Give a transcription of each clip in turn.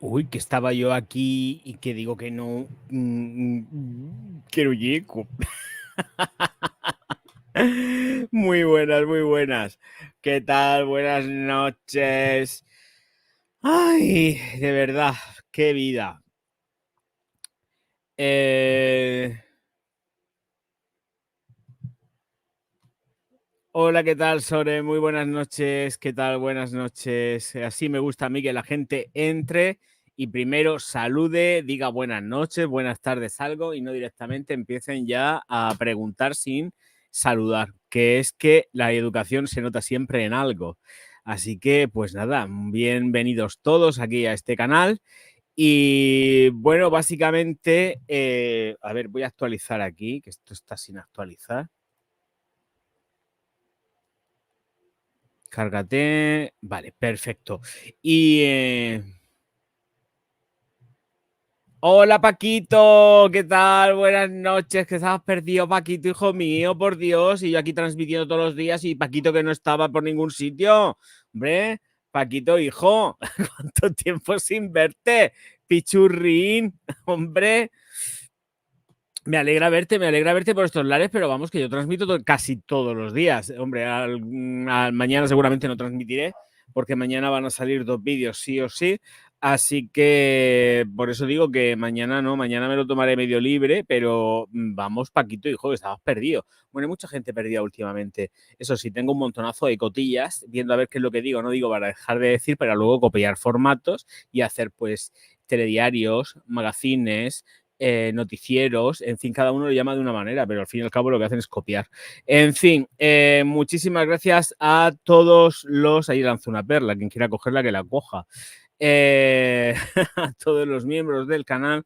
Uy, que estaba yo aquí y que digo que no. Que no llego. Muy buenas, muy buenas. ¿Qué tal? Buenas noches. Ay, de verdad, qué vida. Hola, ¿qué tal, Sore? Muy buenas noches. ¿Qué tal? Buenas noches. Así me gusta a mí que la gente entre y primero salude, diga buenas noches, buenas tardes, algo, y no directamente empiecen ya a preguntar sin saludar, que es que la educación se nota siempre en algo. Así que, pues nada, bienvenidos todos aquí a este canal. Y bueno, básicamente, a ver, voy a actualizar aquí, que esto está sin actualizar. Cárgate. Vale, perfecto. Y hola, Paquito, ¿qué tal? Buenas noches, que estabas perdido, Paquito, hijo mío, por Dios. Y yo aquí transmitiendo todos los días y Paquito que no estaba por ningún sitio. Hombre, Paquito, hijo, ¿cuánto tiempo sin verte? Pichurrín, hombre. Me alegra verte por estos lares, pero vamos, que yo transmito casi todos los días. Hombre, mañana seguramente no transmitiré, porque mañana van a salir 2 vídeos sí o sí. Así que por eso digo que mañana no, mañana me lo tomaré medio libre, pero vamos, Paquito, hijo, que estabas perdido. Bueno, hay mucha gente perdida últimamente. Eso sí, tengo un montonazo de cotillas, viendo a ver qué es lo que digo. No digo para dejar de decir, para luego copiar formatos y hacer, pues, telediarios, magazines, noticieros, en fin, cada uno lo llama de una manera, pero al fin y al cabo lo que hacen es copiar. En fin, muchísimas gracias a todos los... Ahí lanzo una perla, quien quiera cogerla que la coja. A todos los miembros del canal,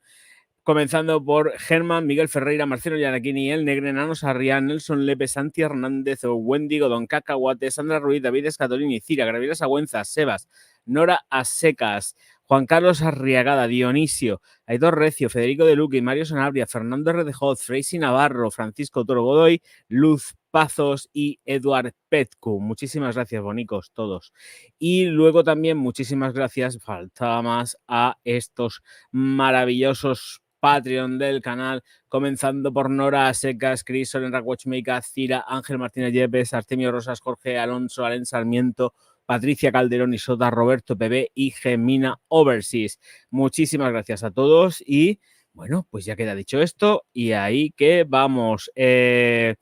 comenzando por Germán, Miguel Ferreira, Marcelo Yanaquini, El Negre, Nano Sarrián, Nelson Lepe, Santi Hernández, Wendigo, Don Cacahuate, Sandra Ruiz, David Escatolini, Cira, Gabriela Sagüenza, Sebas, Nora Asecas, Juan Carlos Arriagada, Dionisio, Aitor Recio, Federico de Luque, Mario Sanabria, Fernando Redejoz, Freisy Navarro, Francisco Toro Godoy, Luz Pazos y Eduard Petcu. Muchísimas gracias, bonicos, todos. Y luego también muchísimas gracias, faltaba más, a estos maravillosos Patreon del canal, comenzando por Nora Secas, Chris Solenra Watchmaker, Cira, Ángel Martínez Yepes, Artemio Rosas, Jorge Alonso, Alen Sarmiento, Patricia Calderón y Sota, Roberto PB y Gemina Overseas. Muchísimas gracias a todos y bueno, pues ya queda dicho esto y ahí que vamos. Ay,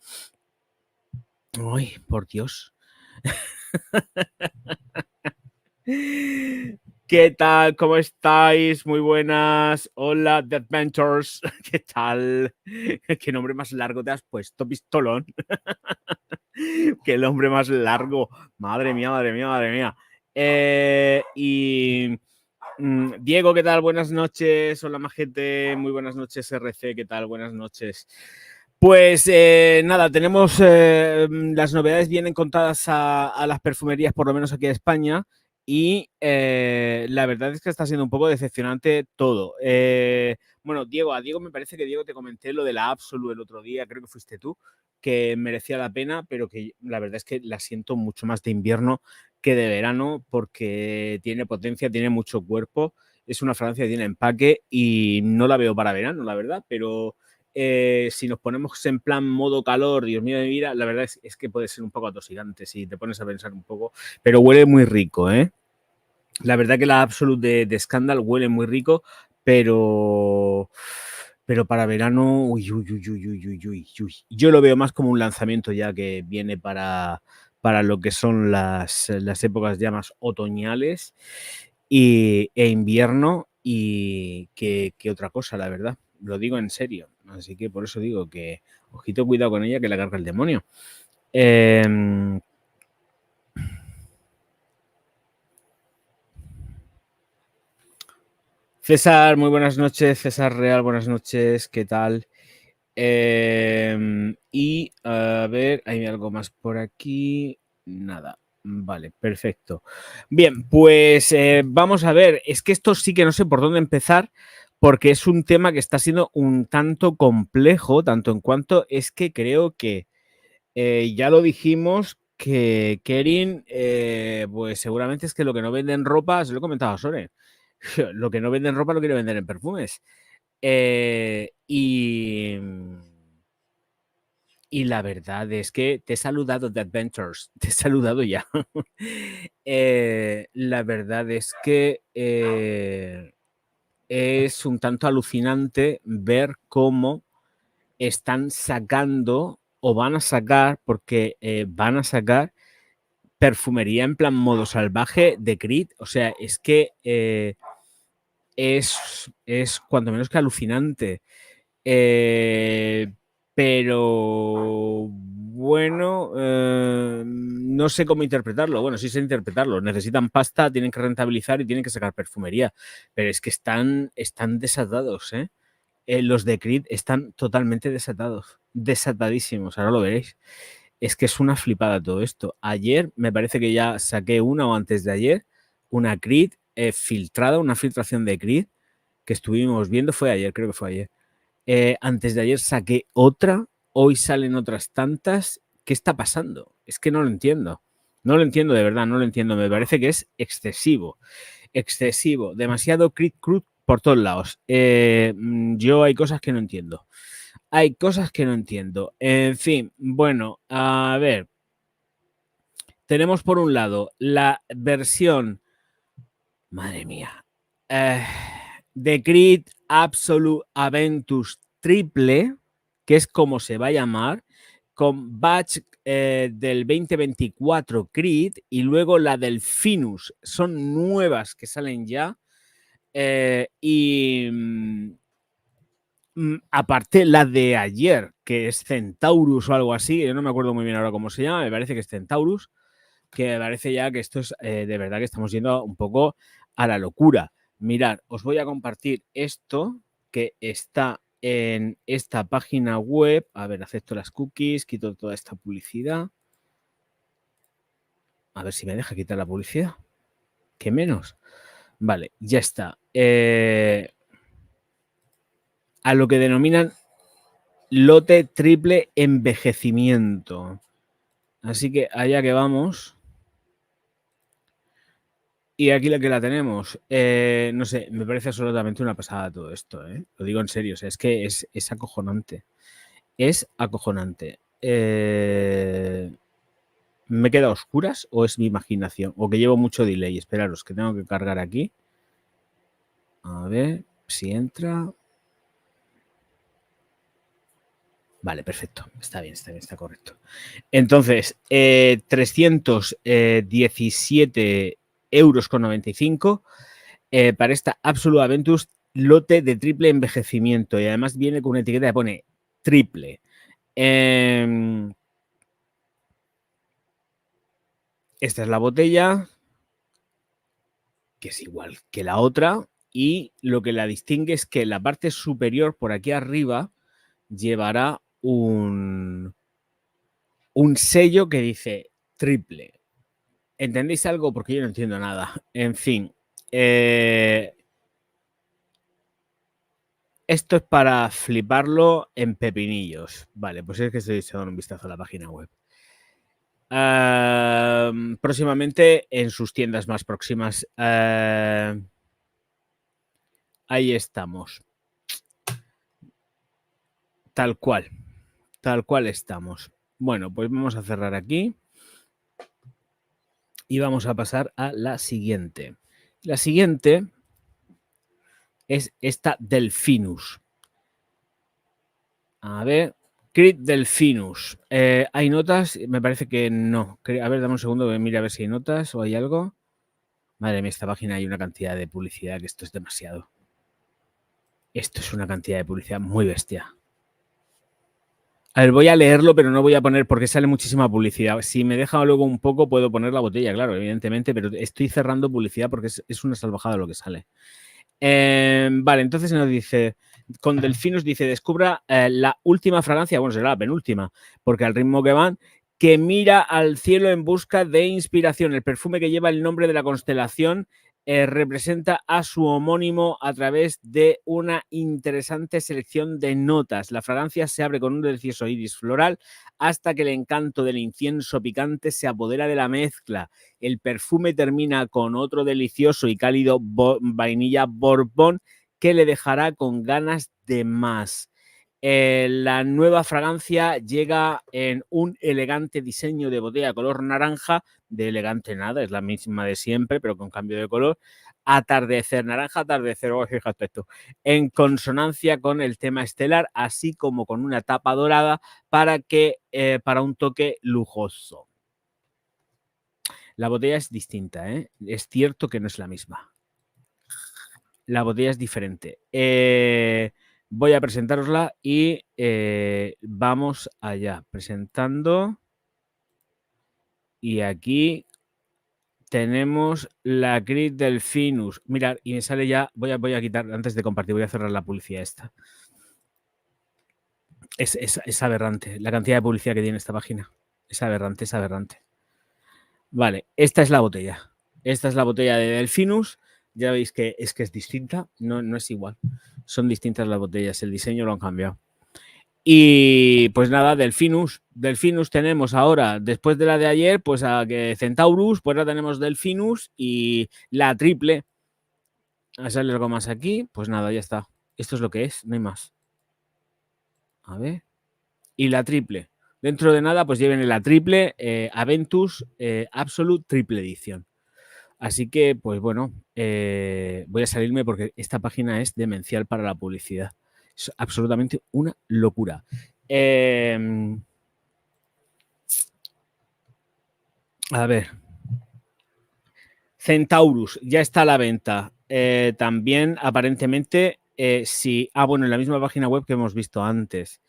por Dios. ¿Qué tal? ¿Cómo estáis? Muy buenas. Hola, The Adventures. ¿Qué tal? ¿Qué nombre más largo te has puesto, pistolón? ¿Qué nombre más largo? Madre mía, madre mía, madre mía. Diego, ¿qué tal? Buenas noches. Hola, majete. Muy buenas noches, RC. ¿Qué tal? Buenas noches. Pues nada, tenemos las novedades vienen contadas a las perfumerías, por lo menos aquí en España, y la verdad es que está siendo un poco decepcionante todo. Bueno, Diego, a Diego me parece que Diego te comenté lo de la Absolu el otro día, creo que fuiste tú, que merecía la pena, pero que la verdad es que la siento mucho más de invierno que de verano porque tiene potencia, tiene mucho cuerpo, es una fragancia que tiene empaque y no la veo para verano, la verdad, pero... si nos ponemos en plan modo calor, Dios mío de mi vida, la verdad es que puede ser un poco atosigante si te pones a pensar un poco, pero huele muy rico, ¿eh? La verdad que la Absolute de Scandal huele muy rico, pero para verano, uy, uy, uy, uy, uy, uy, uy, uy. Yo lo veo más como un lanzamiento ya que viene para lo que son las épocas ya más otoñales e invierno y que otra cosa, la verdad. Lo digo en serio. Así que por eso digo que ojito, cuidado con ella, que la carga el demonio. César, muy buenas noches. César Real, buenas noches. ¿Qué tal? Y a ver, hay algo más por aquí. Nada. Vale, perfecto. Bien, pues vamos a ver. Es que esto sí que no sé por dónde empezar, porque es un tema que está siendo un tanto complejo, tanto en cuanto es que creo que ya lo dijimos que Kering, pues seguramente es que lo que no vende en ropa, se lo he comentado a Sore, Lo que no vende en ropa lo quiere vender en perfumes. Y la verdad es que te he saludado, The Adventures. Te he saludado ya. La verdad es que es un tanto alucinante ver cómo están sacando o van a sacar, porque van a sacar perfumería en plan modo salvaje de Creed. O sea, es que es cuanto menos que alucinante. Pero bueno, no sé cómo interpretarlo. Bueno, sí sé interpretarlo. Necesitan pasta, tienen que rentabilizar y tienen que sacar perfumería. Pero es que están desatados, ¿eh? Los de Creed están totalmente desatados. Desatadísimos. Ahora lo veréis. Es que es una flipada todo esto. Ayer me parece que ya saqué una o antes de ayer una Creed filtrada, una filtración de Creed que estuvimos viendo. Fue ayer, creo que fue ayer. Antes de ayer saqué otra, hoy salen otras tantas. ¿Qué está pasando? Es que no lo entiendo. No lo entiendo, de verdad, no lo entiendo. Me parece que es excesivo. Excesivo. Demasiado Creed Crude por todos lados. Yo hay cosas que no entiendo. Hay cosas que no entiendo. En fin, bueno, a ver. Tenemos por un lado la versión, madre mía, de Creed Absolute Aventus Triple, que es como se va a llamar, con batch del 2024 Creed y luego la del Finus. Son nuevas que salen ya. Aparte la de ayer, que es Centaurus o algo así, yo no me acuerdo muy bien ahora cómo se llama, me parece que es Centaurus, que me parece ya que esto es de verdad que estamos yendo un poco a la locura. Mirad, os voy a compartir esto que está en esta página web. A ver, acepto las cookies, quito toda esta publicidad. A ver si me deja quitar la publicidad. ¿Qué menos? Vale, ya está. A lo que denominan lote triple envejecimiento. Así que allá que vamos. Y aquí la que la tenemos, no sé, me parece absolutamente una pasada todo esto, ¿eh? Lo digo en serio, o sea, es que es acojonante. Es acojonante. ¿Me queda a oscuras o es mi imaginación? O que llevo mucho delay. Esperaros, que tengo que cargar aquí. A ver si entra. Vale, perfecto. Está bien, está correcto. Entonces, 317,95 euros para esta Absolute Aventus lote de triple envejecimiento. Y además viene con una etiqueta que pone triple. Esta es la botella, que es igual que la otra. Y lo que la distingue es que la parte superior, por aquí arriba, llevará un sello que dice triple. ¿Entendéis algo? Porque yo no entiendo nada. En fin. Esto es para fliparlo en pepinillos. Vale, pues es que estoy echando un vistazo a la página web. Próximamente en sus tiendas más próximas. Ahí estamos. Tal cual estamos. Bueno, pues vamos a cerrar aquí y vamos a pasar a la siguiente. La siguiente es esta Delfinus. A ver, Creed Delfinus. ¿Hay notas? Me parece que no. A ver, dame un segundo que mire a ver si hay notas o hay algo. Madre mía, esta página hay una cantidad de publicidad que esto es demasiado. Esto es una cantidad de publicidad muy bestia. A ver, voy a leerlo, pero no voy a poner porque sale muchísima publicidad. Si me deja luego un poco, puedo poner la botella, claro, evidentemente, pero estoy cerrando publicidad porque es una salvajada lo que sale. Vale, entonces nos dice, con Delfinus dice, descubra la última fragancia, bueno, será la penúltima, porque al ritmo que van, que mira al cielo en busca de inspiración, el perfume que lleva el nombre de la constelación representa a su homónimo a través de una interesante selección de notas. La fragancia se abre con un delicioso iris floral hasta que el encanto del incienso picante se apodera de la mezcla. El perfume termina con otro delicioso y cálido vainilla Bourbon que le dejará con ganas de más. La nueva fragancia llega en un elegante diseño de botella color naranja, de elegante nada, es la misma de siempre, pero con cambio de color. Atardecer, naranja atardecer, oh, fíjate esto, en consonancia con el tema estelar, así como con una tapa dorada para un toque lujoso. La botella es distinta, ¿eh? Es cierto que no es la misma. La botella es diferente. Voy a presentarosla y vamos allá. Presentando. Y aquí tenemos la Grid Delfinus. Mirad, y me sale ya. Voy a quitar, antes de compartir, voy a cerrar la publicidad esta. Es aberrante. La cantidad de publicidad que tiene esta página. Es aberrante, es aberrante. Vale, esta es la botella. Esta es la botella de Delfinus. Ya veis que es distinta. No es igual. Son distintas las botellas. El diseño lo han cambiado. Y pues nada, Delfinus. Delfinus tenemos ahora, después de la de ayer, pues a Centaurus, pues ahora tenemos Delfinus y la triple. A sale algo más aquí, pues nada, ya está. Esto es lo que es, no hay más. A ver. Y la triple. Dentro de nada, pues lleven la triple Aventus Absolute Triple Edition. Así que, pues bueno, voy a salirme porque esta página es demencial para la publicidad. Es absolutamente una locura. A ver. Centaurus ya está a la venta. También, aparentemente, sí. Bueno, en la misma página web que hemos visto antes.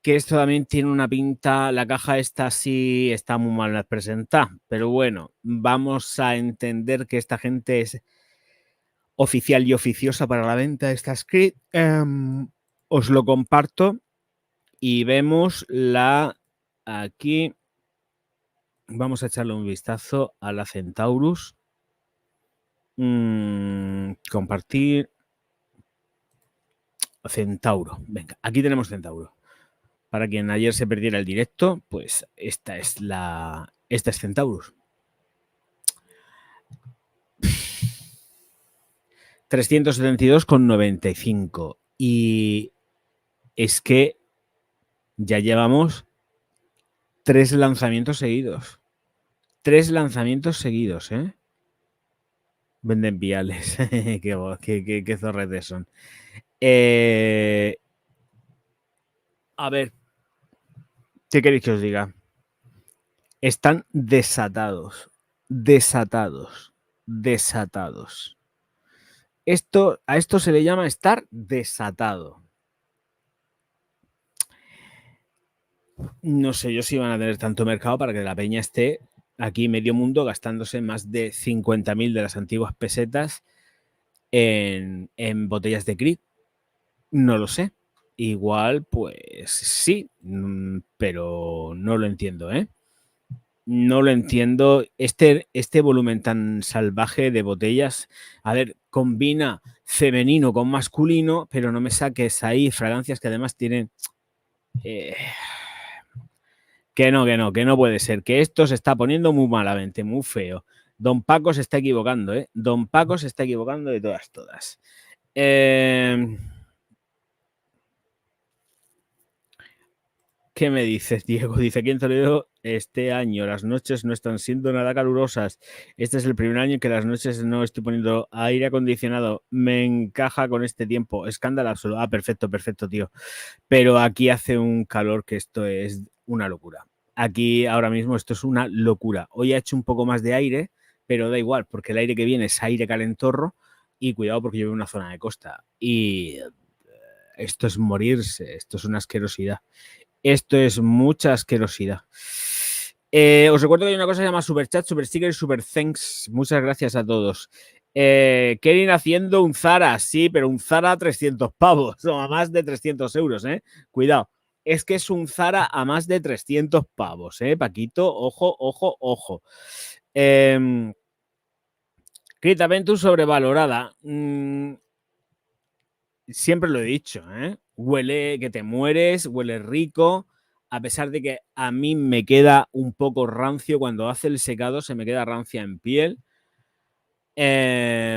Que esto también tiene una pinta. La caja esta sí está muy mal presentada. Pero bueno, vamos a entender que esta gente es oficial y oficiosa para la venta de esta script. Os lo comparto y vemos la aquí. Vamos a echarle un vistazo a la Centaurus. Compartir. Centauro. Venga, aquí tenemos Centauro. Para quien ayer se perdiera el directo, pues esta es Centaurus. 372,95. Y es que ya llevamos 3 lanzamientos seguidos. 3 lanzamientos seguidos, ¿eh? Venden viales. qué zorretes son. A ver, ¿qué queréis que os diga? Están desatados. A esto se le llama estar desatado. No sé yo si van a tener tanto mercado para que la peña esté aquí medio mundo gastándose más de 50.000 de las antiguas pesetas en botellas de Creed. No lo sé. Igual, pues sí, pero no lo entiendo, ¿eh? No lo entiendo. Este volumen tan salvaje de botellas, a ver, combina femenino con masculino, pero no me saques ahí fragancias que además tienen... que no puede ser. Que esto se está poniendo muy malamente, muy feo. Don Paco se está equivocando, ¿eh? Don Paco se está equivocando de todas. ¿Qué me dices, Diego? Dice aquí en Toledo, este año las noches no están siendo nada calurosas. Este es el primer año que las noches no estoy poniendo aire acondicionado. Me encaja con este tiempo. Escándalo absoluto. Perfecto, tío. Pero aquí hace un calor que esto es una locura. Aquí ahora mismo esto es una locura. Hoy ha hecho un poco más de aire, pero da igual, porque el aire que viene es aire calentorro y cuidado porque yo vivo en una zona de costa. Y esto es morirse, esto es una asquerosidad. Esto es mucha asquerosidad. Os recuerdo que hay una cosa que se llama Super Chat, Super Sticker y Super Thanks. Muchas gracias a todos. Kevin haciendo un Zara, sí, pero un Zara a 300 pavos o a más de 300 euros, ¿eh? Cuidado. Es que es un Zara a más de 300 pavos, ¿eh? Paquito, ojo. Greta Ventus sobrevalorada. Siempre lo he dicho, ¿eh? Huele que te mueres, huele rico, a pesar de que a mí me queda un poco rancio cuando hace el secado, se me queda rancia en piel. Pero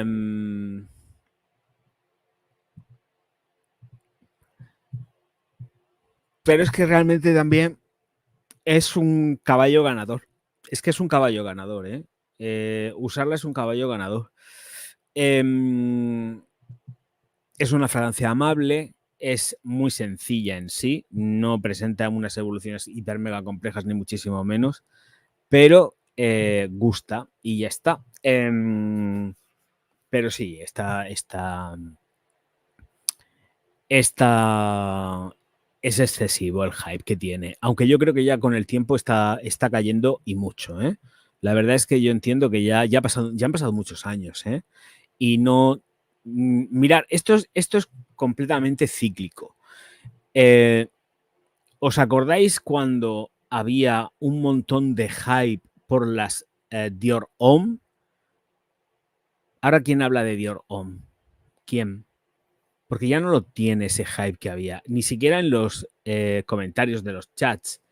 es que realmente también es un caballo ganador. Es que es un caballo ganador, ¿eh? Usarla es un caballo ganador. Es una fragancia amable, es muy sencilla en sí, no presenta unas evoluciones hiper mega complejas ni muchísimo menos, pero gusta y ya está. Pero sí, es excesivo el hype que tiene, aunque yo creo que ya con el tiempo está cayendo y mucho, ¿eh? La verdad es que yo entiendo que ya han pasado muchos años, ¿eh? Y no... Mirar, esto es completamente cíclico. ¿Os acordáis cuando había un montón de hype por las Dior Homme? Ahora, ¿quién habla de Dior Homme? ¿Quién? Porque ya no lo tiene ese hype que había, ni siquiera en los comentarios de los chats.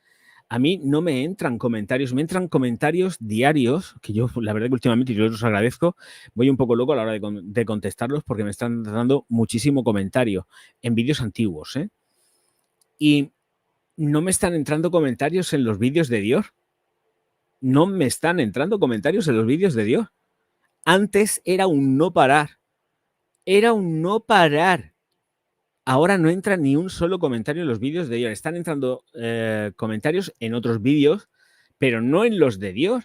A mí no me entran comentarios, me entran comentarios diarios, que yo la verdad que últimamente yo los agradezco, voy un poco loco a la hora de contestarlos porque me están dando muchísimo comentario en vídeos antiguos, ¿eh? Y no me están entrando comentarios en los vídeos de Dior. No me están entrando comentarios en los vídeos de Dior. Antes era un no parar. Era un no parar. Ahora no entra ni un solo comentario en los vídeos de Dior. Están entrando comentarios en otros vídeos, pero no en los de Dior.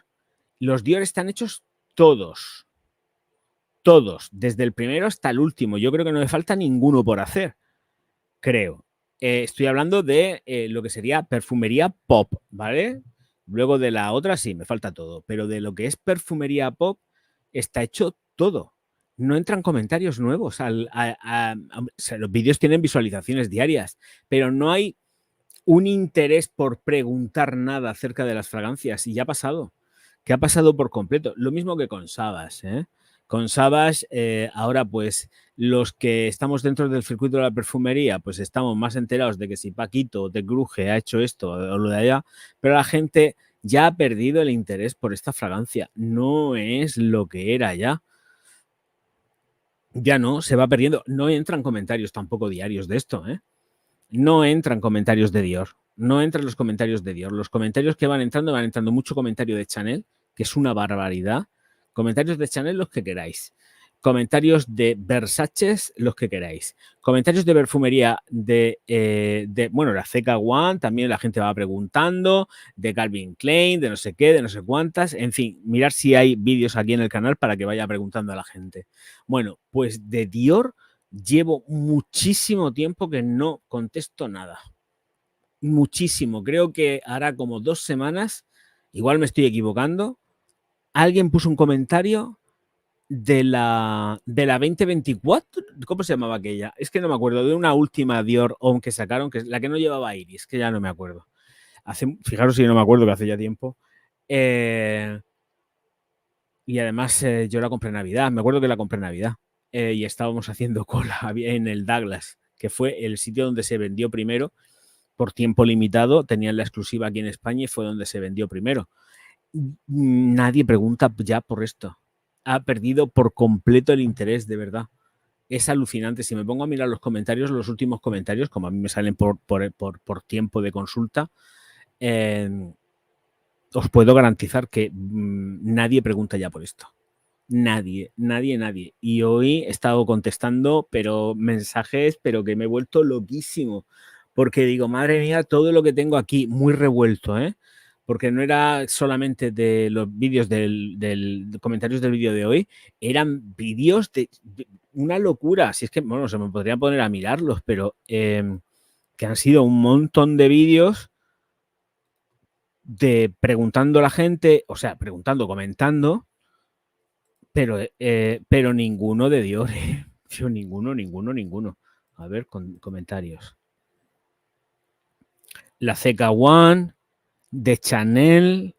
Los Dior están hechos todos. Todos. Desde el primero hasta el último. Yo creo que no me falta ninguno por hacer. Creo. Estoy hablando de lo que sería perfumería pop, ¿vale? Luego de la otra sí, me falta todo. Pero de lo que es perfumería pop, está hecho todo. No entran comentarios nuevos. O sea, los vídeos tienen visualizaciones diarias, pero no hay un interés por preguntar nada acerca de las fragancias. Y ya ha pasado. Que ha pasado por completo. Lo mismo que con Savage, ¿eh? Con Savage, ahora pues los que estamos dentro del circuito de la perfumería, pues estamos más enterados de que si Paquito de Gruje ha hecho esto o lo de allá, pero la gente ya ha perdido el interés por esta fragancia. No es lo que era ya. Ya no, se va perdiendo. No entran comentarios tampoco diarios de esto, ¿eh? No entran comentarios de Dior. No entran los comentarios de Dior. Los comentarios que van entrando mucho comentario de Chanel, que es una barbaridad. Comentarios de Chanel, los que queráis. Comentarios de Versace, los que queráis. Comentarios de perfumería bueno, la CK1, también la gente va preguntando, de Calvin Klein, de no sé qué, de no sé cuántas. En fin, mirar si hay vídeos aquí en el canal para que vaya preguntando a la gente. Bueno, pues de Dior llevo muchísimo tiempo que no contesto nada. Muchísimo. Creo que hará como 2 semanas, igual me estoy equivocando, alguien puso un comentario de la 2024, ¿cómo se llamaba aquella? Es que no me acuerdo, de una última Dior Homme que sacaron, que es la que no llevaba iris, que ya no me acuerdo. Fijaros si no me acuerdo, que hace ya tiempo. Y además yo la compré en Navidad, me acuerdo que la compré en Navidad. Y estábamos haciendo cola en el Douglas, que fue el sitio donde se vendió primero por tiempo limitado, tenían la exclusiva aquí en España y fue donde se vendió primero. Nadie pregunta ya por esto. Ha perdido por completo el interés, de verdad. Es alucinante. Si me pongo a mirar los comentarios, los últimos comentarios, como a mí me salen por tiempo de consulta, os puedo garantizar que nadie pregunta ya por esto. Nadie. Y hoy he estado contestando, pero mensajes, pero que me he vuelto loquísimo. Porque digo, madre mía, todo lo que tengo aquí, muy revuelto, ¿eh? Porque no era solamente de los vídeos de comentarios del vídeo de hoy, eran vídeos de una locura. Si es que, bueno, se me podría poner a mirarlos, pero que han sido un montón de vídeos de preguntando a la gente, o sea, preguntando, comentando, pero ninguno de Dior. Ninguno. A ver, comentarios. La CK1, de Chanel,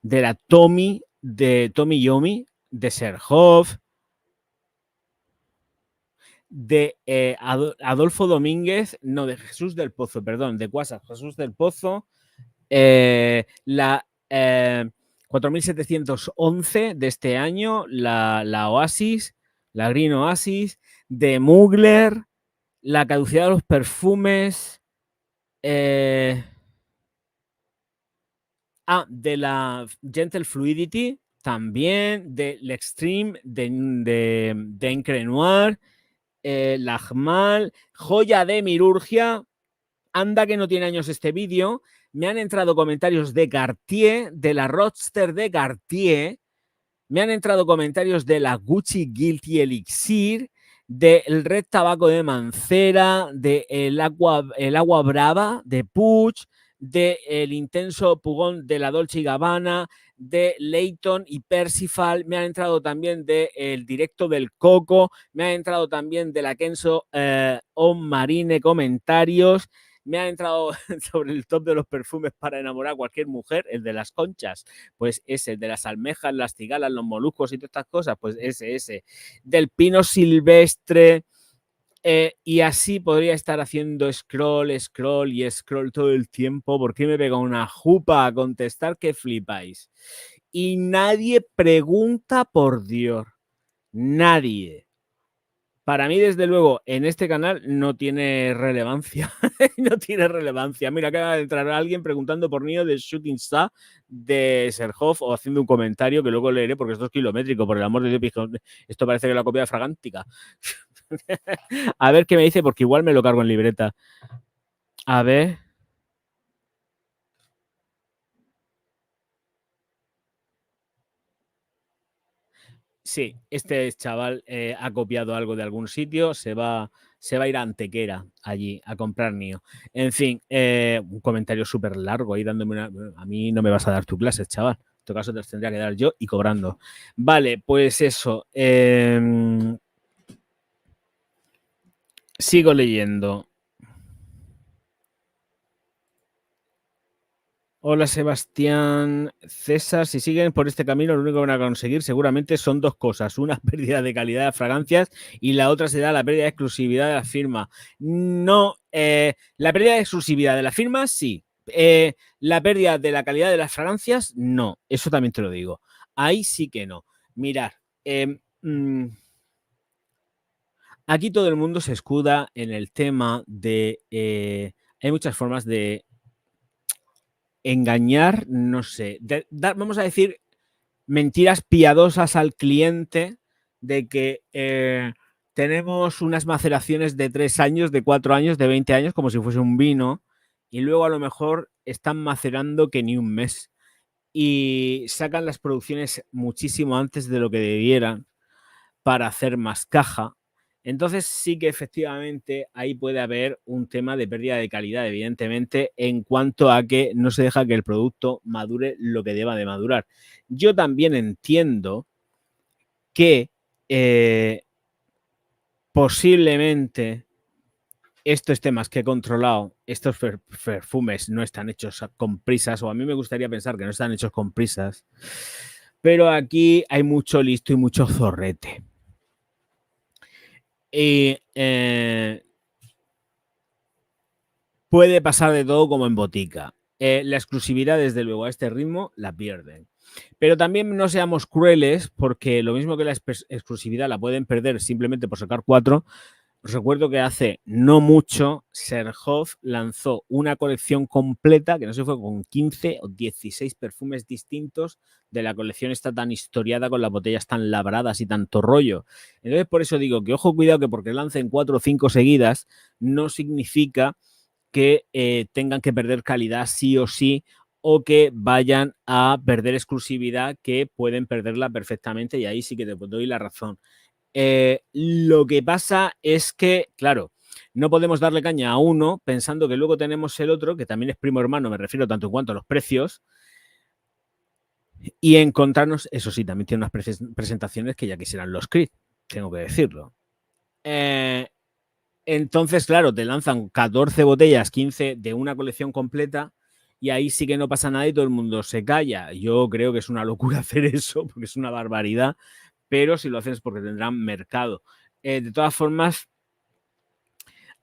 de la Tommy, de Tommy Yomi, de Serhoff, de Adolfo Domínguez, no, de Jesús del Pozo, perdón, de Quasar Jesús del Pozo, la 4711 de este año, la Oasis, la Green Oasis, de Mugler, la caducidad de los perfumes, de la Gentle Fluidity, también de l'Extreme, de Encre Noir, Lachmal, Joya de Mirurgia. Anda que no tiene años este vídeo. Me han entrado comentarios de Cartier, de la Roadster de Cartier. Me han entrado comentarios de la Gucci Guilty Elixir, del Red Tabaco de Mancera, de el agua Brava de Puig, del intenso Pugón de la Dolce & Gabbana, de Layton y Percival. Me han entrado también del directo del Coco. Me han entrado también de la Kenzo On Marine comentarios. Me han entrado sobre el top de los perfumes para enamorar a cualquier mujer, el de las conchas, pues ese, de las almejas, las cigalas, los moluscos y todas estas cosas, pues ese, del pino silvestre, y así podría estar haciendo scroll todo el tiempo. ¿Por qué me pega una jupa a contestar que flipáis? Y nadie pregunta, por Dios, nadie. Para mí, desde luego, en este canal no tiene relevancia. No tiene relevancia. Mira, acaba de entrar alguien preguntando por Nio de Shooting Star de Serhoff o haciendo un comentario que luego leeré porque esto es kilométrico, por el amor de Dios. Esto parece que es la copia de Fragántica. A ver qué me dice, porque igual me lo cargo en libreta. A ver. Sí, este chaval ha copiado algo de algún sitio, se va a ir a Antequera allí a comprar Nio. En fin, un comentario súper largo ahí dándome una... A mí no me vas a dar tu clase, chaval. En todo caso te los tendría que dar yo y cobrando. Vale, pues eso. Sigo leyendo. Hola Sebastián, César, si siguen por este camino lo único que van a conseguir seguramente son dos cosas, una pérdida de calidad de fragancias y la otra será la pérdida de exclusividad de la firma. No, la pérdida de exclusividad de la firma sí, la pérdida de la calidad de las fragancias no, eso también te lo digo, ahí sí que no. Mirad, aquí todo el mundo se escuda en el tema de, hay muchas formas de engañar, no sé, vamos a decir mentiras piadosas al cliente de que tenemos unas maceraciones de 3 años, de 4 años, de 20 años, como si fuese un vino, y luego a lo mejor están macerando que ni un mes y sacan las producciones muchísimo antes de lo que debieran para hacer más caja. Entonces sí que efectivamente ahí puede haber un tema de pérdida de calidad, evidentemente, en cuanto a que no se deja que el producto madure lo que deba de madurar. Yo también entiendo que posiblemente esto esté más que controlado, estos perfumes no están hechos con prisas, o a mí me gustaría pensar que no están hechos con prisas, pero aquí hay mucho listo y mucho zorrete. Y puede pasar de todo como en botica. La exclusividad, desde luego, a este ritmo la pierden. Pero también no seamos crueles, porque lo mismo que la exclusividad la pueden perder simplemente por sacar 4. Os recuerdo que hace no mucho Serhoff lanzó una colección completa, que no sé si fue con 15 o 16 perfumes distintos de la colección esta tan historiada con las botellas tan labradas y tanto rollo. Entonces por eso digo que ojo, cuidado, que porque lancen 4 o 5 seguidas no significa que tengan que perder calidad sí o sí, o que vayan a perder exclusividad, que pueden perderla perfectamente, y ahí sí que te doy la razón. Lo que pasa es que, claro, no podemos darle caña a uno pensando que luego tenemos el otro, que también es primo hermano, me refiero tanto en cuanto a los precios, y encontrarnos, eso sí, también tiene unas presentaciones que ya quisieran los Creed, tengo que decirlo. Entonces, claro, te lanzan 14 botellas, 15 de una colección completa, y ahí sí que no pasa nada y todo el mundo se calla. Yo creo que es una locura hacer eso, porque es una barbaridad, pero si lo hacen es porque tendrán mercado. De todas formas,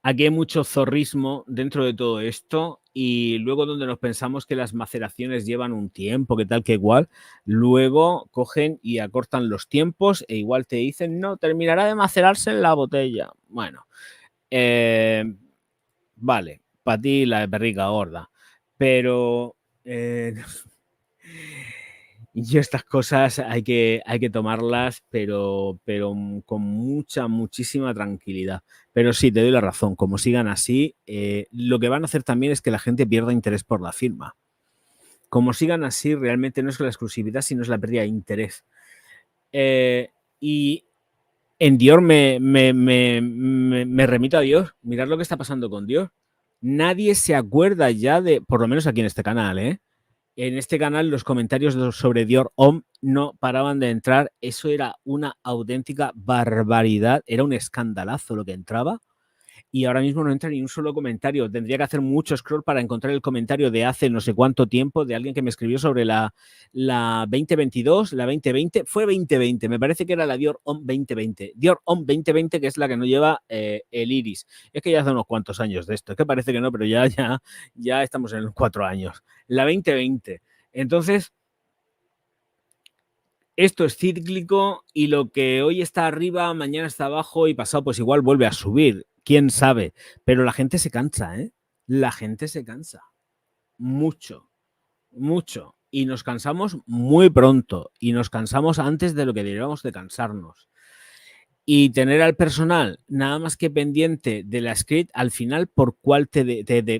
Aquí hay mucho zorrismo dentro de todo esto y luego donde nos pensamos que las maceraciones llevan un tiempo, que tal que igual, luego cogen y acortan los tiempos e igual te dicen, no, terminará de macerarse en la botella. Bueno, vale, para ti la de perrica gorda, pero yo estas cosas hay que tomarlas, pero con muchísima tranquilidad. Pero sí, te doy la razón. Como sigan así, lo que van a hacer también es que la gente pierda interés por la firma. Como sigan así, realmente no es la exclusividad, sino es la pérdida de interés. Y en Dior me remito a Dior. Mirad lo que está pasando con Dior. Nadie se acuerda ya de, por lo menos aquí en este canal, en este canal los comentarios sobre Dior Homme no paraban de entrar. Eso era una auténtica barbaridad. Era un escandalazo lo que entraba. Y ahora mismo no entra ni un solo comentario. Tendría que hacer mucho scroll para encontrar el comentario de hace no sé cuánto tiempo de alguien que me escribió sobre la 2022, la 2020. Fue 2020, me parece que era la Dior Homme 2020. Dior Homme 2020, que es la que no lleva el iris. Es que ya hace unos cuantos años de esto. Es que parece que no, pero ya estamos en los 4 años. La 2020. Entonces, esto es cíclico y lo que hoy está arriba, mañana está abajo y pasado pues igual vuelve a subir. Quién sabe. Pero la gente se cansa, ¿eh? La gente se cansa. Mucho, mucho. Y nos cansamos muy pronto. Y nos cansamos antes de lo que deberíamos de cansarnos. Y tener al personal nada más que pendiente de la script, al final, ¿por cuál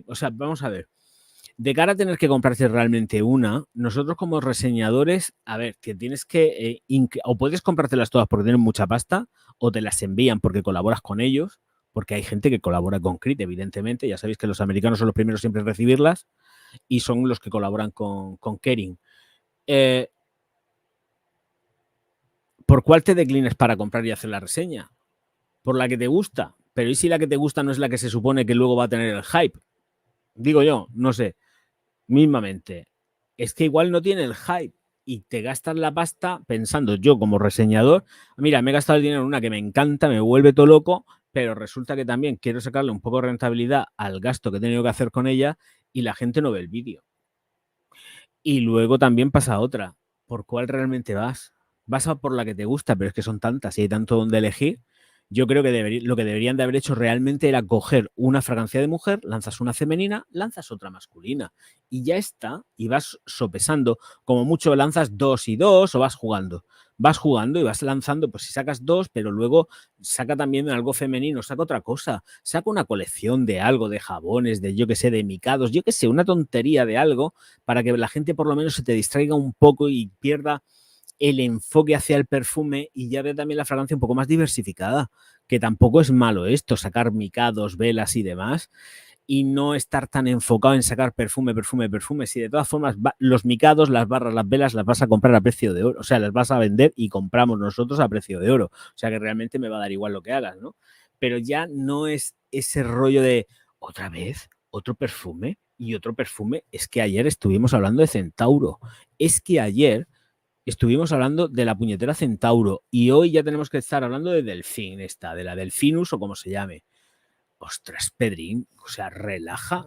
o sea, vamos a ver. De cara a tener que comprarse realmente una, nosotros como reseñadores, a ver, que tienes que, o puedes comprártelas todas porque tienen mucha pasta, o te las envían porque colaboras con ellos, porque hay gente que colabora con Crit, evidentemente, ya sabéis que los americanos son los primeros siempre en recibirlas, y son los que colaboran con Kering. ¿Por cuál te declines para comprar y hacer la reseña? ¿Por la que te gusta? Pero ¿y si la que te gusta no es la que se supone que luego va a tener el hype? Digo yo, no sé. Mismamente, es que igual no tiene el hype y te gastas la pasta pensando yo como reseñador, mira, me he gastado el dinero en una que me encanta, me vuelve todo loco, pero resulta que también quiero sacarle un poco de rentabilidad al gasto que he tenido que hacer con ella y la gente no ve el vídeo. Y luego también pasa otra, ¿por cuál realmente vas? Vas a por la que te gusta, pero es que son tantas y hay tanto donde elegir. Yo creo que lo que deberían de haber hecho realmente era coger una fragancia de mujer, lanzas una femenina, lanzas otra masculina. Y ya está, y vas sopesando. Como mucho lanzas 2 y 2 o vas jugando. Vas jugando y vas lanzando, pues si sacas 2, pero luego saca también algo femenino, saca otra cosa. Saca una colección de algo, de jabones, de yo que sé, de micados, yo que sé, una tontería de algo para que la gente por lo menos se te distraiga un poco y pierda el enfoque hacia el perfume y ya ve también la fragancia un poco más diversificada, que tampoco es malo esto, sacar micados, velas y demás, y no estar tan enfocado en sacar perfume. Si de todas formas los micados, las barras, las velas las vas a comprar a precio de oro, o sea, las vas a vender y compramos nosotros a precio de oro, o sea que realmente me va a dar igual lo que hagas, ¿no? Pero ya no es ese rollo de otra vez, otro perfume y otro perfume. Es que ayer estuvimos hablando de Centauro, es que ayer estuvimos hablando de la puñetera Centauro y hoy ya tenemos que estar hablando de Delfín, de la Delfinus o como se llame. Ostras, Pedrín, o sea, relaja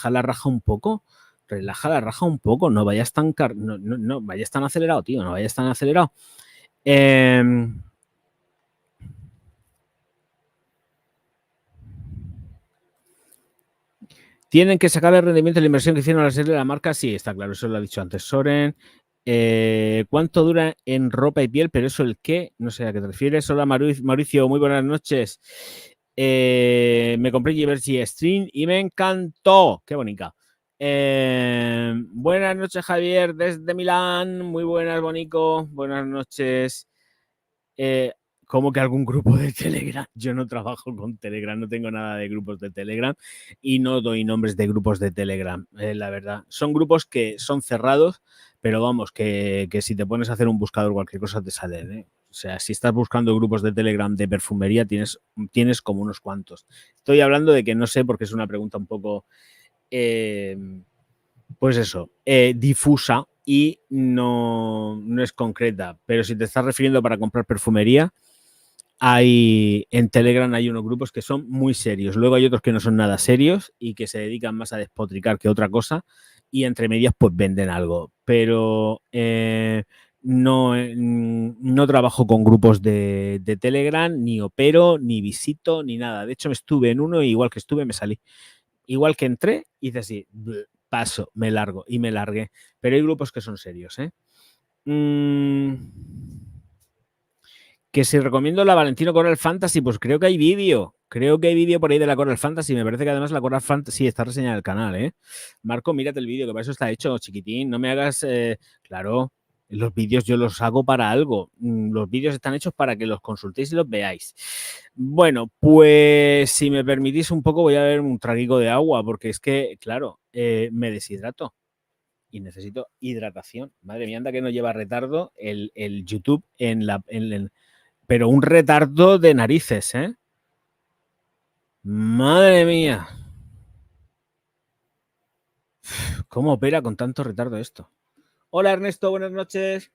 la raja un poco, no vayas tan, no vayas tan acelerado, tío, no vayas tan acelerado. Tienen que sacar el rendimiento de la inversión que hicieron a la serie de la marca. Sí, está claro, eso lo ha dicho antes Soren. ¿Cuánto dura en ropa y piel? Pero eso el qué, no sé a qué te refieres. Hola Mauricio, muy buenas noches. Me compré Givenchy Stream y me encantó. Qué bonita. Buenas noches, Javier, desde Milán. Muy buenas, Bonico. Buenas noches. ¿Cómo que algún grupo de Telegram? Yo no trabajo con Telegram, no tengo nada de grupos de Telegram y no doy nombres de grupos de Telegram, la verdad. Son grupos que son cerrados, pero vamos, que si te pones a hacer un buscador cualquier cosa te sale, ¿eh? O sea, si estás buscando grupos de Telegram de perfumería, tienes como unos cuantos. Estoy hablando de que no sé, porque es una pregunta un poco, pues eso, difusa y no es concreta. Pero si te estás refiriendo para comprar perfumería, en Telegram hay unos grupos que son muy serios. Luego hay otros que no son nada serios y que se dedican más a despotricar que otra cosa. Y entre medias, pues venden algo. Pero no trabajo con grupos de Telegram, ni opero, ni visito, ni nada. De hecho, me estuve en uno y igual que estuve, me salí. Igual que entré, hice así, paso, me largo y me largué. Pero hay grupos que son serios, ¿eh? Que si recomiendo la Valentino Coral Fantasy, pues creo que hay vídeo. Creo que hay vídeo por ahí de la Coral Fantasy. Me parece que además la Coral Fantasy está reseñada en el canal, ¿eh? Marco, mírate el vídeo, que para eso está hecho, chiquitín. No me hagas. Claro, los vídeos yo los hago para algo. Los vídeos están hechos para que los consultéis y los veáis. Bueno, pues si me permitís un poco, voy a ver un traguico de agua, porque es que, claro, me deshidrato y necesito hidratación. Madre mía, anda que no lleva retardo el YouTube pero un retardo de narices, ¿eh? Madre mía. ¿Cómo opera con tanto retardo esto? Hola Ernesto, buenas noches.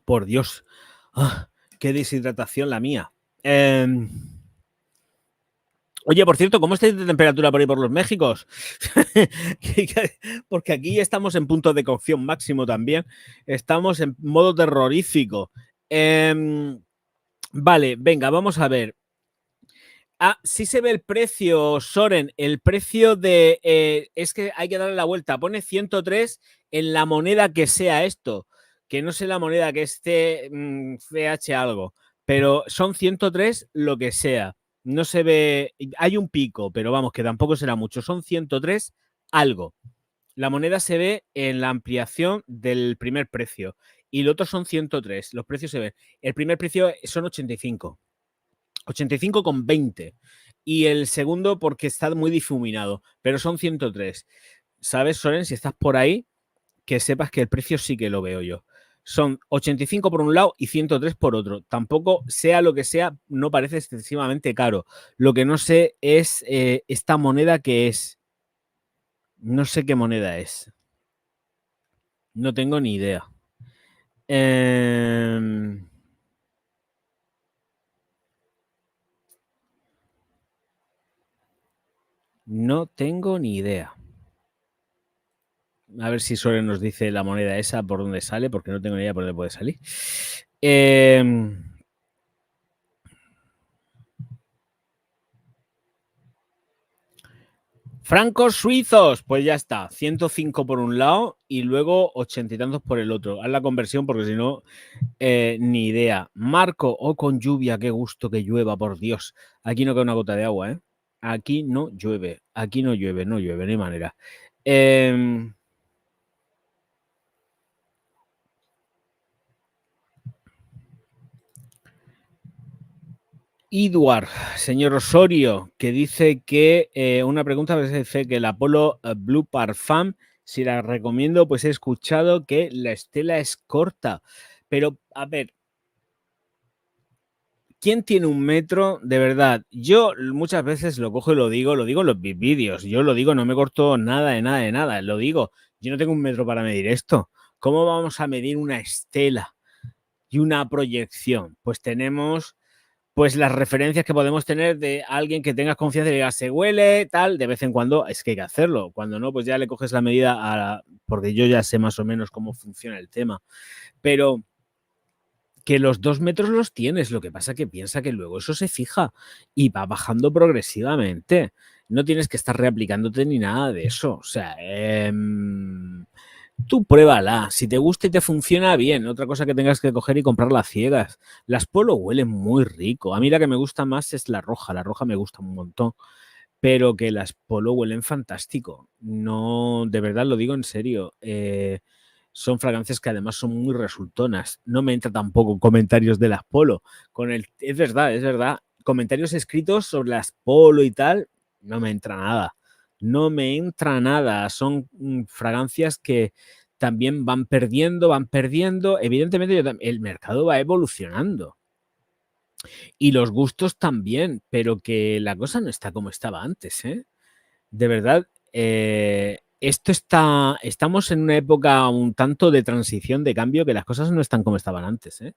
Por Dios. Qué deshidratación la mía. Oye, por cierto, ¿cómo estáis de temperatura por ahí por los Méxicos? Porque aquí estamos en punto de cocción máximo también. Estamos en modo terrorífico. Vale, venga, vamos a ver. Sí se ve el precio, Soren. El precio de... es que hay que darle la vuelta. Pone 103 en la moneda que sea esto. Que no sé la moneda que esté CH algo. Pero son 103 lo que sea. No se ve... Hay un pico, pero vamos, que tampoco será mucho. Son 103 algo. La moneda se ve en la ampliación del primer precio. Y los otros son 103. Los precios se ven. El primer precio son 85. 85,20. Y el segundo porque está muy difuminado, pero son 103. ¿Sabes, Soren? Si estás por ahí, que sepas que el precio sí que lo veo yo. Son 85 por un lado y 103 por otro. Tampoco, sea lo que sea, no parece excesivamente caro. Lo que no sé es esta moneda que es. No sé qué moneda es. No tengo ni idea. No tengo ni idea. A ver si Soren nos dice la moneda esa por dónde sale, porque no tengo ni idea por dónde puede salir. Francos suizos, pues ya está, 105 por un lado y luego 80 y tantos por el otro. Haz la conversión porque si no, ni idea. Marco, con lluvia, qué gusto que llueva, por Dios. Aquí no cae una gota de agua, ¿eh? Aquí no llueve, no llueve, no hay manera. Edward, señor Osorio, que dice que una pregunta, dice que el Apollo Blue Parfum, si la recomiendo, pues he escuchado que la estela es corta. Pero, a ver, ¿quién tiene un metro? De verdad, yo muchas veces lo cojo y lo digo en los vídeos. Yo lo digo, no me corto nada de nada de nada. Lo digo, yo no tengo un metro para medir esto. ¿Cómo vamos a medir una estela y una proyección? Pues tenemos pues las referencias que podemos tener de alguien que tengas confianza y diga, se huele, tal, de vez en cuando es que hay que hacerlo. Cuando no, pues ya le coges la medida porque yo ya sé más o menos cómo funciona el tema. Pero que los 2 metros los tienes, lo que pasa que piensa que luego eso se fija y va bajando progresivamente. No tienes que estar reaplicándote ni nada de eso. O sea, tú pruébala. Si te gusta y te funciona, bien. Otra cosa que tengas que coger y comprarla a ciegas. Las Polo huelen muy rico. A mí la que me gusta más es la roja. La roja me gusta un montón. Pero que las Polo huelen fantástico. No, de verdad lo digo en serio. Son fragancias que además son muy resultonas. No me entra tampoco comentarios de las Polo. Es verdad. Comentarios escritos sobre las Polo y tal, no me entra nada. No me entra nada. Son fragancias que también van perdiendo. Evidentemente, el mercado va evolucionando. Y los gustos también, pero que la cosa no está como estaba antes, ¿eh? De verdad, estamos en una época un tanto de transición, de cambio, que las cosas no están como estaban antes, ¿eh?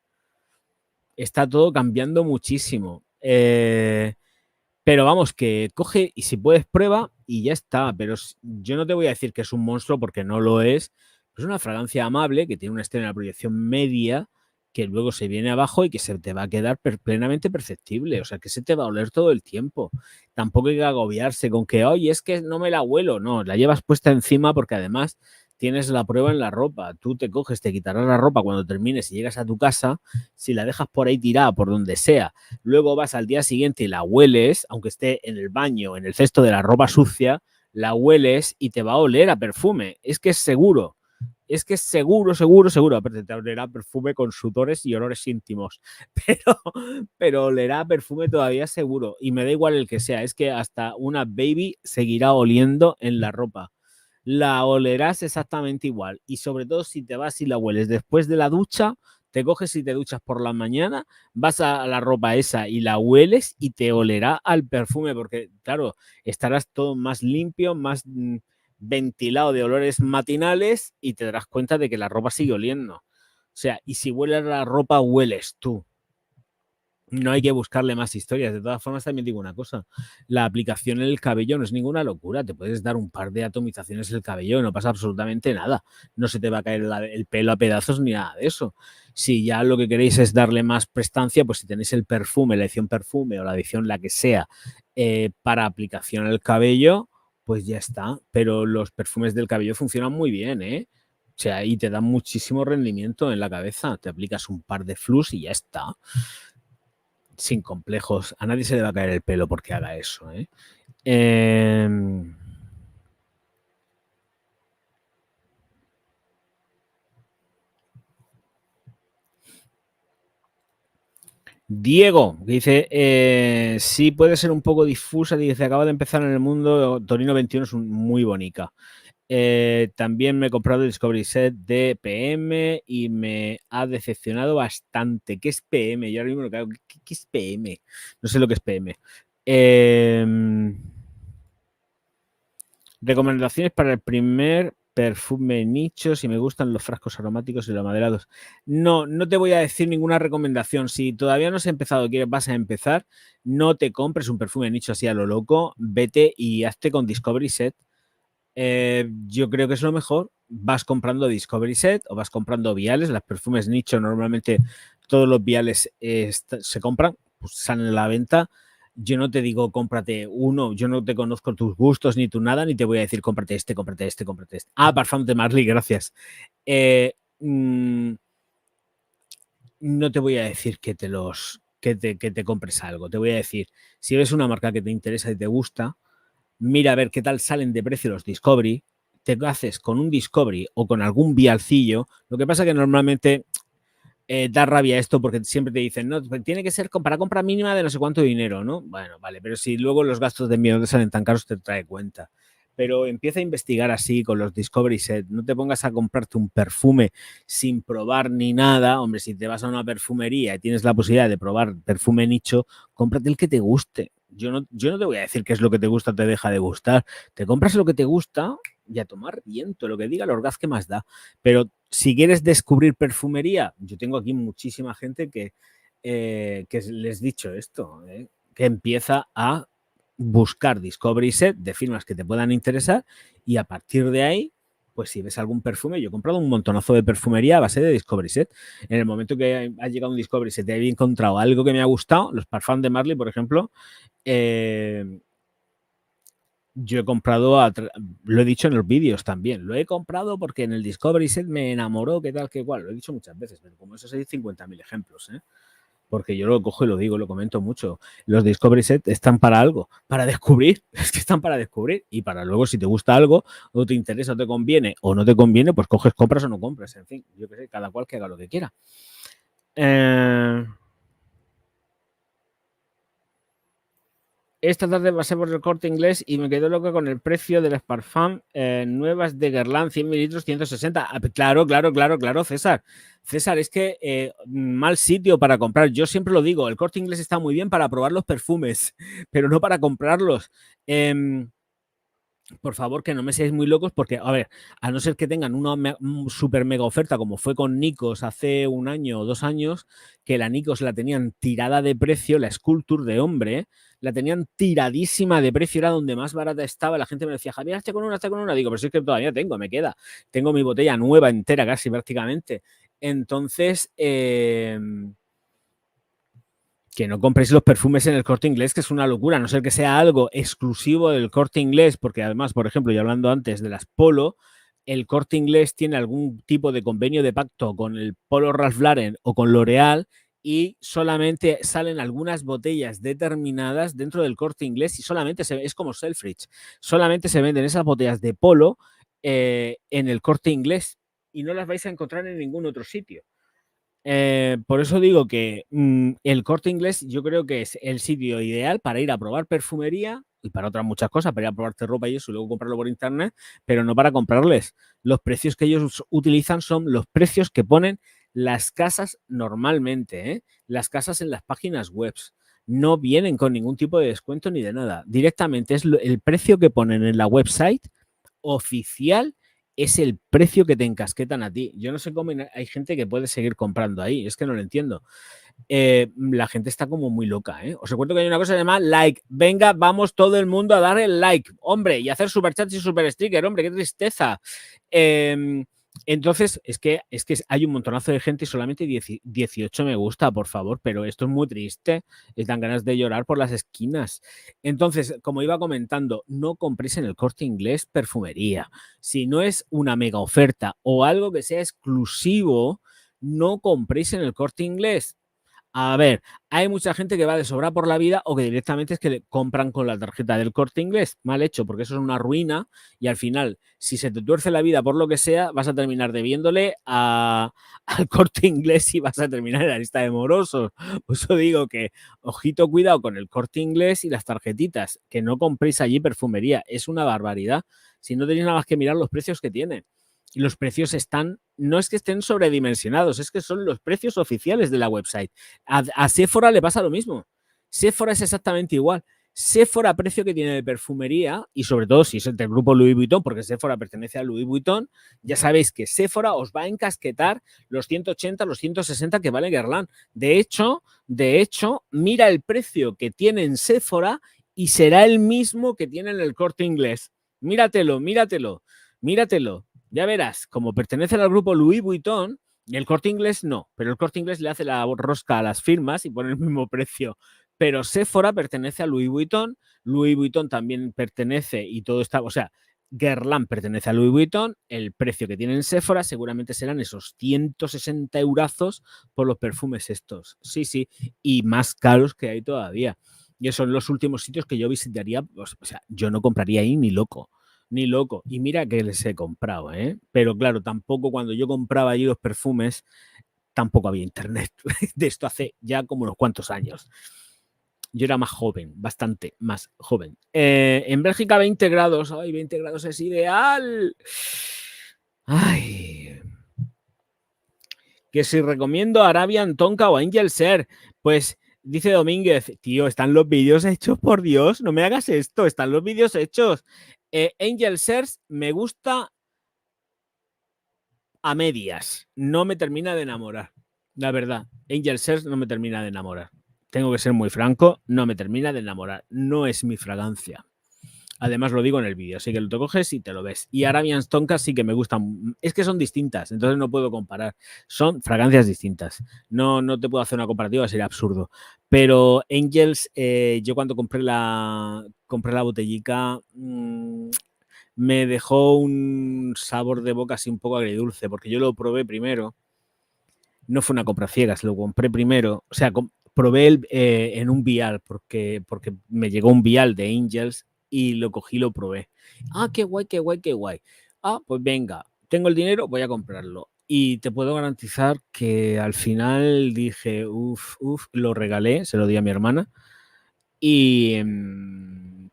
Está todo cambiando muchísimo. Pero vamos, que coge y si puedes prueba y ya está. Pero yo no te voy a decir que es un monstruo porque no lo es. Es una fragancia amable que tiene una estrella de proyección media que luego se viene abajo y que se te va a quedar plenamente perceptible. O sea, que se te va a oler todo el tiempo. Tampoco hay que agobiarse con que, oye, es que no me la huelo. No, la llevas puesta encima porque además tienes la prueba en la ropa. Tú te coges, te quitarás la ropa cuando termines y llegas a tu casa. Si la dejas por ahí tirada, por donde sea, luego vas al día siguiente y la hueles, aunque esté en el baño, en el cesto de la ropa sucia, la hueles y te va a oler a perfume. Es que es seguro. Es que es seguro, seguro, seguro. Aparte, te olerá perfume con sudores y olores íntimos. Pero olerá perfume todavía seguro. Y me da igual el que sea. Es que hasta una baby seguirá oliendo en la ropa. La olerás exactamente igual. Y sobre todo si te vas y la hueles después de la ducha, te coges y te duchas por la mañana, vas a la ropa esa y la hueles y te olerá al perfume, porque claro, estarás todo más limpio, más ventilado de olores matinales y te darás cuenta de que la ropa sigue oliendo. O sea, y si hueles la ropa, hueles tú. No hay que buscarle más historias. De todas formas, también digo una cosa. La aplicación en el cabello no es ninguna locura. Te puedes dar un par de atomizaciones en el cabello y no pasa absolutamente nada. No se te va a caer el pelo a pedazos ni nada de eso. Si ya lo que queréis es darle más prestancia, pues si tenéis el perfume, la edición perfume o la edición la que sea para aplicación al cabello, pues ya está. Pero los perfumes del cabello funcionan muy bien, ¿eh? O sea, y te dan muchísimo rendimiento en la cabeza. Te aplicas un par de flus y ya está. Sin complejos. A nadie se le va a caer el pelo porque haga eso, ¿eh? Diego, que dice, sí puede ser un poco difusa, dice, acaba de empezar en el mundo, Torino 21 es muy bonita. También me he comprado el Discovery Set de PM y me ha decepcionado bastante. ¿Qué es PM? Yo ahora mismo lo que hago, ¿qué es PM? No sé lo que es PM. Recomendaciones para el primer perfume nicho, si me gustan los frascos aromáticos y los maderados. No, no te voy a decir ninguna recomendación. Si todavía no has empezado, vas a empezar, no te compres un perfume nicho así a lo loco, vete y hazte con Discovery Set. Yo creo que es lo mejor. Vas comprando Discovery Set o vas comprando viales. Los perfumes nicho normalmente todos los viales se compran, pues salen a la venta. Yo no te digo cómprate uno, yo no te conozco tus gustos ni tu nada, ni te voy a decir cómprate este, cómprate este, cómprate este. Ah, Parfum de Marley, gracias. No te voy a decir que te compres algo. Te voy a decir, si ves una marca que te interesa y te gusta, mira a ver qué tal salen de precio los Discovery, te haces con un Discovery o con algún vialcillo. Lo que pasa que normalmente da rabia esto porque siempre te dicen, no, tiene que ser para compra mínima de no sé cuánto dinero, ¿no? Bueno, vale, pero si luego los gastos de envío no te salen tan caros, te trae cuenta. Pero empieza a investigar así con los Discovery Set. No te pongas a comprarte un perfume sin probar ni nada. Hombre, si te vas a una perfumería y tienes la posibilidad de probar perfume nicho, cómprate el que te guste. Yo no te voy a decir qué es lo que te gusta o te deja de gustar. Te compras lo que te gusta y a tomar viento, lo que diga el orgaz que más da. Pero si quieres descubrir perfumería, yo tengo aquí muchísima gente que les he dicho esto, que empieza a buscar Discovery Set de firmas que te puedan interesar y a partir de ahí, pues si ves algún perfume, yo he comprado un montonazo de perfumería a base de Discovery Set. En el momento que ha llegado un Discovery Set y he encontrado algo que me ha gustado, los Parfums de Marley, por ejemplo, yo he comprado, lo he dicho en los vídeos también, lo he comprado porque en el Discovery Set me enamoró, que tal, que igual, lo he dicho muchas veces, pero como esos hay 50.000 ejemplos, porque yo lo cojo y lo digo, lo comento mucho. Los Discovery Set están para algo, para descubrir, es que están para descubrir y para luego si te gusta algo o te interesa o te conviene o no te conviene, pues coges, compras o no compras, en fin, yo qué sé, cada cual que haga lo que quiera. Esta tarde pasé por el Corte Inglés y me quedé loco con el precio de las Parfum nuevas de Guerlain, 100 mililitros, 160. Claro, César. César, es que mal sitio para comprar. Yo siempre lo digo, el Corte Inglés está muy bien para probar los perfumes, pero no para comprarlos. por favor, que no me seáis muy locos porque, a ver, a no ser que tengan una super mega oferta como fue con Nikos hace 1 año o 2 años, que la Nikos la tenían tirada de precio, la Sculpture de hombre, la tenían tiradísima de precio, era donde más barata estaba, la gente me decía, Javier, hazte con una, hazte con una, digo, pero si es que todavía tengo, me queda, tengo mi botella nueva entera casi prácticamente. Entonces, que no compréis los perfumes en el Corte Inglés, que es una locura, a no ser que sea algo exclusivo del Corte Inglés, porque además, por ejemplo, yo hablando antes de las Polo, el Corte Inglés tiene algún tipo de convenio de pacto con el Polo Ralph Lauren o con L'Oreal y solamente salen algunas botellas determinadas dentro del Corte Inglés y solamente es como Selfridge, solamente se venden esas botellas de Polo en el Corte Inglés y no las vais a encontrar en ningún otro sitio. Por eso digo que el Corte Inglés yo creo que es el sitio ideal para ir a probar perfumería y para otras muchas cosas, para ir a probarte ropa y eso y luego comprarlo por internet, pero no para comprarles. Los precios que ellos utilizan son los precios que ponen las casas normalmente, ¿eh? Las casas en las páginas web. No vienen con ningún tipo de descuento ni de nada. Directamente es el precio que ponen en la website oficial, es el precio que te encasquetan a ti. Yo no sé cómo hay gente que puede seguir comprando ahí, es que no lo entiendo. La gente está como muy loca, ¿eh? Os recuerdo que hay una cosa llamada like. Venga, vamos todo el mundo a dar el like, hombre, y hacer superchats y super sticker, hombre, qué tristeza. Entonces, es que hay un montonazo de gente y solamente 18 me gusta, por favor, pero esto es muy triste. Dan ganas de llorar por las esquinas. Entonces, como iba comentando, no compréis en el Corte Inglés perfumería. Si no es una mega oferta o algo que sea exclusivo, no compréis en el Corte Inglés. A ver, hay mucha gente que va de sobra por la vida o que directamente es que le compran con la tarjeta del Corte Inglés. Mal hecho, porque eso es una ruina y al final, si se te tuerce la vida por lo que sea, vas a terminar debiéndole al Corte Inglés y vas a terminar en la lista de morosos. Por eso digo que, ojito, cuidado con el Corte Inglés y las tarjetitas, que no compréis allí perfumería. Es una barbaridad. Si no tenéis nada más que mirar los precios que tiene. Y los precios no es que estén sobredimensionados, es que son los precios oficiales de la website. A Sephora le pasa lo mismo. Sephora es exactamente igual. Sephora, precio que tiene de perfumería, y sobre todo si es del grupo Louis Vuitton, porque Sephora pertenece a Louis Vuitton, ya sabéis que Sephora os va a encasquetar los 180, los 160 que vale Guerlain. De hecho, mira el precio que tiene en Sephora y será el mismo que tiene en el Corte Inglés. Míratelo. Ya verás, como pertenecen al grupo Louis Vuitton, y el Corte Inglés no, pero el Corte Inglés le hace la rosca a las firmas y pone el mismo precio. Pero Sephora pertenece a Louis Vuitton también pertenece y todo está, o sea, Guerlain pertenece a Louis Vuitton, el precio que tiene en Sephora seguramente serán esos 160 eurazos por los perfumes estos. Sí, y más caros que hay todavía. Y esos son los últimos sitios que yo visitaría, o sea, yo no compraría ahí ni loco. Y mira que les he comprado, ¿eh? Pero claro, tampoco cuando yo compraba allí los perfumes, tampoco había internet. De esto hace ya como unos cuantos años. Yo era más joven, bastante más joven. En Bélgica 20 grados. ¡Ay, 20 grados es ideal! ¡Ay! Que si recomiendo Arabian Tonka o Angel Ser, pues dice Domínguez, tío, están los vídeos hechos, por Dios, no me hagas esto, están los vídeos hechos. Angel Sers me gusta a medias, no me termina de enamorar, la verdad. Angel Sers no me termina de enamorar. Tengo que ser muy franco, no me termina de enamorar, no es mi fragancia. Además lo digo en el vídeo, así que lo te coges y te lo ves. Y Arabian Tonka sí que me gustan, es que son distintas, entonces no puedo comparar. Son fragancias distintas. No te puedo hacer una comparativa, sería absurdo. Pero Angels, yo cuando compré la botellica, me dejó un sabor de boca así un poco agridulce, porque yo lo probé primero. No fue una compra ciegas, lo compré primero. O sea, probé en un vial, porque me llegó un vial de Angels y lo cogí y lo probé. Ah, qué guay, qué guay, qué guay. Ah, pues venga, tengo el dinero, voy a comprarlo. Y te puedo garantizar que al final dije, lo regalé, se lo di a mi hermana. Y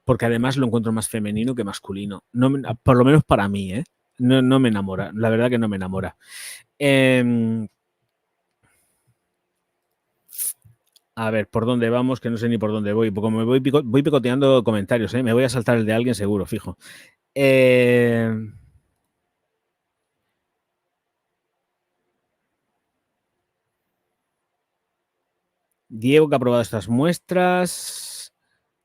porque además lo encuentro más femenino que masculino. No, por lo menos para mí, ¿eh? No me enamora, la verdad que no me enamora. A ver, ¿por dónde vamos? Que no sé ni por dónde voy. Porque me voy picoteando comentarios, ¿eh? Me voy a saltar el de alguien seguro, fijo. Diego, que ha probado estas muestras.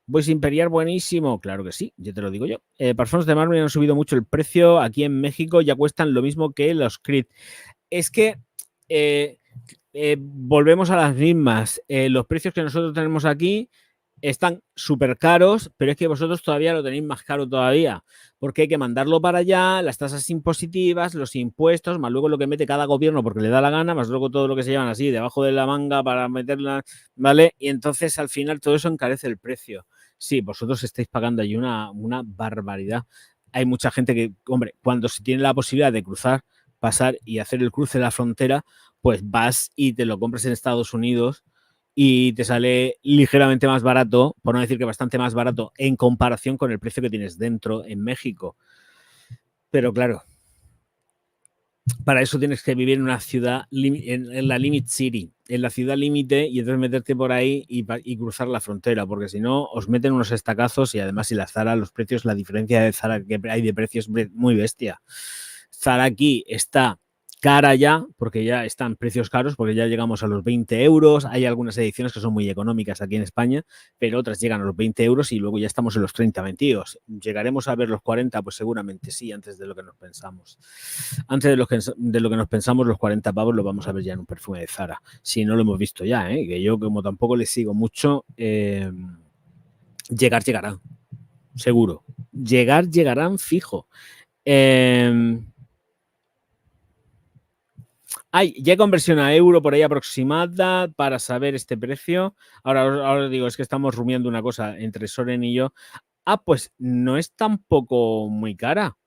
Voice Imperial, buenísimo. Claro que sí, yo te lo digo yo. Parfums de mármol han subido mucho el precio. Aquí en México ya cuestan lo mismo que los Creed. Es que volvemos a las mismas. Los precios que nosotros tenemos aquí están súper caros, pero es que vosotros todavía lo tenéis más caro todavía, porque hay que mandarlo para allá, las tasas impositivas, los impuestos, más luego lo que mete cada gobierno porque le da la gana, más luego todo lo que se llevan así debajo de la manga para meterla, ¿vale? Y entonces al final todo eso encarece el precio. Sí, vosotros estáis pagando ahí una barbaridad. Hay mucha gente que, hombre, cuando se tiene la posibilidad de cruzar, pasar y hacer el cruce de la frontera, pues vas y te lo compras en Estados Unidos y te sale ligeramente más barato, por no decir que bastante más barato, en comparación con el precio que tienes dentro en México. Pero claro, para eso tienes que vivir en una ciudad, en la Limit City, en la ciudad límite, y entonces meterte por ahí y cruzar la frontera, porque si no, os meten unos estacazos y además si la Zara, los precios, la diferencia de Zara que hay de precios es muy bestia. Zara aquí está cara ya, porque ya están precios caros, porque ya llegamos a los 20 euros. Hay algunas ediciones que son muy económicas aquí en España, pero otras llegan a los 20 euros y luego ya estamos en los 30, 22. ¿Llegaremos a ver los 40? Pues seguramente sí, antes de lo que nos pensamos. Antes de lo que nos pensamos, los 40 pavos los vamos a ver ya en un perfume de Zara. Si no lo hemos visto ya, que yo como tampoco le sigo mucho, llegarán, seguro. Llegarán fijo. Hay ya conversión a euro por ahí aproximada para saber este precio. Ahora digo, es que estamos rumiando una cosa entre Soren y yo. Pues no es tampoco muy cara.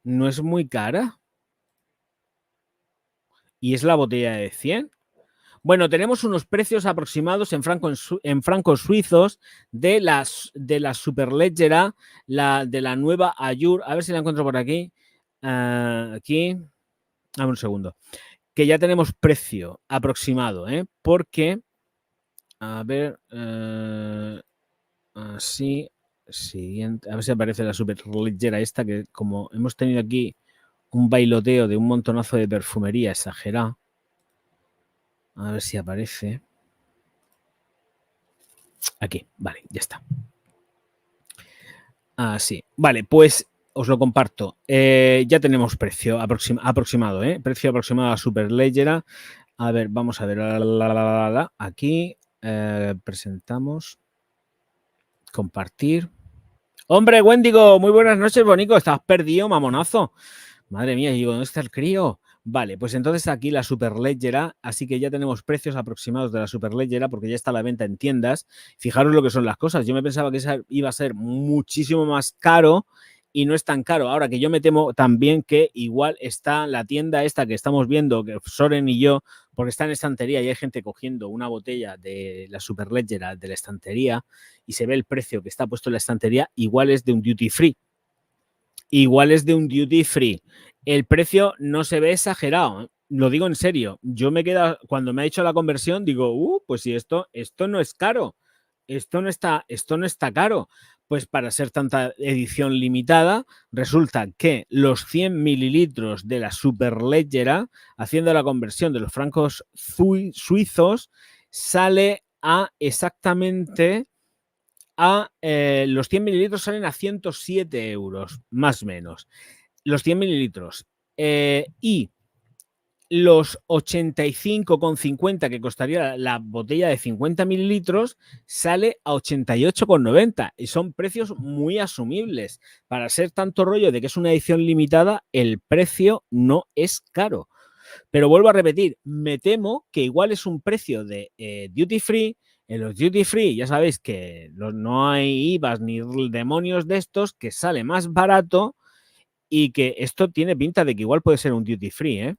No es muy cara. Y es la botella de 100. Bueno, tenemos unos precios aproximados en francos suizos de la Superleggera, de la nueva Ayur. A ver si la encuentro por aquí. Aquí. Dame un segundo. Que ya tenemos precio aproximado, porque, a ver, así, siguiente, a ver si aparece la Superleggera esta, que como hemos tenido aquí un bailoteo de un montonazo de perfumería exagerado, a ver si aparece. Aquí, vale, ya está. Así, vale, pues os lo comparto. Ya tenemos precio aproximado, precio aproximado a Superleggera. A ver, vamos a ver. Aquí presentamos. Compartir. Hombre, Wendigo, muy buenas noches, Bonico. Estás perdido, mamonazo. Madre mía, digo, ¿dónde está el crío? Vale, pues entonces aquí la Superleggera, así que ya tenemos precios aproximados de la Superleggera porque ya está a la venta en tiendas. Fijaros lo que son las cosas. Yo me pensaba que esa iba a ser muchísimo más caro y no es tan caro. Ahora que yo me temo también que igual está la tienda esta que estamos viendo, que Soren y yo, porque está en estantería y hay gente cogiendo una botella de la Superleggera de la estantería y se ve el precio que está puesto en la estantería, igual es de un duty free. Igual es de un duty free. El precio no se ve exagerado. Lo digo en serio. Yo me quedo, cuando me ha hecho la conversión, digo, pues si esto no es caro. Esto no está caro. Pues para ser tanta edición limitada, resulta que los 100 mililitros de la Superleggera, haciendo la conversión de los francos suizos, sale a exactamente los 100 mililitros salen a 107 euros, más o menos. Los 100 mililitros. Y los 85,50 que costaría la botella de 50 mililitros sale a 88,90 y son precios muy asumibles. Para ser tanto rollo de que es una edición limitada, el precio no es caro. Pero vuelvo a repetir, me temo que igual es un precio de duty free. En los duty free ya sabéis que no hay IVAs ni demonios de estos, que sale más barato y que esto tiene pinta de que igual puede ser un duty free,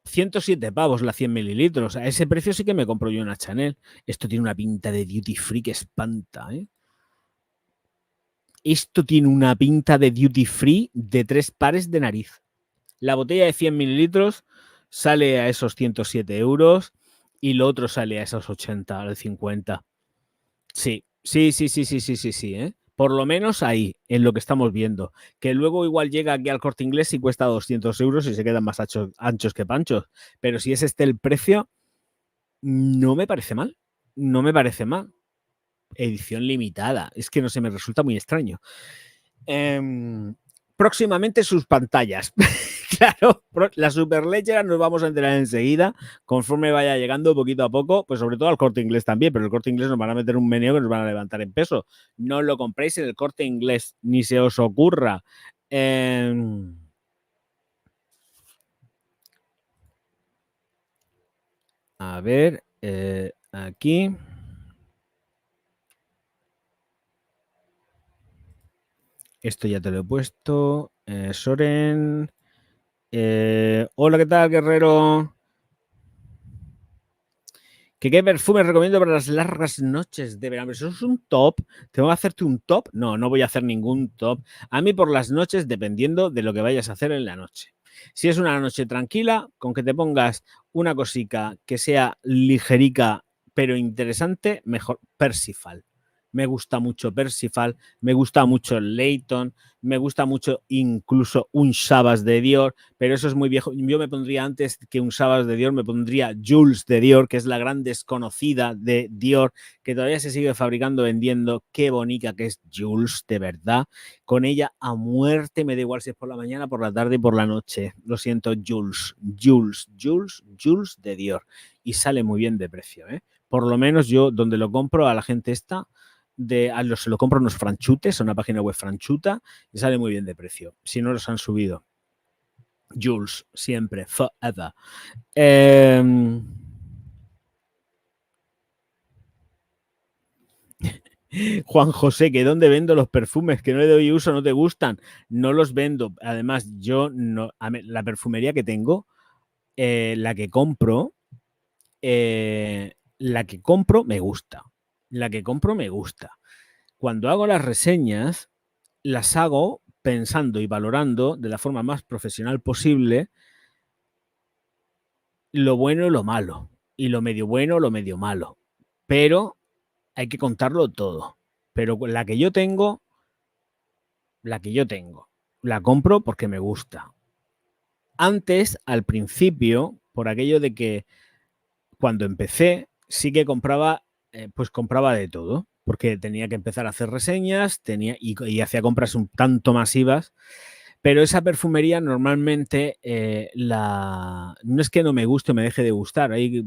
107 pavos la 100 mililitros. A ese precio sí que me compro yo una Chanel. Esto tiene una pinta de duty free que espanta, Esto tiene una pinta de duty free de 3 pares de nariz. La botella de 100 mililitros sale a esos 107 euros y lo otro sale a esos 80, al 50. Sí, Sí, sí, sí, sí, sí, sí, sí, ¿eh? Por lo menos ahí, en lo que estamos viendo. Que luego igual llega aquí al Corte Inglés y cuesta 200 euros y se quedan más anchos que panchos. Pero si es este el precio, no me parece mal. No me parece mal. Edición limitada. Es que no se me resulta muy extraño. Próximamente sus pantallas. Claro, la Superledger nos vamos a enterar enseguida, conforme vaya llegando poquito a poco, pues sobre todo al Corte Inglés también, pero el Corte Inglés nos van a meter un meneo que nos van a levantar en peso. No lo compréis en el Corte Inglés, ni se os ocurra. A ver, aquí. Esto ya te lo he puesto. Soren. Hola, ¿qué tal, guerrero? ¿Qué perfume recomiendo para las largas noches de verano? ¿Eso es un top? ¿Tengo que hacerte un top? No, no voy a hacer ningún top. A mí por las noches, dependiendo de lo que vayas a hacer en la noche. Si es una noche tranquila, con que te pongas una cosica que sea ligerica pero interesante, mejor. Persifal. Me gusta mucho Persifal, me gusta mucho Layton, me gusta mucho incluso un Sabas de Dior, pero eso es muy viejo. Yo me pondría antes que un Sabas de Dior, me pondría Jules de Dior, que es la gran desconocida de Dior, que todavía se sigue fabricando, vendiendo. Qué bonita que es Jules, de verdad. Con ella a muerte, me da igual si es por la mañana, por la tarde y por la noche. Lo siento, Jules, Jules, Jules, Jules de Dior. Y sale muy bien de precio, ¿eh? Por lo menos yo, donde lo compro a la gente esta, se lo compro unos franchutes, a una página web franchuta, y sale muy bien de precio. Si no los han subido. Jules, siempre, forever. Juan José, que dónde vendo los perfumes que no le doy uso, no te gustan. No los vendo. Además, yo no. La perfumería que tengo, la que compro, me gusta. La que compro me gusta. Cuando hago las reseñas, las hago pensando y valorando de la forma más profesional posible lo bueno y lo malo, y lo medio bueno, lo medio malo. Pero hay que contarlo todo. Pero la que yo tengo, la compro porque me gusta. Antes, al principio, por aquello de que cuando empecé, sí que compraba, pues compraba de todo, porque tenía que empezar a hacer reseñas, y hacía compras un tanto masivas. Pero esa perfumería normalmente no es que no me guste o me deje de gustar. Hay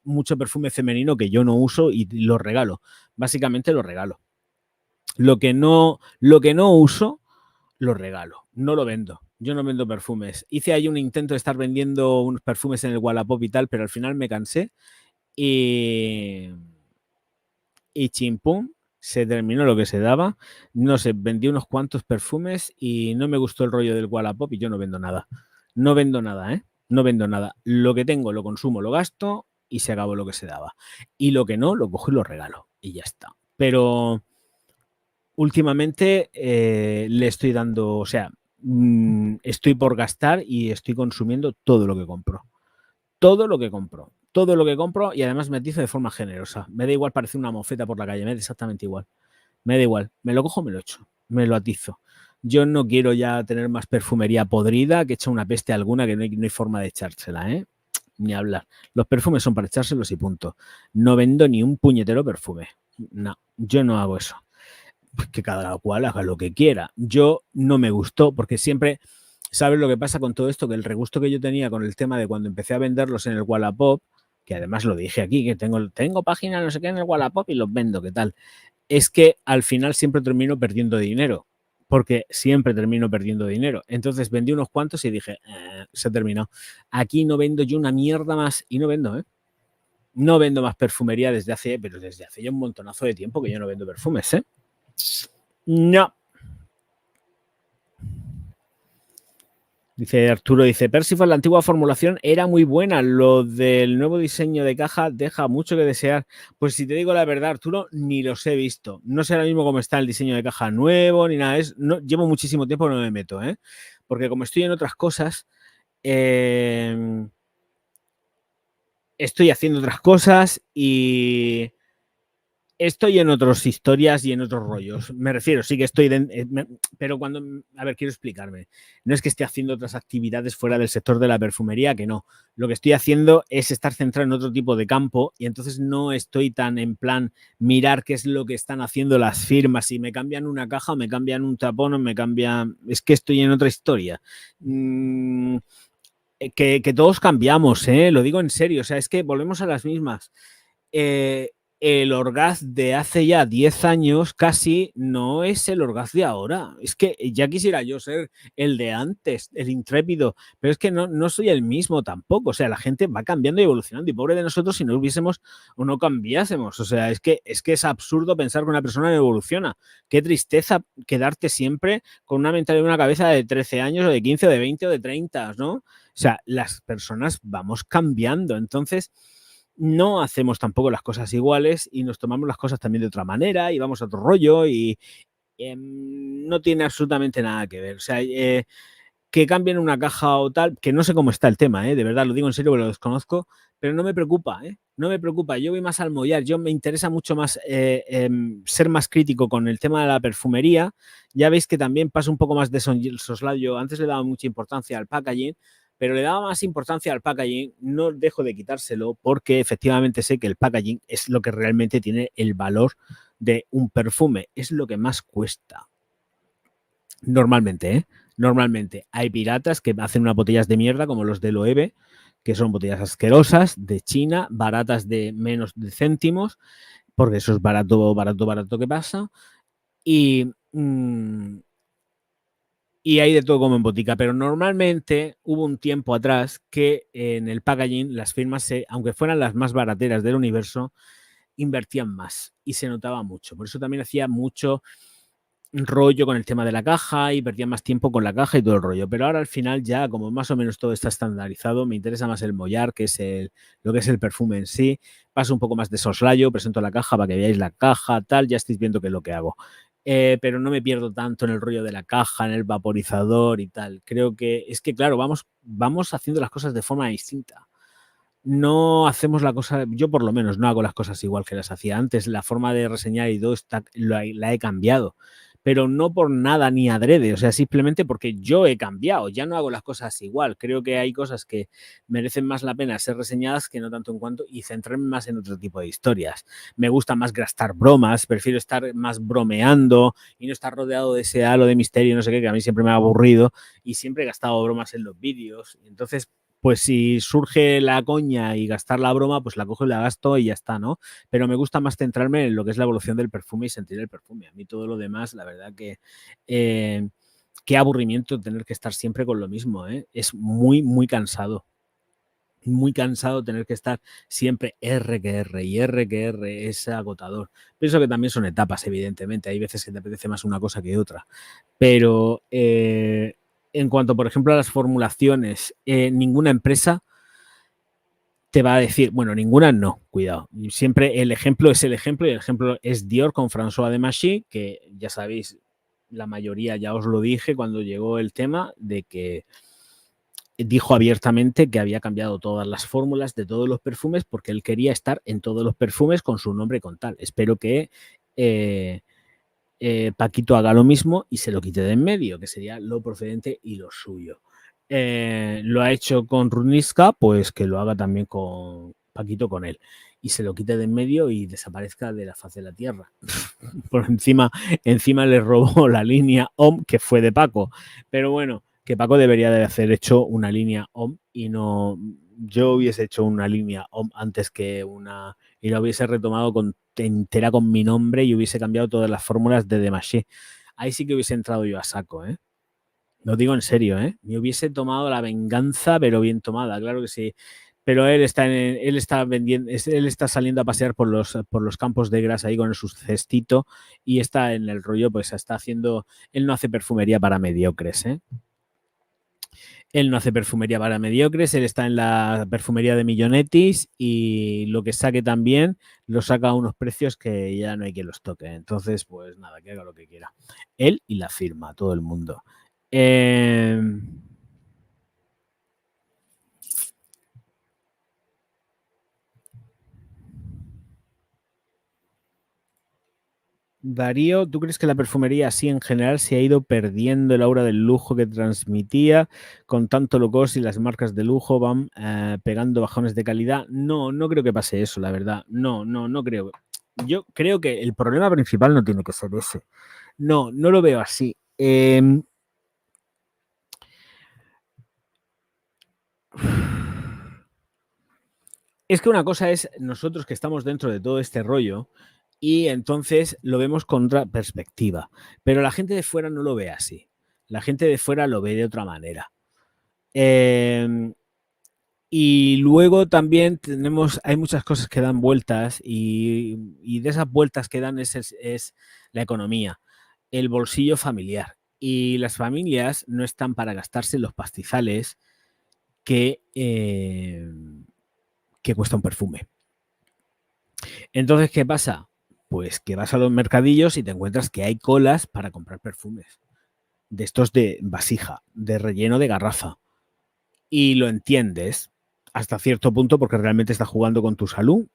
mucho perfume femenino que yo no uso y lo regalo. Básicamente lo regalo. Lo que no uso, lo regalo. No lo vendo. Yo no vendo perfumes. Hice ahí un intento de estar vendiendo unos perfumes en el Wallapop y tal, pero al final me cansé y chimpum, se terminó lo que se daba. No sé, vendí unos cuantos perfumes y no me gustó el rollo del Wallapop y yo no vendo nada. No vendo nada, ¿eh? No vendo nada. Lo que tengo lo consumo, lo gasto y se acabó lo que se daba. Y lo que no, lo cojo y lo regalo y ya está. Pero últimamente le estoy dando, o sea, estoy por gastar y estoy consumiendo todo lo que compro. Todo lo que compro. Todo lo que compro y además me atizo de forma generosa. Me da igual parecer una mofeta por la calle, me da exactamente igual. Me da igual. Me lo cojo, me lo echo. Me lo atizo. Yo no quiero ya tener más perfumería podrida que echa una peste alguna que no hay forma de echársela, ¿eh? Ni hablar. Los perfumes son para echárselos y punto. No vendo ni un puñetero perfume. No, yo no hago eso. Pues que cada cual haga lo que quiera. Yo no me gustó porque siempre, ¿sabes lo que pasa con todo esto? Que el regusto que yo tenía con el tema de cuando empecé a venderlos en el Wallapop, que además lo dije aquí, que tengo página no sé qué en el Wallapop y los vendo, ¿qué tal? Es que al final siempre termino perdiendo dinero, porque siempre termino perdiendo dinero. Entonces vendí unos cuantos y dije, se terminó. Aquí no vendo yo una mierda más y no vendo, ¿eh? No vendo más perfumería pero desde hace ya un montonazo de tiempo que yo no vendo perfumes, ¿eh? No. Dice Arturo, Percival, la antigua formulación era muy buena. Lo del nuevo diseño de caja deja mucho que desear. Pues si te digo la verdad, Arturo, ni los he visto. No sé ahora mismo cómo está el diseño de caja nuevo, ni nada. No, llevo muchísimo tiempo que no me meto, ¿eh? Porque como estoy en otras cosas, estoy haciendo otras cosas y Estoy en otras historias y en otros rollos. Me refiero, sí que estoy, pero cuando, a ver, quiero explicarme. No es que esté haciendo otras actividades fuera del sector de la perfumería, que no. Lo que estoy haciendo es estar centrado en otro tipo de campo y entonces no estoy tan en plan mirar qué es lo que están haciendo las firmas, si me cambian una caja o me cambian un tapón o me cambian... Es que estoy en otra historia. Que todos cambiamos, lo digo en serio, o sea, es que volvemos a las mismas. Eh, el Orgaz de hace ya 10 años casi no es el Orgaz de ahora. Es que ya quisiera yo ser el de antes, el intrépido, pero es que no soy el mismo tampoco. O sea, la gente va cambiando y evolucionando y pobre de nosotros si no hubiésemos o no cambiásemos. O sea, es absurdo pensar que una persona no evoluciona. Qué tristeza quedarte siempre con una mentalidad y una cabeza de 13 años o de 15 o de 20 o de 30, ¿no? O sea, las personas vamos cambiando. Entonces, no hacemos tampoco las cosas iguales y nos tomamos las cosas también de otra manera y vamos a otro rollo y no tiene absolutamente nada que ver. O sea, que cambien una caja o tal, que no sé cómo está el tema, de verdad, lo digo en serio, que lo desconozco, pero no me preocupa, no me preocupa. Yo voy más al mollar, yo me interesa mucho más ser más crítico con el tema de la perfumería. Ya veis que también pasa un poco más de soslayo. Antes le daba mucha importancia al packaging, pero le daba más importancia al packaging. No dejo de quitárselo porque efectivamente sé que el packaging es lo que realmente tiene el valor de un perfume, es lo que más cuesta. Normalmente, Normalmente hay piratas que hacen unas botellas de mierda como los de Loewe, que son botellas asquerosas de China, baratas de menos de céntimos, porque eso es barato, barato, barato que pasa. Y, y hay de todo como en botica, pero normalmente hubo un tiempo atrás que en el packaging las firmas, aunque fueran las más barateras del universo, invertían más y se notaba mucho. Por eso también hacía mucho rollo con el tema de la caja y perdía más tiempo con la caja y todo el rollo. Pero ahora al final ya, como más o menos todo está estandarizado, me interesa más el mollar, que es lo que es el perfume en sí. Paso un poco más de soslayo, presento la caja para que veáis la caja, tal, ya estáis viendo qué es lo que hago. Pero no me pierdo tanto en el rollo de la caja, en el vaporizador y tal. Creo que es que, claro, vamos haciendo las cosas de forma distinta. No hacemos la cosa, yo por lo menos no hago las cosas igual que las hacía antes. La forma de reseñar y todo la he cambiado, pero no por nada ni adrede, o sea, simplemente porque yo he cambiado, ya no hago las cosas igual. Creo que hay cosas que merecen más la pena ser reseñadas que no tanto en cuanto y centrarme más en otro tipo de historias. Me gusta más gastar bromas, prefiero estar más bromeando y no estar rodeado de ese halo de misterio, no sé qué, que a mí siempre me ha aburrido y siempre he gastado bromas en los vídeos. Entonces, pues si surge la coña y gastar la broma, pues la cojo y la gasto y ya está, ¿no? Pero me gusta más centrarme en lo que es la evolución del perfume y sentir el perfume. A mí todo lo demás, la verdad que qué aburrimiento tener que estar siempre con lo mismo, ¿eh? Es muy, muy cansado. Muy cansado tener que estar siempre R que R y R que R, es agotador. Pienso que también son etapas, evidentemente. Hay veces que te apetece más una cosa que otra. Pero en cuanto, por ejemplo, a las formulaciones, ninguna empresa te va a decir, bueno, ninguna no, cuidado. Siempre el ejemplo es el ejemplo y el ejemplo es Dior con François de Machy, que ya sabéis, la mayoría ya os lo dije cuando llegó el tema de que dijo abiertamente que había cambiado todas las fórmulas de todos los perfumes porque él quería estar en todos los perfumes con su nombre con tal. Espero que Paquito haga lo mismo y se lo quite de en medio, que sería lo procedente y lo suyo. Lo ha hecho con Runiska, pues que lo haga también con Paquito con él. Y se lo quite de en medio y desaparezca de la faz de la tierra. Por encima le robó la línea OM que fue de Paco. Pero bueno, que Paco debería de haber hecho una línea OM y no. Yo hubiese hecho una línea OM antes que una. Y la hubiese retomado entera con mi nombre y hubiese cambiado todas las fórmulas de Demaché. Ahí sí que hubiese entrado yo a saco, ¿eh? Lo digo en serio, ¿eh? Me hubiese tomado la venganza, pero bien tomada, claro que sí. Pero él está saliendo a pasear por los campos de grasa ahí con su cestito y está en el rollo, pues está haciendo, él no hace perfumería para mediocres, ¿eh? Él no hace perfumería para mediocres, él está en la perfumería de Millonetis y lo que saque también lo saca a unos precios que ya no hay quien los toque. Entonces, pues nada, que haga lo que quiera. Él y la firma, todo el mundo. Eh, Darío, ¿tú crees que la perfumería así en general se ha ido perdiendo el aura del lujo que transmitía con tanto low cost y las marcas de lujo van pegando bajones de calidad? No, no creo que pase eso, la verdad. No, no, no creo. Yo creo que el problema principal no tiene que ser ese. No, no lo veo así. Es que una cosa es nosotros que estamos dentro de todo este rollo y entonces lo vemos con otra perspectiva, pero la gente de fuera no lo ve así. La gente de fuera lo ve de otra manera. Y luego también hay muchas cosas que dan vueltas y de esas vueltas que dan es la economía, el bolsillo familiar. Y las familias no están para gastarse los pastizales que, que cuesta un perfume. Entonces, ¿qué pasa? Pues que vas a los mercadillos y te encuentras que hay colas para comprar perfumes. De estos de vasija, de relleno de garrafa. Y lo entiendes hasta cierto punto porque realmente estás jugando con tu salud.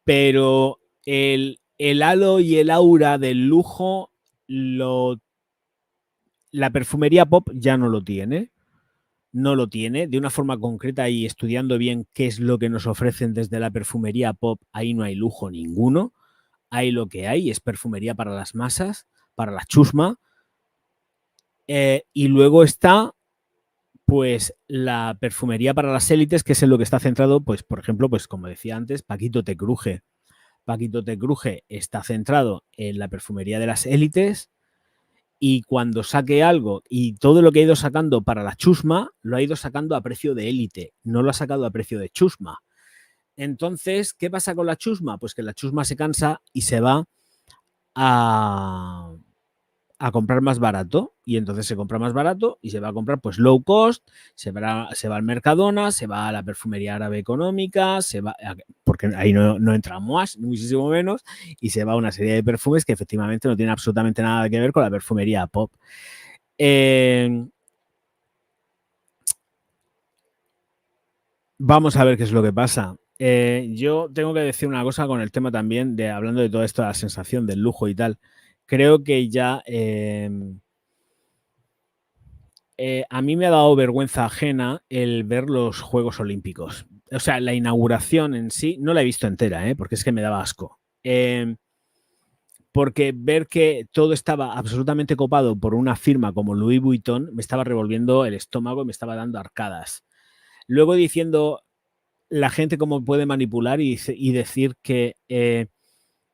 Pero el halo y el aura del lujo, la perfumería pop ya no lo tiene. No lo tiene de una forma concreta y estudiando bien qué es lo que nos ofrecen desde la perfumería pop, ahí no hay lujo ninguno. Hay lo que hay, es perfumería para las masas, para la chusma. Y luego está pues la perfumería para las élites, que es en lo que está centrado, pues, por ejemplo, pues como decía antes, Paquito te cruje. Paquito te cruje está centrado en la perfumería de las élites y cuando saque algo y todo lo que ha ido sacando para la chusma, lo ha ido sacando a precio de élite, no lo ha sacado a precio de chusma. Entonces, ¿qué pasa con la chusma? Pues que la chusma se cansa y se va a, a comprar más barato y entonces se compra más barato y se va a comprar pues low cost, se va al Mercadona, se va a la perfumería árabe económica, se va porque ahí no entra más, muchísimo menos, y se va a una serie de perfumes que efectivamente no tienen absolutamente nada que ver con la perfumería pop. Vamos a ver qué es lo que pasa. Yo tengo que decir una cosa con el tema también de hablando de toda esta la sensación del lujo y tal. Creo que ya a mí me ha dado vergüenza ajena el ver los Juegos Olímpicos. O sea, la inauguración en sí, no la he visto entera, porque es que me daba asco. Porque ver que todo estaba absolutamente copado por una firma como Louis Vuitton me estaba revolviendo el estómago y me estaba dando arcadas. Luego diciendo la gente cómo puede manipular y decir que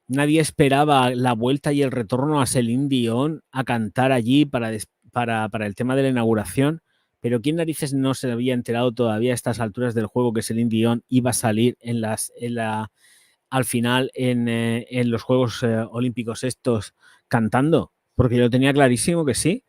nadie esperaba la vuelta y el retorno a Celine Dion a cantar allí para el tema de la inauguración, pero ¿quién narices no se había enterado todavía a estas alturas del juego que Celine Dion iba a salir al final en los Juegos Olímpicos estos cantando? Porque yo lo tenía clarísimo que sí.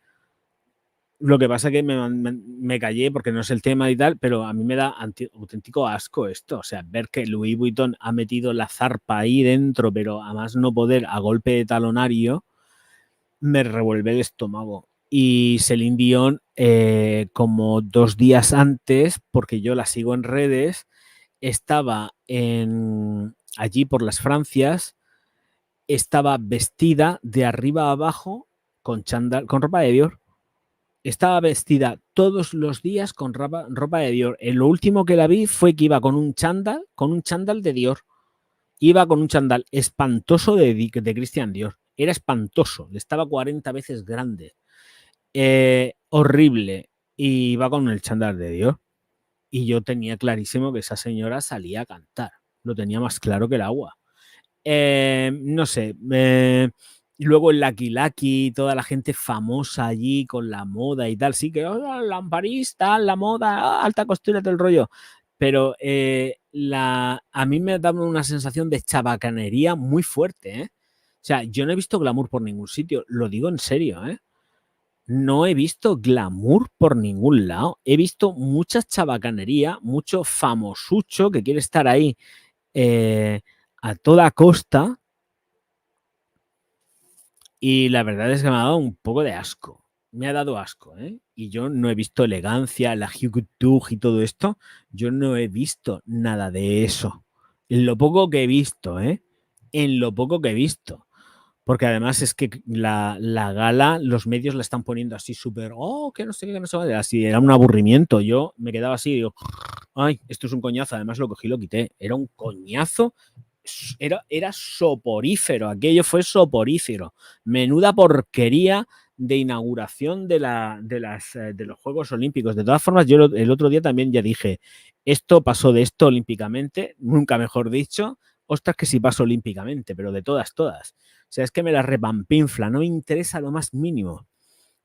Lo que pasa es que me callé porque no es el tema y tal, pero a mí me da auténtico asco esto. O sea, ver que Louis Vuitton ha metido la zarpa ahí dentro, pero a más no poder, a golpe de talonario, me revuelve el estómago. Y Celine Dion, como 2 días antes, porque yo la sigo en redes, estaba allí por las Francias, estaba vestida de arriba a abajo con ropa de Dior. Estaba vestida todos los días con ropa de Dior. Lo último que la vi fue que iba con un chándal de Dior. Iba con un chándal espantoso de Christian Dior. Era espantoso, le estaba 40 veces grande. Horrible. Y iba con el chándal de Dior. Y yo tenía clarísimo que esa señora salía a cantar. Lo tenía más claro que el agua. No sé. Luego el Lucky Lucky, toda la gente famosa allí con la moda y tal. Sí, que oh, lamparista, la moda, alta costura, todo el rollo. Pero a mí me ha dado una sensación de chabacanería muy fuerte. O sea, yo no he visto glamour por ningún sitio. Lo digo en serio. No he visto glamour por ningún lado. He visto mucha chabacanería, mucho famosucho que quiere estar ahí a toda costa. Y la verdad es que me ha dado un poco de asco. Me ha dado asco, ¿eh? Y yo no he visto elegancia, la Hugh y todo esto. Yo no he visto nada de eso. Lo poco que he visto, ¿eh? en lo poco que he visto. Porque además es que la gala, los medios la están poniendo así súper, que no sé qué, que no sé qué, así, era un aburrimiento. Yo me quedaba así y digo, ay, esto es un coñazo. Además lo cogí y lo quité. Era un coñazo, era soporífero. Aquello fue soporífero. Menuda porquería de inauguración de los Juegos Olímpicos. De todas formas, yo el otro día también ya dije, esto pasó de esto olímpicamente, nunca mejor dicho. Ostras, que sí pasó olímpicamente, pero de todas. O sea, es que me la repampinfla, no me interesa lo más mínimo.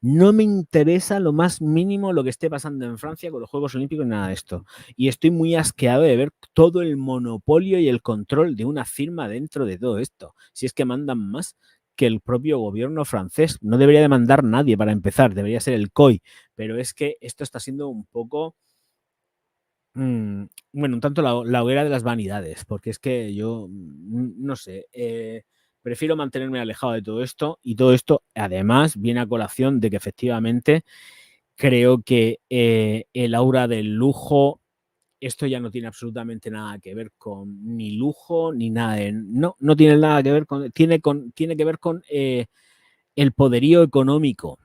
No me interesa lo más mínimo lo que esté pasando en Francia con los Juegos Olímpicos, nada de esto. Y estoy muy asqueado de ver todo el monopolio y el control de una firma dentro de todo esto. Si es que mandan más que el propio gobierno francés. No debería de mandar nadie para empezar, debería ser el COI. Pero es que esto está siendo un poco... bueno, un tanto la hoguera de las vanidades, porque es que yo, no sé, prefiero mantenerme alejado de todo esto, y todo esto además viene a colación de que efectivamente creo que el aura del lujo, esto ya no tiene absolutamente nada que ver con ni lujo ni nada no tiene nada que ver tiene que ver con el poderío económico.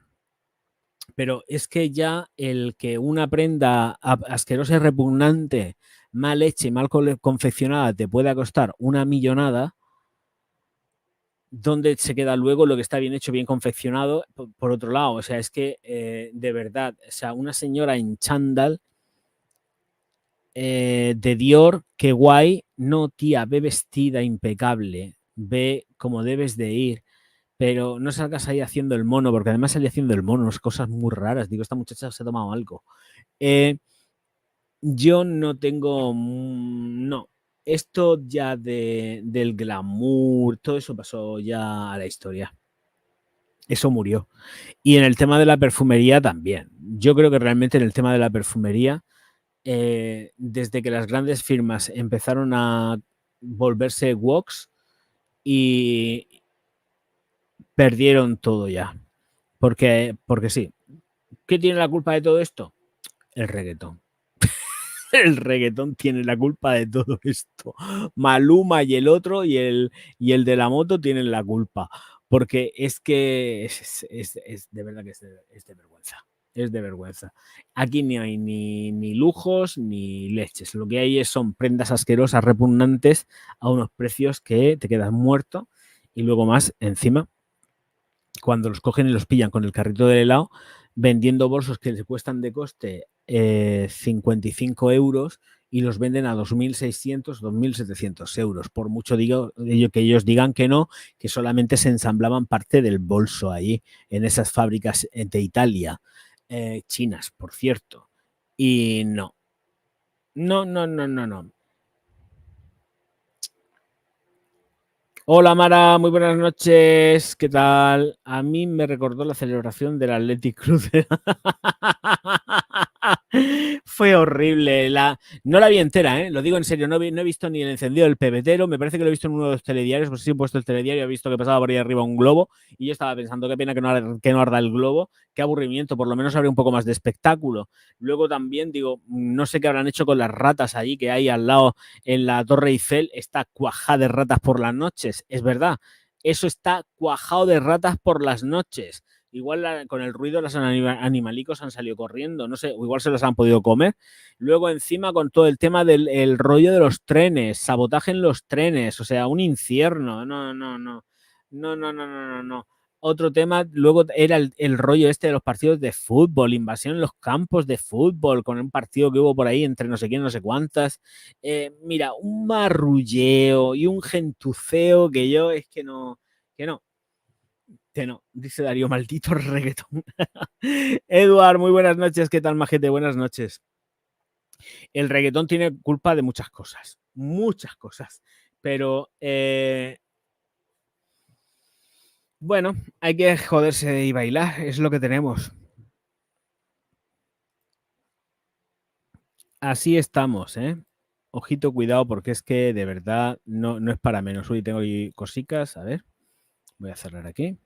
Pero es que ya el que una prenda asquerosa y repugnante, mal hecha y mal confeccionada te pueda costar una millonada, ¿dónde se queda luego lo que está bien hecho, bien confeccionado? Por otro lado, o sea, es que de verdad, o sea, una señora en chándal de Dior, qué guay, no, tía, ve vestida impecable, ve como debes de ir, pero no salgas ahí haciendo el mono, porque además salí haciendo el mono, unas cosas muy raras. Digo, esta muchacha se ha tomado algo. Yo no tengo, no, esto ya del glamour, todo eso pasó ya a la historia. Eso murió. Y en el tema de la perfumería también. Yo creo que realmente en el tema de la perfumería, desde que las grandes firmas empezaron a volverse woks y perdieron todo ya. Porque sí. ¿Qué tiene la culpa de todo esto? El reggaetón. El reggaetón tiene la culpa de todo esto. Maluma y el otro y el de la moto tienen la culpa. Porque es que es de verdad que es de vergüenza. Es de vergüenza. Aquí ni hay ni lujos ni leches. Lo que hay son prendas asquerosas, repugnantes, a unos precios que te quedas muerto. Y luego más, encima, cuando los cogen y los pillan con el carrito del helado, vendiendo bolsos que les cuestan de coste 55 euros y los venden a 2.600, 2.700 euros. Por mucho digo, que ellos digan que no, que solamente se ensamblaban parte del bolso ahí, en esas fábricas de Italia, chinas, por cierto. Y no. No, no, no, no, no. Hola Mara, muy buenas noches. ¿Qué tal? A mí me recordó la celebración del Athletic Club. Fue horrible. No la vi entera, ¿eh? Lo digo en serio. No he visto ni el encendido del pebetero. Me parece que lo he visto en uno de los telediarios. Pues sí, he puesto el telediario. He visto que pasaba por ahí arriba un globo. Y yo estaba pensando, qué pena que no arda el globo. Qué aburrimiento. Por lo menos habría un poco más de espectáculo. Luego también digo, no sé qué habrán hecho con las ratas allí que hay al lado en la Torre Eiffel. Está cuajada de ratas por las noches. Es verdad. Eso está cuajado de ratas por las noches. Igual con el ruido los animalicos han salido corriendo, no sé, o igual se los han podido comer. Luego encima con todo el tema del rollo de los trenes, sabotaje en los trenes, o sea, un infierno. No. Otro tema, luego era el rollo este de los partidos de fútbol, invasión en los campos de fútbol, con un partido que hubo por ahí entre no sé quién, no sé cuántas. Mira, un marrulleo y un gentuceo que yo es que no, que no, dice Darío, maldito reggaetón. Eduard, muy buenas noches, ¿qué tal, majete? Buenas noches. El reggaetón tiene culpa de muchas cosas, pero bueno, hay que joderse y bailar, es lo que tenemos. Así estamos, ¿eh? Ojito, cuidado, porque es que de verdad no es para menos. Uy, tengo ahí cositas, a ver, voy a cerrar aquí.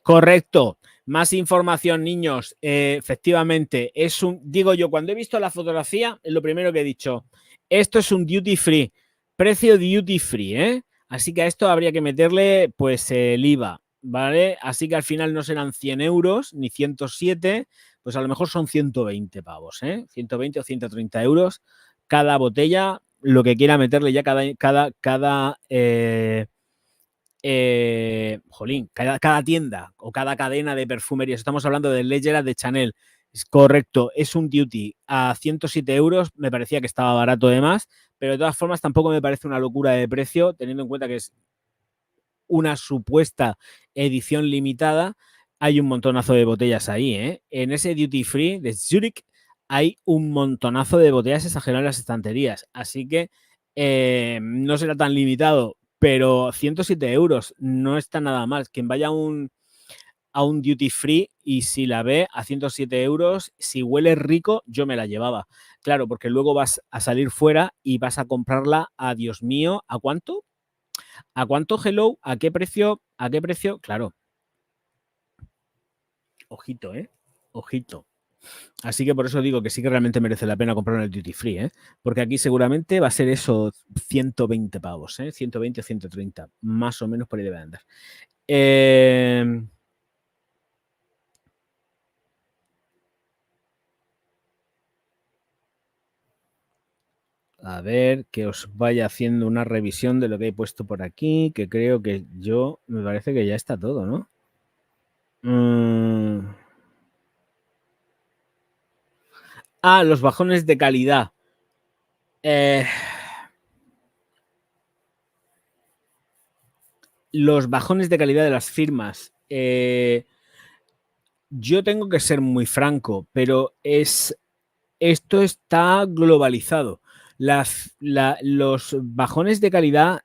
Correcto. Más información, niños. Efectivamente, digo yo, cuando he visto la fotografía, es lo primero que he dicho. Esto es un duty free, precio duty free, ¿eh? Así que a esto habría que meterle pues el IVA, ¿vale? Así que al final no serán 100 euros ni 107, pues a lo mejor son 120 pavos, ¿eh? 120 o 130 euros cada botella, lo que quiera meterle ya cada tienda o cada cadena de perfumerías. Estamos hablando de Ledger, de Chanel. Es correcto, es un duty a 107 euros. Me parecía que estaba barato de más, pero de todas formas tampoco me parece una locura de precio, teniendo en cuenta que es una supuesta edición limitada. Hay un montonazo de botellas ahí, ¿eh? En ese duty free de Zurich hay un montonazo de botellas exageradas en las estanterías. Así que no será tan limitado, pero 107 euros no está nada mal. Quien vaya a un duty free y si la ve a 107 euros, si huele rico, yo me la llevaba. Claro, porque luego vas a salir fuera y vas a comprarla a, Dios mío, ¿a cuánto? ¿A cuánto, hello? ¿A qué precio? ¿A qué precio? Claro. Ojito, ¿eh? Ojito. Así que por eso digo que sí que realmente merece la pena comprar en el duty free, ¿eh? Porque aquí seguramente va a ser eso 120 pavos, ¿eh? 120 o 130, más o menos por ahí debe andar. A ver, que os vaya haciendo una revisión de lo que he puesto por aquí, que creo que me parece que ya está todo, ¿no? Los bajones de calidad. Los bajones de calidad de las firmas. Yo tengo que ser muy franco, pero esto está globalizado. Los bajones de calidad,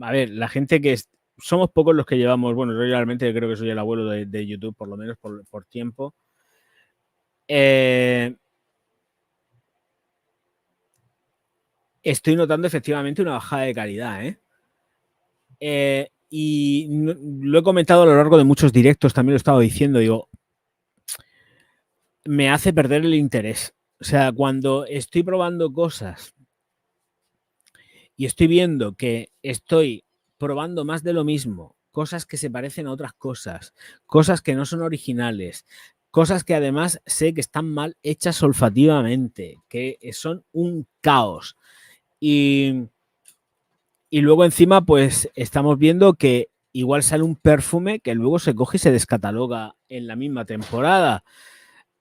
a ver, la gente somos pocos los que llevamos, bueno, yo realmente creo que soy el abuelo de YouTube, por lo menos por tiempo. Estoy notando efectivamente una bajada de calidad, y lo he comentado a lo largo de muchos directos, también lo he estado diciendo, digo, me hace perder el interés. O sea, cuando estoy probando cosas y estoy viendo que estoy probando más de lo mismo, cosas que se parecen a otras cosas, cosas que no son originales, cosas que además sé que están mal hechas olfativamente, que son un caos. Y luego encima, pues estamos viendo que igual sale un perfume que luego se coge y se descataloga en la misma temporada.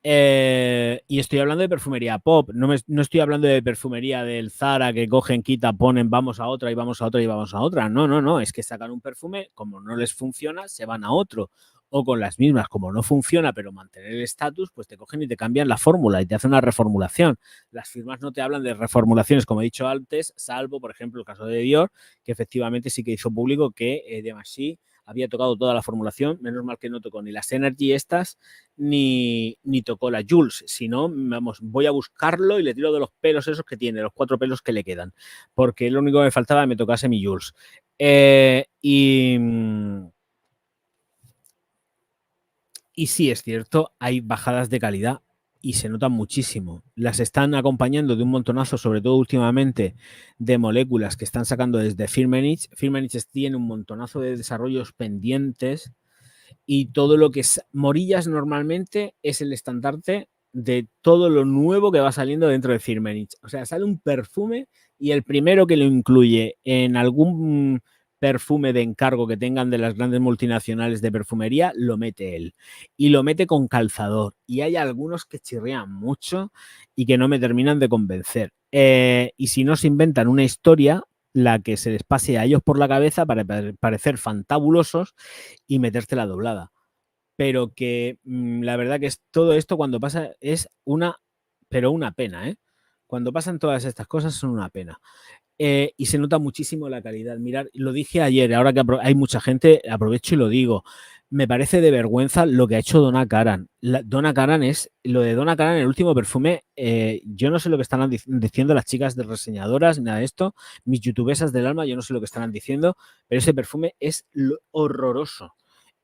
Y estoy hablando de perfumería pop, no estoy hablando de perfumería del Zara que cogen, quita, ponen, vamos a otra y vamos a otra y vamos a otra. No, es que sacan un perfume, como no les funciona, se van a otro. O con las mismas, como no funciona, pero mantener el estatus, pues te cogen y te cambian la fórmula y te hacen una reformulación. Las firmas no te hablan de reformulaciones, como he dicho antes, salvo, por ejemplo, el caso de Dior, que efectivamente sí que hizo público que Demasi había tocado toda la formulación, menos mal que no tocó ni las Energy estas, ni tocó la Jules, sino, vamos, voy a buscarlo y le tiro de los pelos esos que tiene, los 4 pelos que le quedan, porque lo único que me faltaba es que me tocase mi Jules. Y sí, es cierto, hay bajadas de calidad y se notan muchísimo. Las están acompañando de un montonazo, sobre todo últimamente, de moléculas que están sacando desde Firmenich. Firmenich tiene un montonazo de desarrollos pendientes y todo lo que es Morillas normalmente es el estandarte de todo lo nuevo que va saliendo dentro de Firmenich. O sea, sale un perfume y el primero que lo incluye en algún perfume de encargo que tengan de las grandes multinacionales de perfumería, lo mete él. Y lo mete con calzador. Y hay algunos que chirrean mucho y que no me terminan de convencer. Y si no se inventan una historia, la que se les pase a ellos por la cabeza para parecer fantabulosos y meterte la doblada. Pero que la verdad que todo esto cuando pasa es una pena, ¿eh? Cuando pasan todas estas cosas son una pena. Y se nota muchísimo la calidad. Mirad, lo dije ayer, ahora que hay mucha gente, aprovecho y lo digo. Me parece de vergüenza lo que ha hecho Donna Karan. Donna Karan lo de Donna Karan, el último perfume, yo no sé lo que están diciendo las chicas de reseñadoras, nada de esto, mis youtubesas del alma, yo no sé lo que están diciendo, pero ese perfume es horroroso.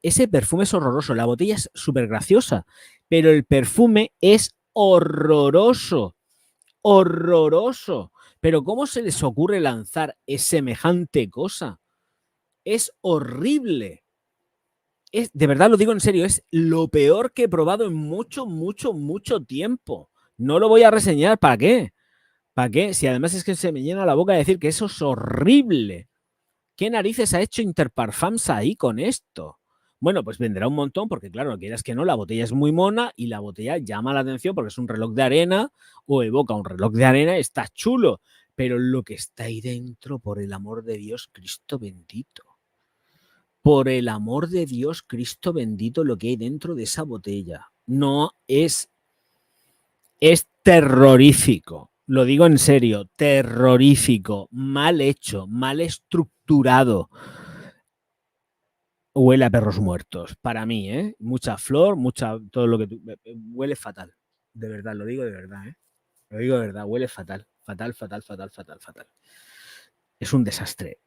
Ese perfume es horroroso. La botella es súper graciosa, pero el perfume es horroroso. Horroroso. Pero ¿cómo se les ocurre lanzar semejante cosa? Es horrible. De verdad lo digo en serio, es lo peor que he probado en mucho, mucho, mucho tiempo. No lo voy a reseñar, ¿para qué? ¿Para qué? Si además es que se me llena la boca de decir que eso es horrible. ¿Qué narices ha hecho Interparfums ahí con esto? Bueno, pues venderá un montón porque, claro, quieras que no, la botella es muy mona y la botella llama la atención porque es un reloj de arena o evoca un reloj de arena, está chulo. Pero lo que está ahí dentro, por el amor de Dios, Cristo bendito. Por el amor de Dios, Cristo bendito, lo que hay dentro de esa botella. No es terrorífico. Lo digo en serio, terrorífico, mal hecho, mal estructurado. Huele a perros muertos, para mí, ¿eh? Mucha flor, todo lo que huele fatal. De verdad, lo digo de verdad, ¿eh? Lo digo de verdad, huele fatal. Fatal, fatal, fatal, fatal, fatal. Es un desastre.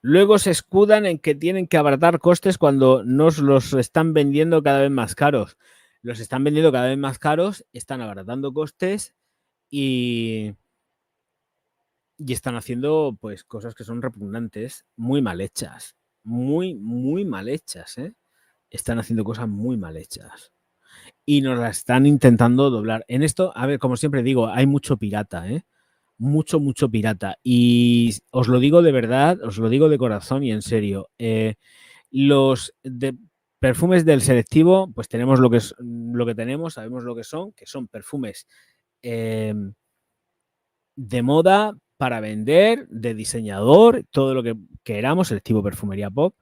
Luego se escudan en que tienen que abaratar costes cuando nos los están vendiendo cada vez más caros. Los están vendiendo cada vez más caros, están abaratando costes y están haciendo pues cosas que son repugnantes, muy mal hechas. Muy, muy mal hechas, ¿eh? Están haciendo cosas muy mal hechas. Y nos las están intentando doblar. En esto, a ver, como siempre digo, hay mucho pirata, ¿eh? Mucho, mucho pirata. Y os lo digo de verdad, os lo digo de corazón y en serio. Los perfumes del selectivo, pues tenemos lo que tenemos, sabemos lo que son perfumes de moda para vender, de diseñador, todo lo que queramos, selectivo perfumería pop,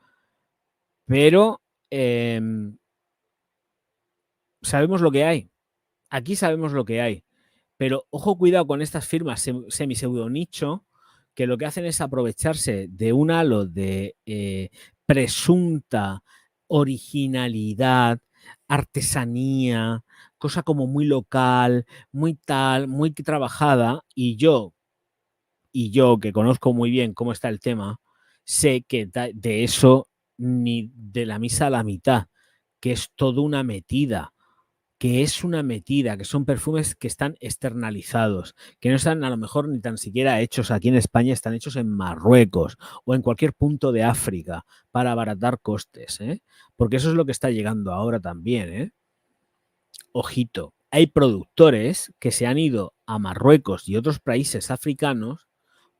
pero sabemos lo que hay. Aquí sabemos lo que hay. Pero ojo, cuidado con estas firmas semi-pseudo-nicho que lo que hacen es aprovecharse de un halo de presunta originalidad, artesanía, cosa como muy local, muy tal, muy trabajada, y yo que conozco muy bien cómo está el tema, sé que de eso ni de la misa a la mitad, que es toda una metida, que son perfumes que están externalizados, que no están a lo mejor ni tan siquiera hechos aquí en España, están hechos en Marruecos o en cualquier punto de África para abaratar costes, ¿eh? Porque eso es lo que está llegando ahora también, ¿eh? Ojito, hay productores que se han ido a Marruecos y otros países africanos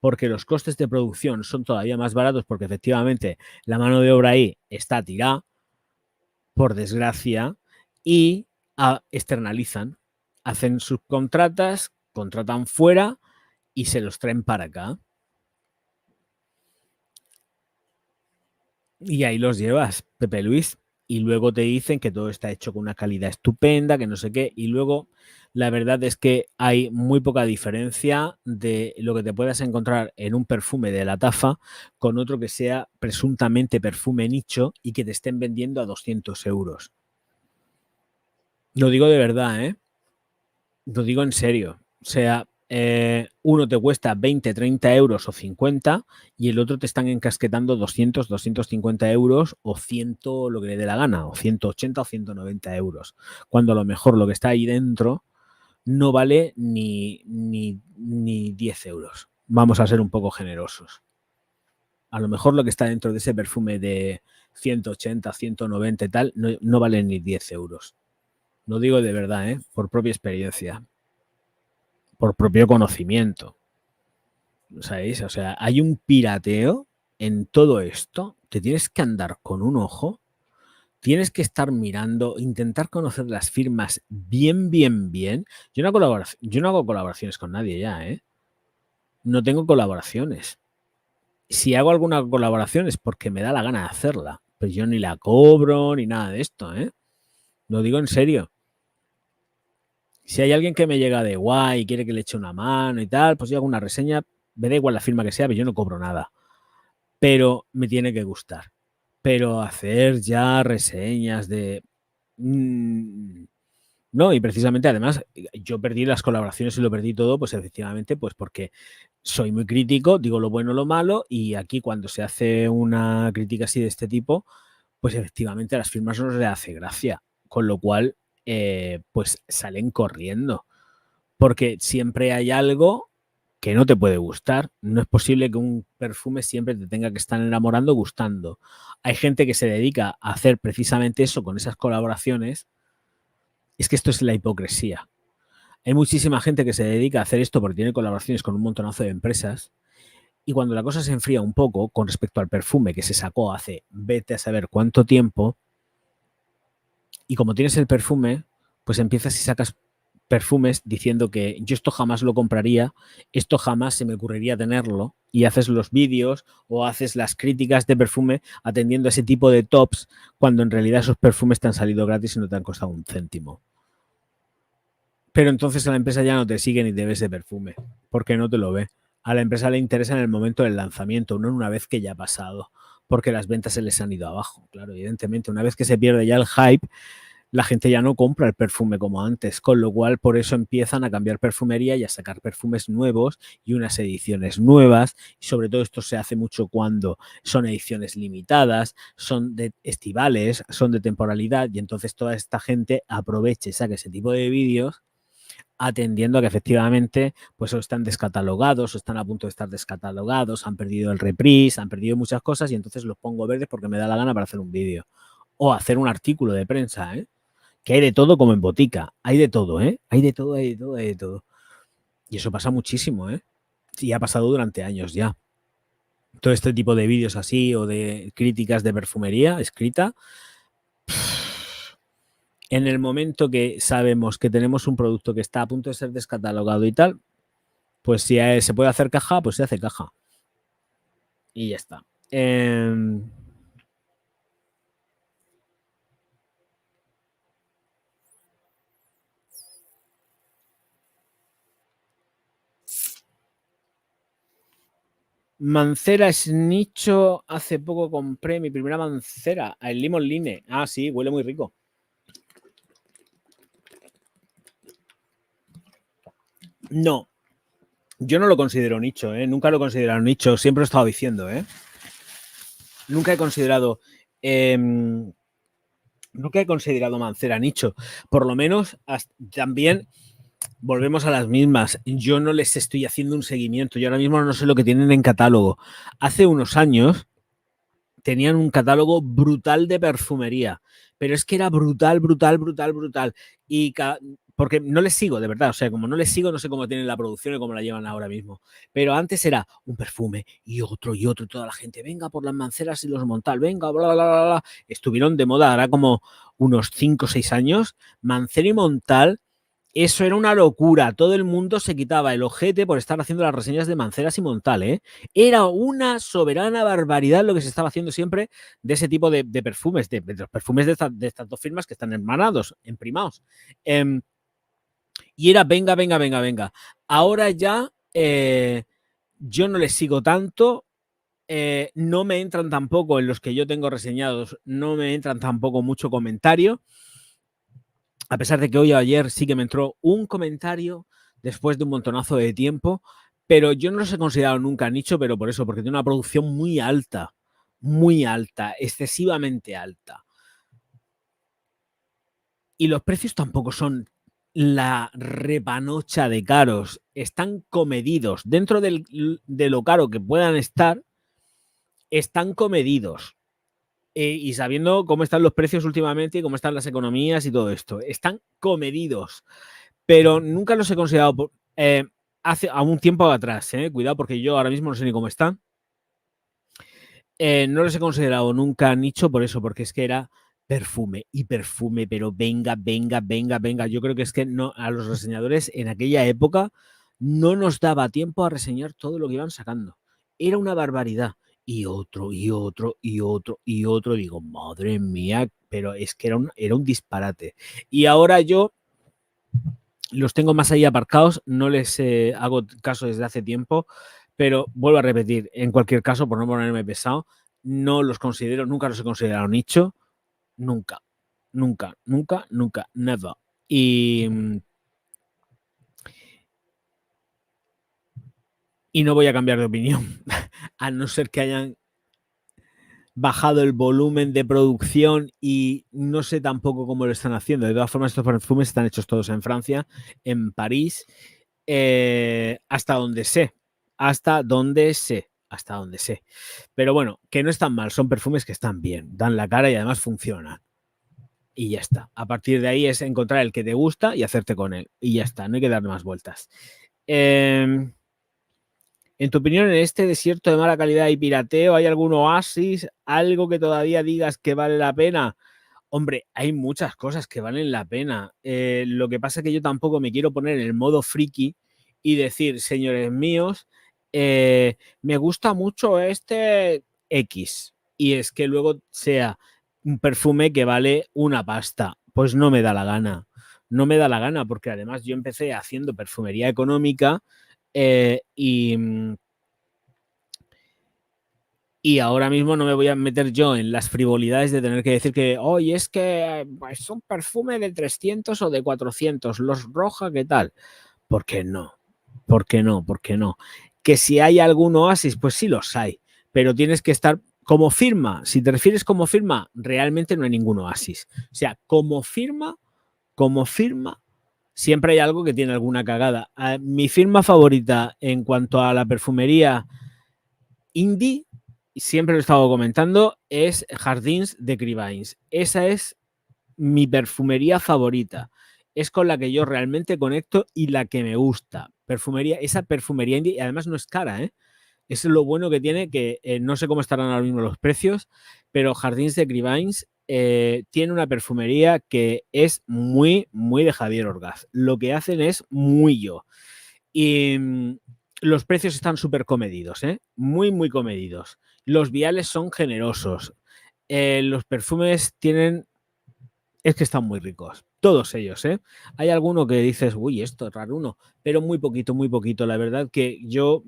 porque los costes de producción son todavía más baratos porque efectivamente la mano de obra ahí está tirada, por desgracia, y externalizan, hacen subcontratas, contratan fuera y se los traen para acá. Y ahí los llevas, Pepe Luis. Y luego te dicen que todo está hecho con una calidad estupenda, que no sé qué. Y luego la verdad es que hay muy poca diferencia de lo que te puedas encontrar en un perfume de la Tafa con otro que sea presuntamente perfume nicho y que te estén vendiendo a 200 euros. Lo digo de verdad, ¿eh? Lo digo en serio. O sea, uno te cuesta 20, 30 euros o 50 y el otro te están encasquetando 200, 250 euros o 100, lo que le dé la gana, o 180 o 190 euros. Cuando a lo mejor lo que está ahí dentro no vale ni 10 euros. Vamos a ser un poco generosos. A lo mejor lo que está dentro de ese perfume de 180, 190 y tal, no vale ni 10 euros. Lo digo de verdad, ¿eh? Por propia experiencia. Por propio conocimiento. ¿Sabéis? O sea, hay un pirateo en todo esto. Te tienes que andar con un ojo. Tienes que estar mirando, intentar conocer las firmas bien, bien, bien. Yo no hago colaboraciones con nadie ya, ¿eh? No tengo colaboraciones. Si hago alguna colaboración es porque me da la gana de hacerla. Pues yo ni la cobro ni nada de esto, ¿eh? Lo digo en serio. Si hay alguien que me llega de guay y quiere que le eche una mano y tal, pues yo hago una reseña, me da igual la firma que sea, pero yo no cobro nada. Pero me tiene que gustar. Pero hacer ya reseñas de... no, y precisamente además yo perdí las colaboraciones y lo perdí todo, pues efectivamente, pues porque soy muy crítico, digo lo bueno, lo malo, y aquí cuando se hace una crítica así de este tipo, pues efectivamente a las firmas no les hace gracia. Con lo cual pues salen corriendo. Porque siempre hay algo que no te puede gustar. No es posible que un perfume siempre te tenga que estar enamorando, gustando. Hay gente que se dedica a hacer precisamente eso con esas colaboraciones. Es que esto es la hipocresía. Hay muchísima gente que se dedica a hacer esto porque tiene colaboraciones con un montonazo de empresas. Y cuando la cosa se enfría un poco con respecto al perfume que se sacó hace vete a saber cuánto tiempo, y como tienes el perfume, pues empiezas y sacas perfumes diciendo que yo esto jamás lo compraría, esto jamás se me ocurriría tenerlo, y haces los vídeos o haces las críticas de perfume atendiendo a ese tipo de tops, cuando en realidad esos perfumes te han salido gratis y no te han costado un céntimo. Pero entonces a la empresa ya no te sigue ni te ve ese perfume, porque no te lo ve. A la empresa le interesa en el momento del lanzamiento, no en una vez que ya ha pasado, porque las ventas se les han ido abajo. Claro, evidentemente, una vez que se pierde ya el hype, la gente ya no compra el perfume como antes, con lo cual por eso empiezan a cambiar perfumería y a sacar perfumes nuevos y unas ediciones nuevas. Y sobre todo esto se hace mucho cuando son ediciones limitadas, son de estivales, son de temporalidad, y entonces toda esta gente aprovecha y saca ese tipo de vídeos atendiendo a que efectivamente pues o están descatalogados o están a punto de estar descatalogados, han perdido el reprise, han perdido muchas cosas, y entonces los pongo verdes porque me da la gana para hacer un vídeo o hacer un artículo de prensa, que hay de todo como en botica, hay de todo, hay de todo, hay de todo, hay de todo. Y eso pasa muchísimo, y ha pasado durante años ya. Todo este tipo de vídeos así o de críticas de perfumería escrita, en el momento que sabemos que tenemos un producto que está a punto de ser descatalogado y tal, pues si se puede hacer caja, pues se hace caja. Y ya está. Mancera es nicho. Hace poco compré mi primera mancera, el Limon Line. Ah, sí, huele muy rico. No, yo no lo considero nicho, nunca lo he considerado nicho, siempre lo he estado diciendo, nunca he considerado Mancera nicho, por lo menos también volvemos a las mismas, yo no les estoy haciendo un seguimiento, yo ahora mismo no sé lo que tienen en catálogo. Hace unos años tenían un catálogo brutal de perfumería, pero es que era brutal, brutal, brutal, brutal, y porque no les sigo, de verdad, o sea, como no les sigo, no sé cómo tienen la producción y cómo la llevan ahora mismo. Pero antes era un perfume y otro, y toda la gente, venga por las manceras y los Montal, venga, bla, bla, bla, bla. Estuvieron de moda ahora como unos 5 o 6 años, Mancera y Montal. Eso era una locura. Todo el mundo se quitaba el ojete por estar haciendo las reseñas de Manceras y Montal, Era una soberana barbaridad lo que se estaba haciendo siempre de ese tipo de perfumes, de los perfumes de estas dos firmas que están hermanados, imprimados. Y era venga, venga, venga, venga. Ahora ya yo no les sigo tanto. No me entran tampoco en los que yo tengo reseñados, no me entran tampoco mucho comentario. A pesar de que hoy o ayer sí que me entró un comentario después de un montonazo de tiempo, pero yo no los he considerado nunca nicho, pero por eso, porque tiene una producción muy alta, excesivamente alta. Y los precios tampoco son la repanocha de caros, están comedidos. Dentro de lo caro que puedan estar, están comedidos. Y sabiendo cómo están los precios últimamente y cómo están las economías y todo esto, están comedidos. Pero nunca los he considerado hace a un tiempo atrás, cuidado, porque yo ahora mismo no sé ni cómo están. No los he considerado nunca nicho por eso, porque es que era perfume y perfume, pero venga, venga, venga, venga. Yo creo que es que no, a los reseñadores en aquella época no nos daba tiempo a reseñar todo lo que iban sacando. Era una barbaridad. Y otro, y otro, y otro, y otro. Digo, madre mía, pero es que era un disparate. Y ahora yo los tengo más ahí aparcados, no les hago caso desde hace tiempo, pero vuelvo a repetir, en cualquier caso, por no ponerme pesado, no los considero, nunca los he considerado nicho, nunca, nunca, nunca, nunca, never. Y no voy a cambiar de opinión, a no ser que hayan bajado el volumen de producción y no sé tampoco cómo lo están haciendo. De todas formas, estos perfumes están hechos todos en Francia, en París, hasta donde sé. Hasta donde sé. Hasta donde sé. Pero bueno, que no están mal, son perfumes que están bien, dan la cara y además funcionan. Y ya está. A partir de ahí es encontrar el que te gusta y hacerte con él. Y ya está, no hay que darle más vueltas. En tu opinión, en este desierto de mala calidad y pirateo, ¿hay algún oasis? ¿Algo que todavía digas que vale la pena? Hombre, hay muchas cosas que valen la pena. Lo que pasa es que yo tampoco me quiero poner en el modo friki y decir, señores míos, me gusta mucho este X. Y es que luego sea un perfume que vale una pasta. Pues no me da la gana. No me da la gana porque además yo empecé haciendo perfumería económica y ahora mismo no me voy a meter yo en las frivolidades de tener que decir que, oye, es que es un perfume de 300 o de 400, los Roja, ¿qué tal? ¿Por qué no? ¿Por qué no? ¿Por qué no? Que si hay algún oasis, pues sí los hay, pero tienes que estar como firma. Si te refieres como firma, realmente no hay ningún oasis. O sea, como firma, siempre hay algo que tiene alguna cagada. Mi firma favorita en cuanto a la perfumería indie, siempre lo he estado comentando, es Jardins de Cribines. Esa es mi perfumería favorita. Es con la que yo realmente conecto y la que me gusta. Perfumería, esa perfumería indie, y además no es cara, ¿eh? Eso es lo bueno que tiene, que no sé cómo estarán ahora mismo los precios, pero Jardins de Cribines tiene una perfumería que es muy, muy de Javier Orgaz. Lo que hacen es muy yo. Y los precios están súper comedidos, ¿eh? Muy, muy comedidos. Los viales son generosos. Los perfumes tienen... Es que están muy ricos. Todos ellos, ¿eh? Hay alguno que dices, uy, esto es raro uno, pero muy poquito, muy poquito. La verdad que yo...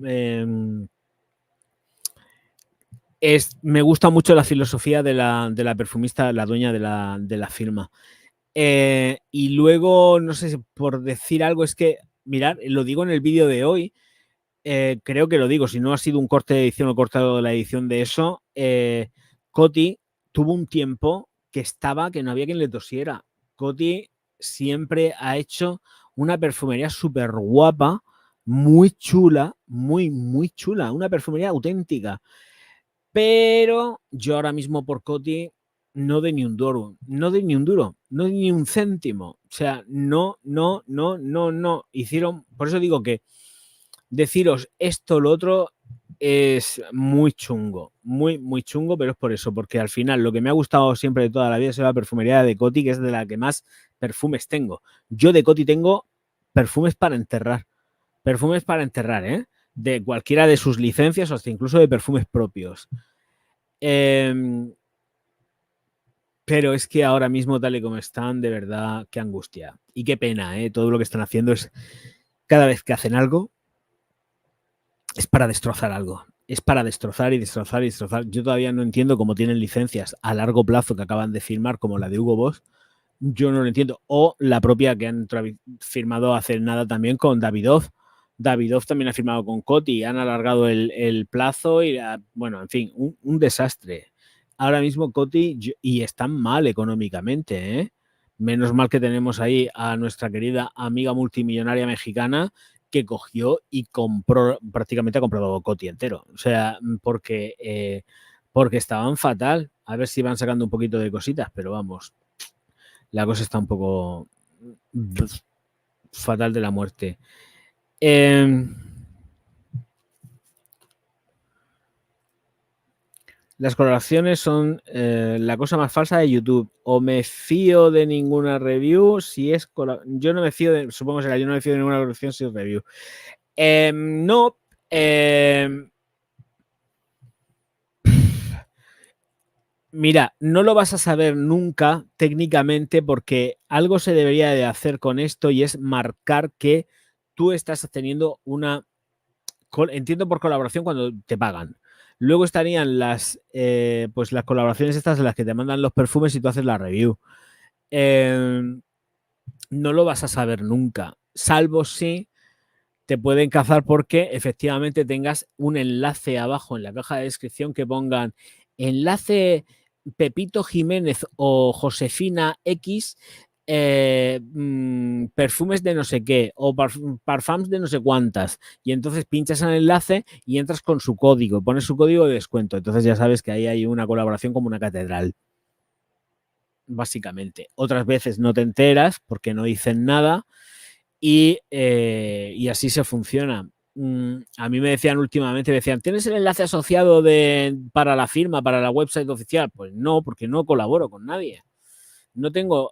me gusta mucho la filosofía de la perfumista, la dueña de la firma. Y luego, no sé si por decir algo, es que, mirad, lo digo en el vídeo de hoy, creo que lo digo, si no ha sido un corte de edición o cortado de la edición de eso, Coty tuvo un tiempo que no había quien le tosiera. Coty siempre ha hecho una perfumería súper guapa, muy chula, muy, muy chula, una perfumería auténtica. Pero yo ahora mismo por Coty no doy ni un duro, no doy ni un duro, no doy ni un céntimo. O sea, no, no, no, no, no. Hicieron, por eso digo que deciros esto, lo otro, es muy chungo, muy, muy chungo, pero es por eso, porque al final lo que me ha gustado siempre de toda la vida es la perfumería de Coty, que es de la que más perfumes tengo. Yo de Coty tengo perfumes para enterrar, ¿eh? De cualquiera de sus licencias o hasta incluso de perfumes propios. Pero es que ahora mismo, tal y como están, de verdad, qué angustia. Y qué pena, ¿eh? Todo lo que están haciendo es, cada vez que hacen algo, es para destrozar algo. Es para destrozar y destrozar y destrozar. Yo todavía no entiendo cómo tienen licencias a largo plazo que acaban de firmar, como la de Hugo Boss. Yo no lo entiendo. O la propia que han firmado hace nada también con Davidoff. Davidoff también ha firmado con Coty, han alargado el plazo y, bueno, en fin, un desastre. Ahora mismo Coty, y están mal económicamente, ¿eh? Menos mal que tenemos ahí a nuestra querida amiga multimillonaria mexicana que cogió y compró, prácticamente ha comprado Coty entero. O sea, porque estaban fatal. A ver si van sacando un poquito de cositas, pero vamos, la cosa está un poco fatal de la muerte. Las colaboraciones son la cosa más falsa de YouTube. O me fío de ninguna review, si es... Yo no me fío de... Supongo que será, yo no me fío de ninguna colaboración si es review. No. Mira, no lo vas a saber nunca técnicamente porque algo se debería de hacer con esto y es marcar que tú estás teniendo una... Entiendo por colaboración cuando te pagan. Luego estarían pues las colaboraciones estas en las que te mandan los perfumes y tú haces la review. No lo vas a saber nunca, salvo si te pueden cazar porque efectivamente tengas un enlace abajo en la caja de descripción que pongan enlace Pepito Jiménez o Josefina X, perfumes de no sé qué o parfums de no sé cuántas, y entonces pinchas en el enlace y entras con su código, pones su código de descuento, entonces ya sabes que ahí hay una colaboración como una catedral, básicamente. Otras veces no te enteras porque no dicen nada y así se funciona. A mí me decían últimamente, ¿tienes el enlace asociado para la firma, para la website oficial? Pues no, porque no colaboro con nadie. No tengo,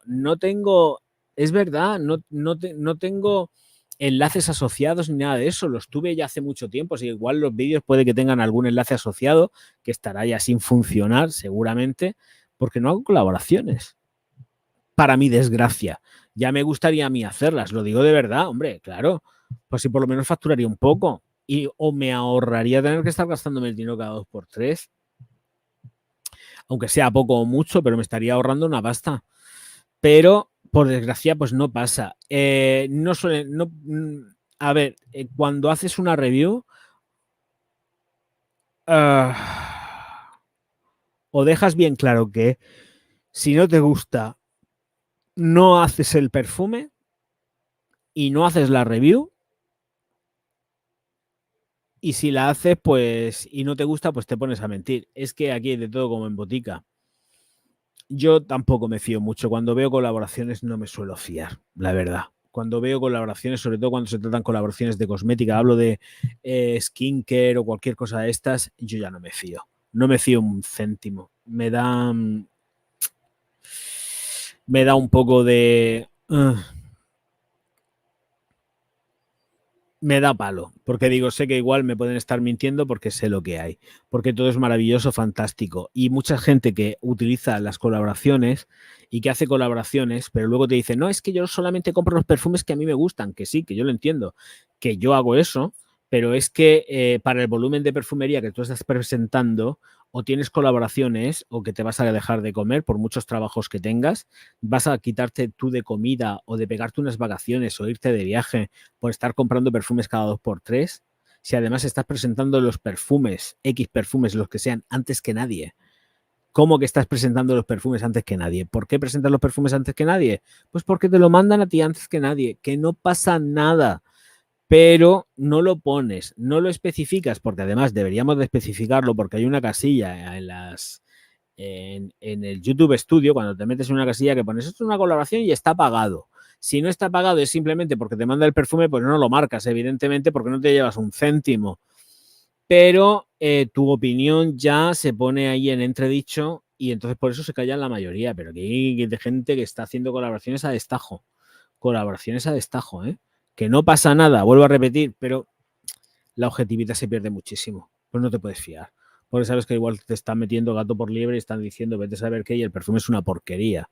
es verdad, no tengo enlaces asociados ni nada de eso. Los tuve ya hace mucho tiempo, así que igual los vídeos puede que tengan algún enlace asociado que estará ya sin funcionar seguramente, porque no hago colaboraciones. Para mi desgracia. Ya me gustaría a mí hacerlas, lo digo de verdad, hombre, claro. Pues si por lo menos facturaría un poco o me ahorraría tener que estar gastándome el dinero cada 2x3. Aunque sea poco o mucho, pero me estaría ahorrando una pasta. Pero, por desgracia, pues no pasa. No suele, no, a ver, cuando haces una review, o dejas bien claro que si no te gusta, no haces el perfume y no haces la review, y si la haces, pues, y no te gusta, pues te pones a mentir. Es que aquí hay de todo como en botica. Yo tampoco me fío mucho. Cuando veo colaboraciones no me suelo fiar, la verdad. Cuando veo colaboraciones, sobre todo cuando se tratan colaboraciones de cosmética, hablo de skincare o cualquier cosa de estas, yo ya no me fío. No me fío un céntimo. Me da un poco de... me da palo, porque digo, sé que igual me pueden estar mintiendo porque sé lo que hay, porque todo es maravilloso, fantástico, y mucha gente que utiliza las colaboraciones y que hace colaboraciones, pero luego te dice, no, es que yo solamente compro los perfumes que a mí me gustan, que sí, que yo lo entiendo, que yo hago eso, pero es que para el volumen de perfumería que tú estás presentando, o tienes colaboraciones o que te vas a dejar de comer por muchos trabajos que tengas, vas a quitarte tú de comida o de pegarte unas vacaciones o irte de viaje por estar comprando perfumes cada 2x3, si además estás presentando los perfumes, X perfumes, los que sean, antes que nadie. ¿Cómo que estás presentando los perfumes antes que nadie? ¿Por qué presentas los perfumes antes que nadie? Pues porque te lo mandan a ti antes que nadie, que no pasa nada, pero no lo pones, no lo especificas, porque además deberíamos de especificarlo porque hay una casilla en el YouTube Studio, cuando te metes en una casilla que pones, esto es una colaboración y está pagado. Si no está pagado es simplemente porque te manda el perfume, pues no lo marcas, evidentemente, porque no te llevas un céntimo. Pero tu opinión ya se pone ahí en entredicho y entonces por eso se callan la mayoría. Pero que hay gente que está haciendo colaboraciones a destajo. Colaboraciones a destajo, ¿eh? Que no pasa nada, vuelvo a repetir, pero la objetividad se pierde muchísimo. Pues no te puedes fiar. Porque sabes que igual te están metiendo gato por liebre y están diciendo vete a saber qué y el perfume es una porquería.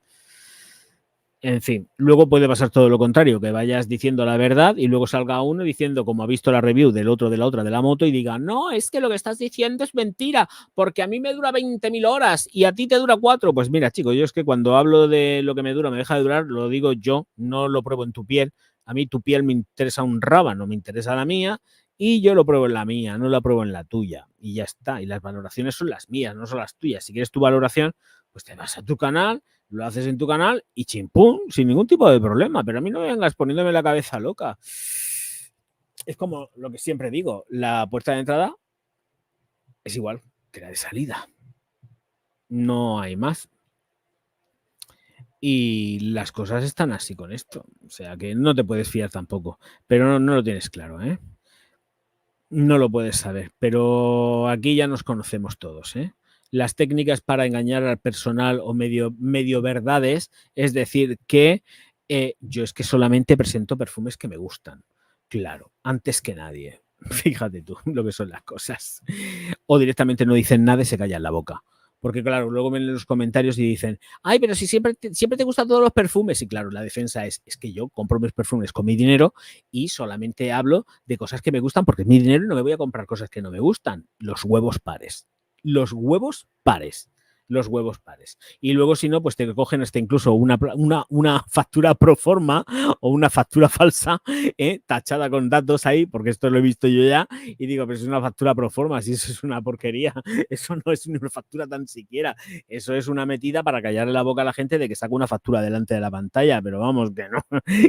En fin, luego puede pasar todo lo contrario, que vayas diciendo la verdad y luego salga uno diciendo, como ha visto la review del otro, de la otra, de la moto, y diga, no, es que lo que estás diciendo es mentira, porque a mí me dura 20.000 horas y a ti te dura 4. Pues mira, chicos, yo es que cuando hablo de lo que me dura, me deja de durar, lo digo yo, no lo pruebo en tu piel. A mí tu piel me interesa un rábano, me interesa la mía y yo lo pruebo en la mía, no la pruebo en la tuya. Y ya está. Y las valoraciones son las mías, no son las tuyas. Si quieres tu valoración, pues te vas a tu canal, lo haces en tu canal y chimpún, sin ningún tipo de problema. Pero a mí no me vengas poniéndome la cabeza loca. Es como lo que siempre digo, la puerta de entrada es igual que la de salida. No hay más. Y las cosas están así con esto. O sea que no te puedes fiar tampoco. Pero no lo tienes claro, ¿eh? No lo puedes saber. Pero aquí ya nos conocemos todos, ¿eh? Las técnicas para engañar al personal o medio verdades, es decir, que yo es que solamente presento perfumes que me gustan. Claro, antes que nadie. Fíjate tú lo que son las cosas. O directamente no dicen nada y se callan la boca. Porque claro, luego ven en los comentarios y dicen, ay, pero si siempre te gustan todos los perfumes. Y claro, la defensa es que yo compro mis perfumes con mi dinero y solamente hablo de cosas que me gustan porque es mi dinero y no me voy a comprar cosas que no me gustan. Los huevos pares. Los huevos pares. los huevos pares. Y luego, si no, pues te cogen hasta incluso una factura pro forma o una factura falsa, tachada con datos ahí, porque esto lo he visto yo ya, y digo, pero es una factura pro forma, si eso es una porquería, eso no es una factura tan siquiera, eso es una metida para callarle la boca a la gente de que saca una factura delante de la pantalla, pero vamos, que no,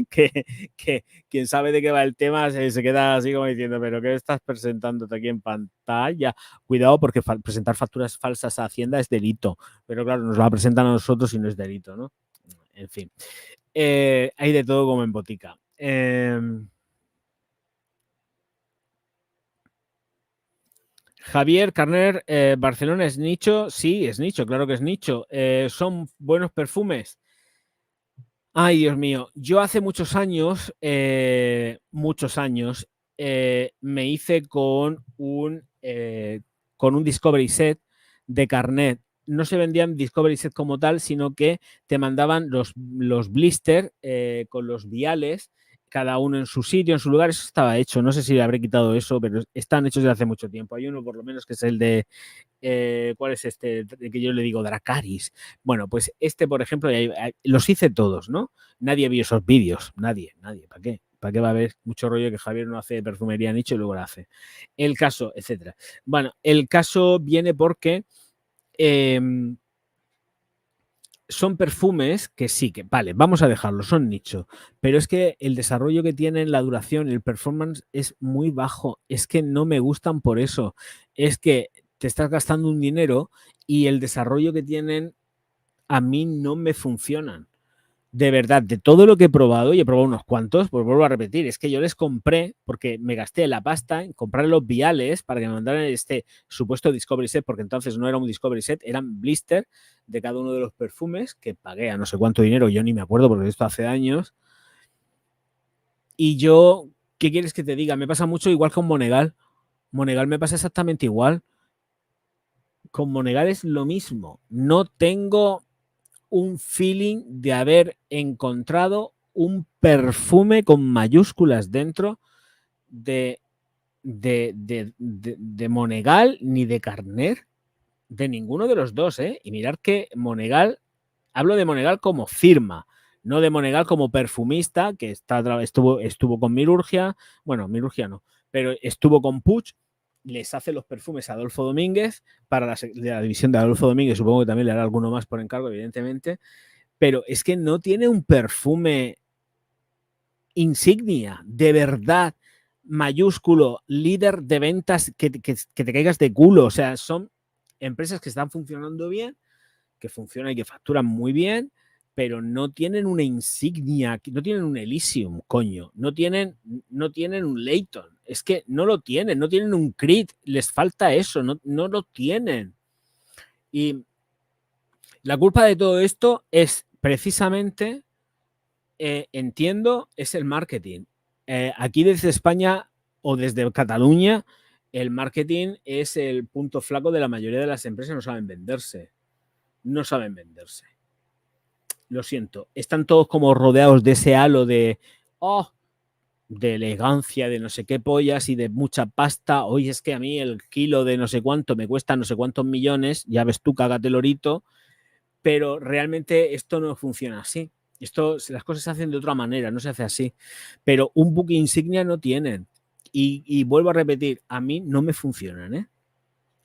que quien sabe de qué va el tema se queda así como diciendo, pero ¿qué estás presentándote aquí en pantalla? Cuidado, porque presentar facturas falsas a Hacienda es delito, pero claro, nos la presentan a nosotros y no es delito, ¿no? En fin, hay de todo como en botica. Javier Carner, Barcelona es nicho. Sí, es nicho, claro que es nicho. ¿Son buenos perfumes? Ay, Dios mío. Yo hace muchos años, me hice con un Discovery Set de Carnet. No se vendían Discovery Set como tal, sino que te mandaban los blister con los viales, cada uno en su sitio, en su lugar. Eso estaba hecho. No sé si le habré quitado eso, pero están hechos desde hace mucho tiempo. Hay uno, por lo menos, que es el de ¿cuál es este? Que yo le digo Dracaris. Bueno, pues este, por ejemplo, los hice todos, ¿no? Nadie vio esos vídeos, nadie. ¿Para qué? ¿Para qué va a haber mucho rollo que Javier no hace perfumería nicho y luego la hace? El caso, etcétera. Bueno, el caso viene porque eh, son perfumes que sí, que vale, vamos a dejarlo, son nicho, pero es que el desarrollo que tienen, la duración, el performance es muy bajo, es que no me gustan por eso, es que te estás gastando un dinero y el desarrollo que tienen a mí no me funcionan. De verdad, de todo lo que he probado, y he probado unos cuantos, pues vuelvo a repetir, es que yo les compré, porque me gasté la pasta en comprar los viales para que me mandaran este supuesto Discovery Set, porque entonces no era un Discovery Set, eran blister de cada uno de los perfumes, que pagué a no sé cuánto dinero, yo ni me acuerdo porque esto hace años. Y yo, ¿qué quieres que te diga? Me pasa mucho igual con Monegal. Monegal me pasa exactamente igual. Con Monegal es lo mismo. No tengo un feeling de haber encontrado un perfume con mayúsculas dentro de, de Monegal ni de Carner, de ninguno de los dos, ¿eh? Y mirar que Monegal, hablo de Monegal como firma, no de Monegal como perfumista, que estuvo con Mirurgia, bueno, Mirurgia no, pero estuvo con Puig, les hace los perfumes a Adolfo Domínguez, para la división de Adolfo Domínguez, supongo que también le hará alguno más por encargo, evidentemente, pero es que no tiene un perfume insignia, de verdad, mayúsculo, líder de ventas, que te caigas de culo. O sea, son empresas que están funcionando bien, que funcionan y que facturan muy bien, pero no tienen una insignia, no tienen un Elysium, coño, no tienen un Layton, es que no lo tienen, no tienen un Creed, les falta eso, no lo tienen. Y la culpa de todo esto es precisamente entiendo, es el marketing. Aquí desde España o desde Cataluña, el marketing es el punto flaco de la mayoría de las empresas, no saben venderse. No saben venderse. Lo siento. Están todos como rodeados de ese halo de elegancia, de no sé qué pollas y de mucha pasta. Hoy es que a mí el kilo de no sé cuánto me cuesta no sé cuántos millones, ya ves tú, cágate lorito, pero realmente esto no funciona así. Las cosas se hacen de otra manera, no se hace así. Pero un buque insignia no tienen. Y vuelvo a repetir, a mí no me funcionan, ¿eh?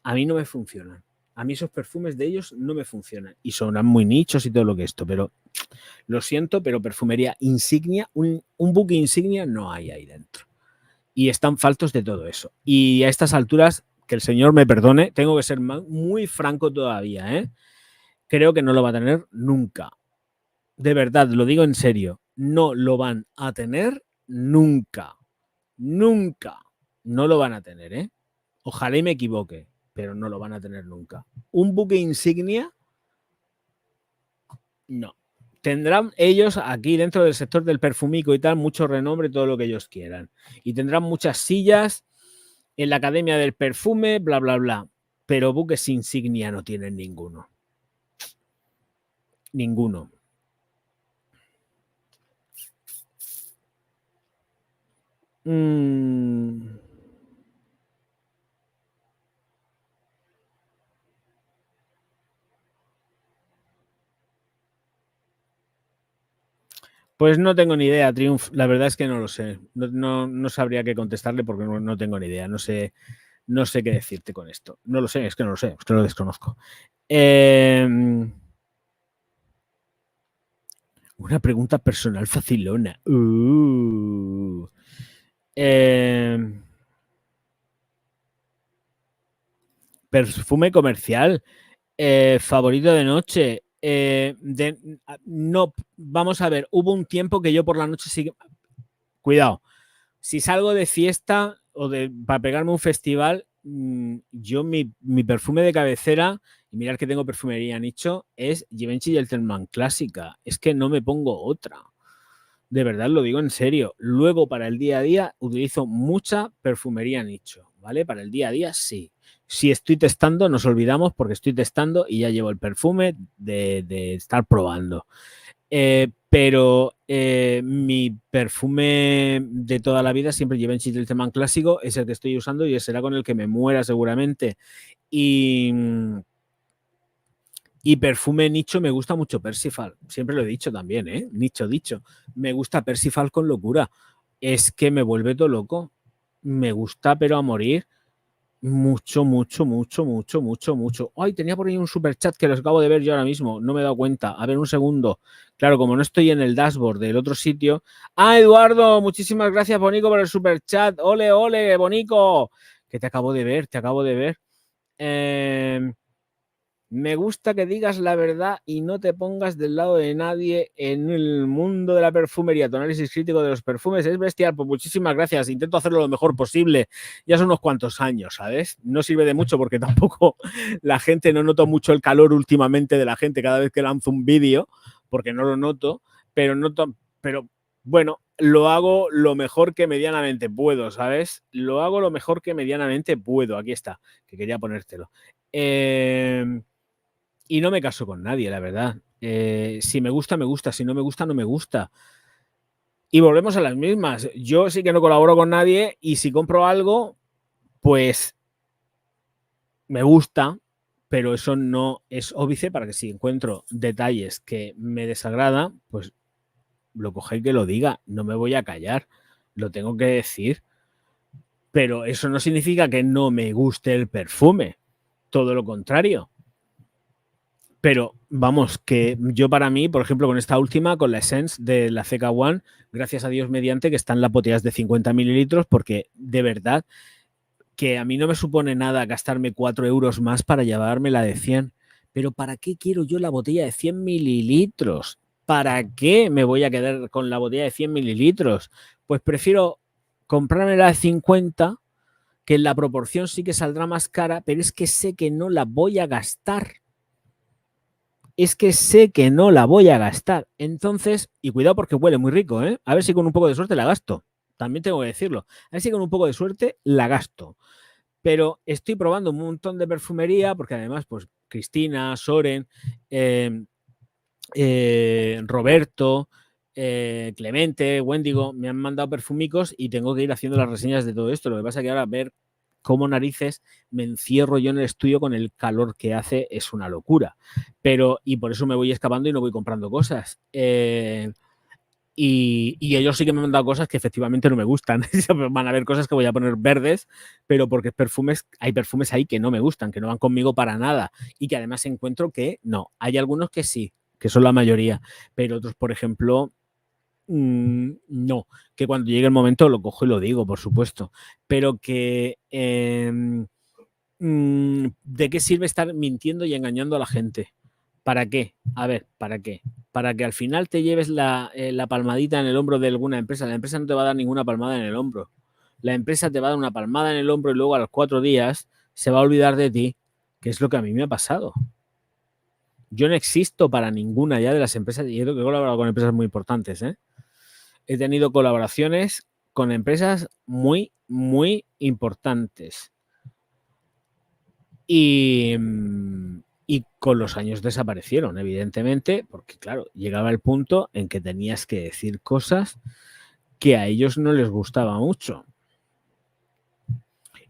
A mí no me funcionan. A mí esos perfumes de ellos no me funcionan. Y son muy nichos y todo lo que esto, pero lo siento, pero perfumería insignia, un buque insignia no hay ahí dentro. Y están faltos de todo eso. Y a estas alturas, que el señor me perdone, tengo que ser muy franco todavía, ¿eh? Creo que no lo va a tener nunca. De verdad, lo digo en serio, no lo van a tener nunca. Nunca. No lo van a tener, ¿eh? Ojalá y me equivoque, pero no lo van a tener nunca. Un buque insignia, no. Tendrán ellos aquí dentro del sector del perfumico y tal mucho renombre, todo lo que ellos quieran. Y tendrán muchas sillas en la Academia del Perfume, bla, bla, bla. Pero buques insignia no tienen ninguno. Ninguno. Mm. Pues no tengo ni idea, Triumph. La verdad es que no lo sé. No sabría qué contestarle porque no tengo ni idea. No sé qué decirte con esto. No lo sé, es que no lo sé, es que lo desconozco. Una pregunta personal facilona. Perfume comercial. Favorito de noche. No, vamos a ver. Hubo un tiempo que yo por la noche sí. Cuidado. Si salgo de fiesta o para pegarme un festival, yo mi perfume de cabecera, y mirar que tengo perfumería nicho, es Givenchy Gentleman Clásica. Es que no me pongo otra. De verdad lo digo en serio. Luego, para el día a día, utilizo mucha perfumería nicho, ¿vale? Para el día a día, sí. Si estoy testando, nos olvidamos porque estoy testando y ya llevo el perfume de estar probando. Pero mi perfume de toda la vida, siempre Givenchy Gentleman Clásico, es el que estoy usando y será con el que me muera seguramente. Y perfume nicho me gusta mucho Persifal. Siempre lo he dicho también, ¿eh? Nicho dicho. Me gusta Persifal con locura. Es que me vuelve todo loco. Me gusta, pero a morir. Mucho, mucho, mucho, mucho, mucho, mucho. Ay, tenía por ahí un super chat que los acabo de ver yo ahora mismo. No me he dado cuenta. A ver, un segundo. Claro, como no estoy en el dashboard del otro sitio. Ah, Eduardo, muchísimas gracias, Bonico, por el super chat. Ole, ole, Bonico. Que te acabo de ver, te acabo de ver. Me gusta que digas la verdad y no te pongas del lado de nadie en el mundo de la perfumería. Tu análisis crítico de los perfumes es bestial. Pues muchísimas gracias. Intento hacerlo lo mejor posible. Ya son unos cuantos años, ¿sabes? No sirve de mucho porque tampoco la gente, no noto mucho el calor últimamente de la gente cada vez que lanzo un vídeo, porque no lo noto, pero bueno, lo hago lo mejor que medianamente puedo, ¿sabes? Lo hago lo mejor que medianamente puedo. Aquí está, que quería ponértelo. Y no me caso con nadie, la verdad. Si me gusta, me gusta. Si no me gusta, no me gusta. Y volvemos a las mismas. Yo sí que no colaboro con nadie y si compro algo, pues me gusta, pero eso no es óbice para que si encuentro detalles que me desagrada, pues lo coge y que lo diga. No me voy a callar. Lo tengo que decir. Pero eso no significa que no me guste el perfume. Todo lo contrario. Pero vamos, que yo para mí, por ejemplo, con esta última, con la Essence de la CK1, gracias a Dios mediante que están las botellas de 50 mililitros, porque de verdad que a mí no me supone nada gastarme 4 euros más para llevarme la de 100. Pero ¿para qué quiero yo la botella de 100 mililitros? ¿Para qué me voy a quedar con la botella de 100 mililitros? Pues prefiero comprarme la de 50, que en la proporción sí que saldrá más cara, pero es que sé que no la voy a gastar. Es que sé que no la voy a gastar. Entonces, y cuidado porque huele muy rico, ¿eh? A ver si con un poco de suerte la gasto. También tengo que decirlo. A ver si con un poco de suerte la gasto. Pero estoy probando un montón de perfumería porque además, pues, Cristina, Soren, Roberto, Clemente, Wendigo, me han mandado perfumicos y tengo que ir haciendo las reseñas de todo esto. Lo que pasa es que ahora ver cómo narices me encierro yo en el estudio con el calor que hace es una locura. Y por eso me voy escapando y no voy comprando cosas. Y ellos sí que me han dado cosas que efectivamente no me gustan. Van a haber cosas que voy a poner verdes, pero porque hay perfumes ahí que no me gustan, que no van conmigo para nada. Y que además encuentro que no. Hay algunos que sí, que son la mayoría, pero otros, por ejemplo, no, que cuando llegue el momento lo cojo y lo digo, por supuesto, pero que ¿de qué sirve estar mintiendo y engañando a la gente? ¿Para qué? A ver, ¿para qué? Para que al final te lleves la palmadita en el hombro de alguna empresa. La empresa no te va a dar ninguna palmada en el hombro. La empresa te va a dar una palmada en el hombro y luego a los 4 días se va a olvidar de ti, que es lo que a mí me ha pasado. Yo no existo para ninguna ya de las empresas, y he colaborado con empresas muy importantes, ¿eh? He tenido colaboraciones con empresas muy, muy importantes. Y con los años desaparecieron, evidentemente, porque claro, llegaba el punto en que tenías que decir cosas que a ellos no les gustaba mucho.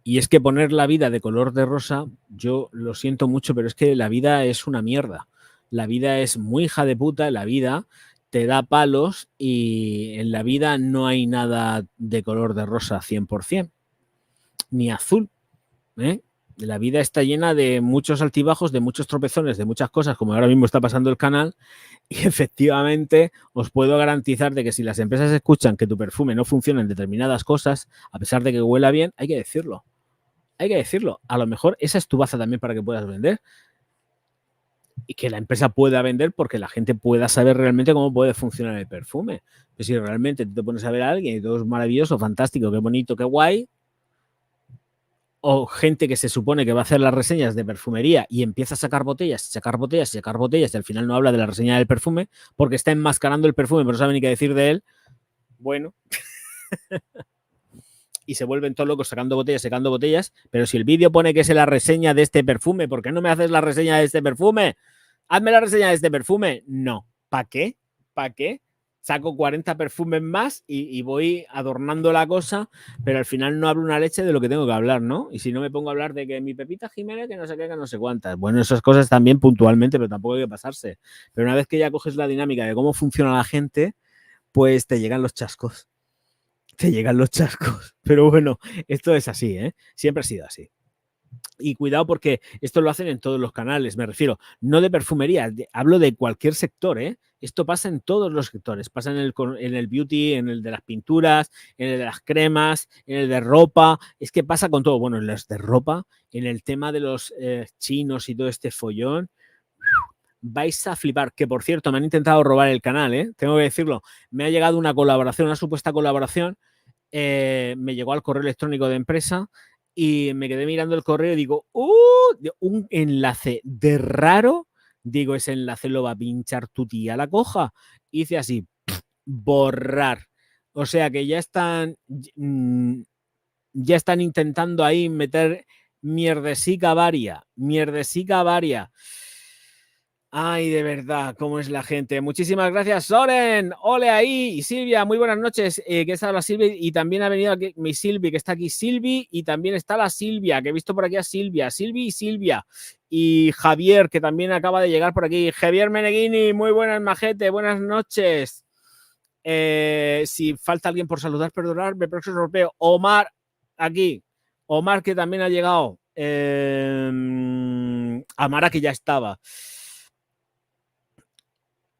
Y es que poner la vida de color de rosa, yo lo siento mucho, pero es que la vida es una mierda. La vida es muy hija de puta, la vida, te da palos y en la vida no hay nada de color de rosa 100%, ni azul, ¿eh? La vida está llena de muchos altibajos, de muchos tropezones, de muchas cosas, como ahora mismo está pasando el canal, y efectivamente os puedo garantizar de que si las empresas escuchan que tu perfume no funciona en determinadas cosas, a pesar de que huela bien, hay que decirlo. Hay que decirlo. A lo mejor esa es tu baza también para que puedas vender. Y que la empresa pueda vender porque la gente pueda saber realmente cómo puede funcionar el perfume. Pero si realmente te pones a ver a alguien y todo es maravilloso, fantástico, qué bonito, qué guay, o gente que se supone que va a hacer las reseñas de perfumería y empieza a sacar botellas, sacar botellas, sacar botellas y al final no habla de la reseña del perfume porque está enmascarando el perfume pero no sabe ni qué decir de él, bueno, y se vuelven todos locos sacando botellas, pero si el vídeo pone que es la reseña de este perfume, ¿por qué no me haces la reseña de este perfume? Hazme la reseña de este perfume. No. ¿Para qué? ¿Para qué? Saco 40 perfumes más y voy adornando la cosa, pero al final no hablo una leche de lo que tengo que hablar, ¿no? Y si no me pongo a hablar de que mi Pepita Jiménez, que no sé qué, que no sé cuántas. Bueno, esas cosas también puntualmente, pero tampoco hay que pasarse. Pero una vez que ya coges la dinámica de cómo funciona la gente, pues te llegan los chascos. Te llegan los chascos. Pero bueno, esto es así, ¿eh? Siempre ha sido así. Y cuidado porque esto lo hacen en todos los canales, me refiero, no de perfumería, hablo de cualquier sector, ¿eh? Esto pasa en todos los sectores, pasa en el beauty, en el de las pinturas, en el de las cremas, en el de ropa, es que pasa con todo, bueno, en los de ropa, en el tema de los chinos y todo este follón, vais a flipar, que por cierto me han intentado robar el canal, ¿eh? Tengo que decirlo, me ha llegado una colaboración, una supuesta colaboración, me llegó al correo electrónico de empresa y me quedé mirando el correo y digo, un enlace de raro, digo, ese enlace lo va a pinchar tu tía la coja. Hice así, borrar. O sea que ya están intentando ahí meter mierdesica varia. Ay, de verdad, cómo es la gente. Muchísimas gracias, Soren. Ole ahí. Y Silvia, muy buenas noches. Que está la Silvia y también ha venido aquí mi Silvi, que está aquí Silvi y también está la Silvia, que he visto por aquí a Silvia. Silvi y Silvia. Y Javier, que también acaba de llegar por aquí. Javier Meneghini, muy buenas, majete. Buenas noches. Si falta alguien por saludar, perdonadme, próximo europeo. Omar, aquí. Omar, que también ha llegado. Amara, que ya estaba.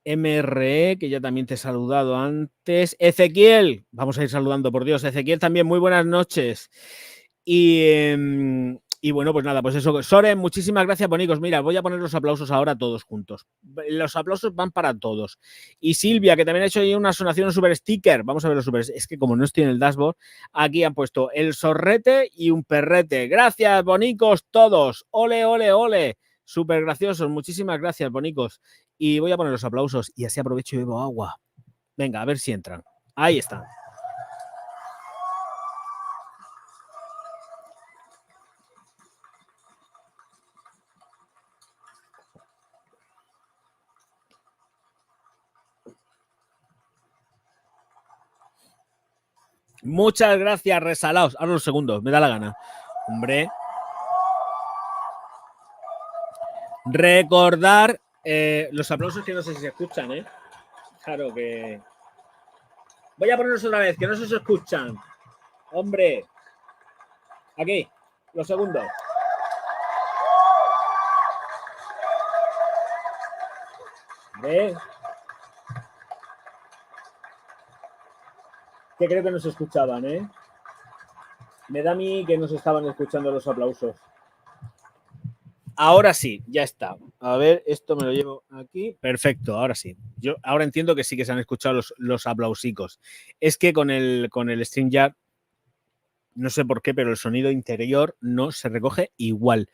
MRE, que ya también te he saludado antes. Ezequiel, vamos a ir saludando, por Dios. Ezequiel también, muy buenas noches. Y bueno, pues nada, pues eso. Soren, muchísimas gracias, bonicos. Mira, voy a poner los aplausos ahora todos juntos. Los aplausos van para todos. Y Silvia, que también ha hecho ahí una sonación, un super sticker. Vamos a ver los super. Es que como no estoy en el dashboard, aquí han puesto el zorrete y un perrete. Gracias, bonicos, todos. Ole, ole, ole. Súper graciosos. Muchísimas gracias, bonicos. Y voy a poner los aplausos y así aprovecho y bebo agua. Venga, a ver si entran. Ahí están. Muchas gracias, resalaos. Ahora unos segundos, me da la gana. Hombre. Recordar los aplausos que no sé si se escuchan, ¿eh? Claro que... Voy a ponerlos otra vez, que no se escuchan. Hombre. Aquí, los segundos. ¿Ves? Que creo que no se escuchaban, ¿eh? Me da a mí que no se estaban escuchando los aplausos. Ahora sí, ya está. A ver, esto me lo llevo aquí. Perfecto, ahora sí. Yo ahora entiendo que sí que se han escuchado los aplausicos. Es que con el StreamYard, no sé por qué, pero el sonido interior no se recoge igual.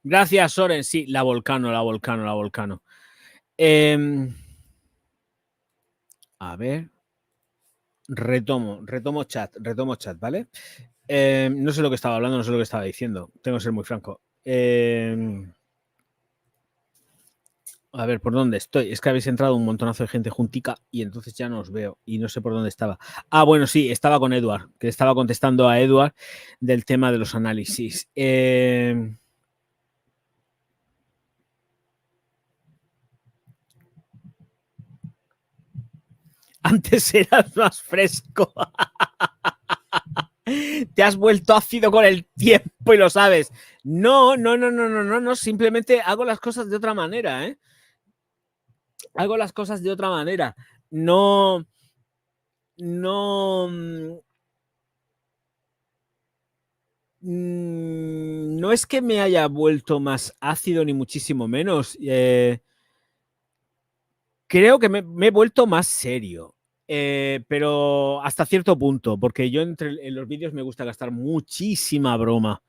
Gracias, Soren. Sí, la Volcano. A ver. Retomo chat, ¿vale? No sé lo que estaba hablando, no sé lo que estaba diciendo. Tengo que ser muy franco. A ver, ¿por dónde estoy? Es que habéis entrado un montonazo de gente juntica y entonces ya no os veo y no sé por dónde estaba. Ah, bueno, sí, estaba con Edward, que estaba contestando a Edward del tema de los análisis. Antes eras más fresco. Te has vuelto ácido con el tiempo y lo sabes. No. Simplemente hago las cosas de otra manera, ¿eh? Hago las cosas de otra manera. No. No es que me haya vuelto más ácido, ni muchísimo menos. Creo que me he vuelto más serio. Pero hasta cierto punto, porque yo en los vídeos me gusta gastar muchísima broma.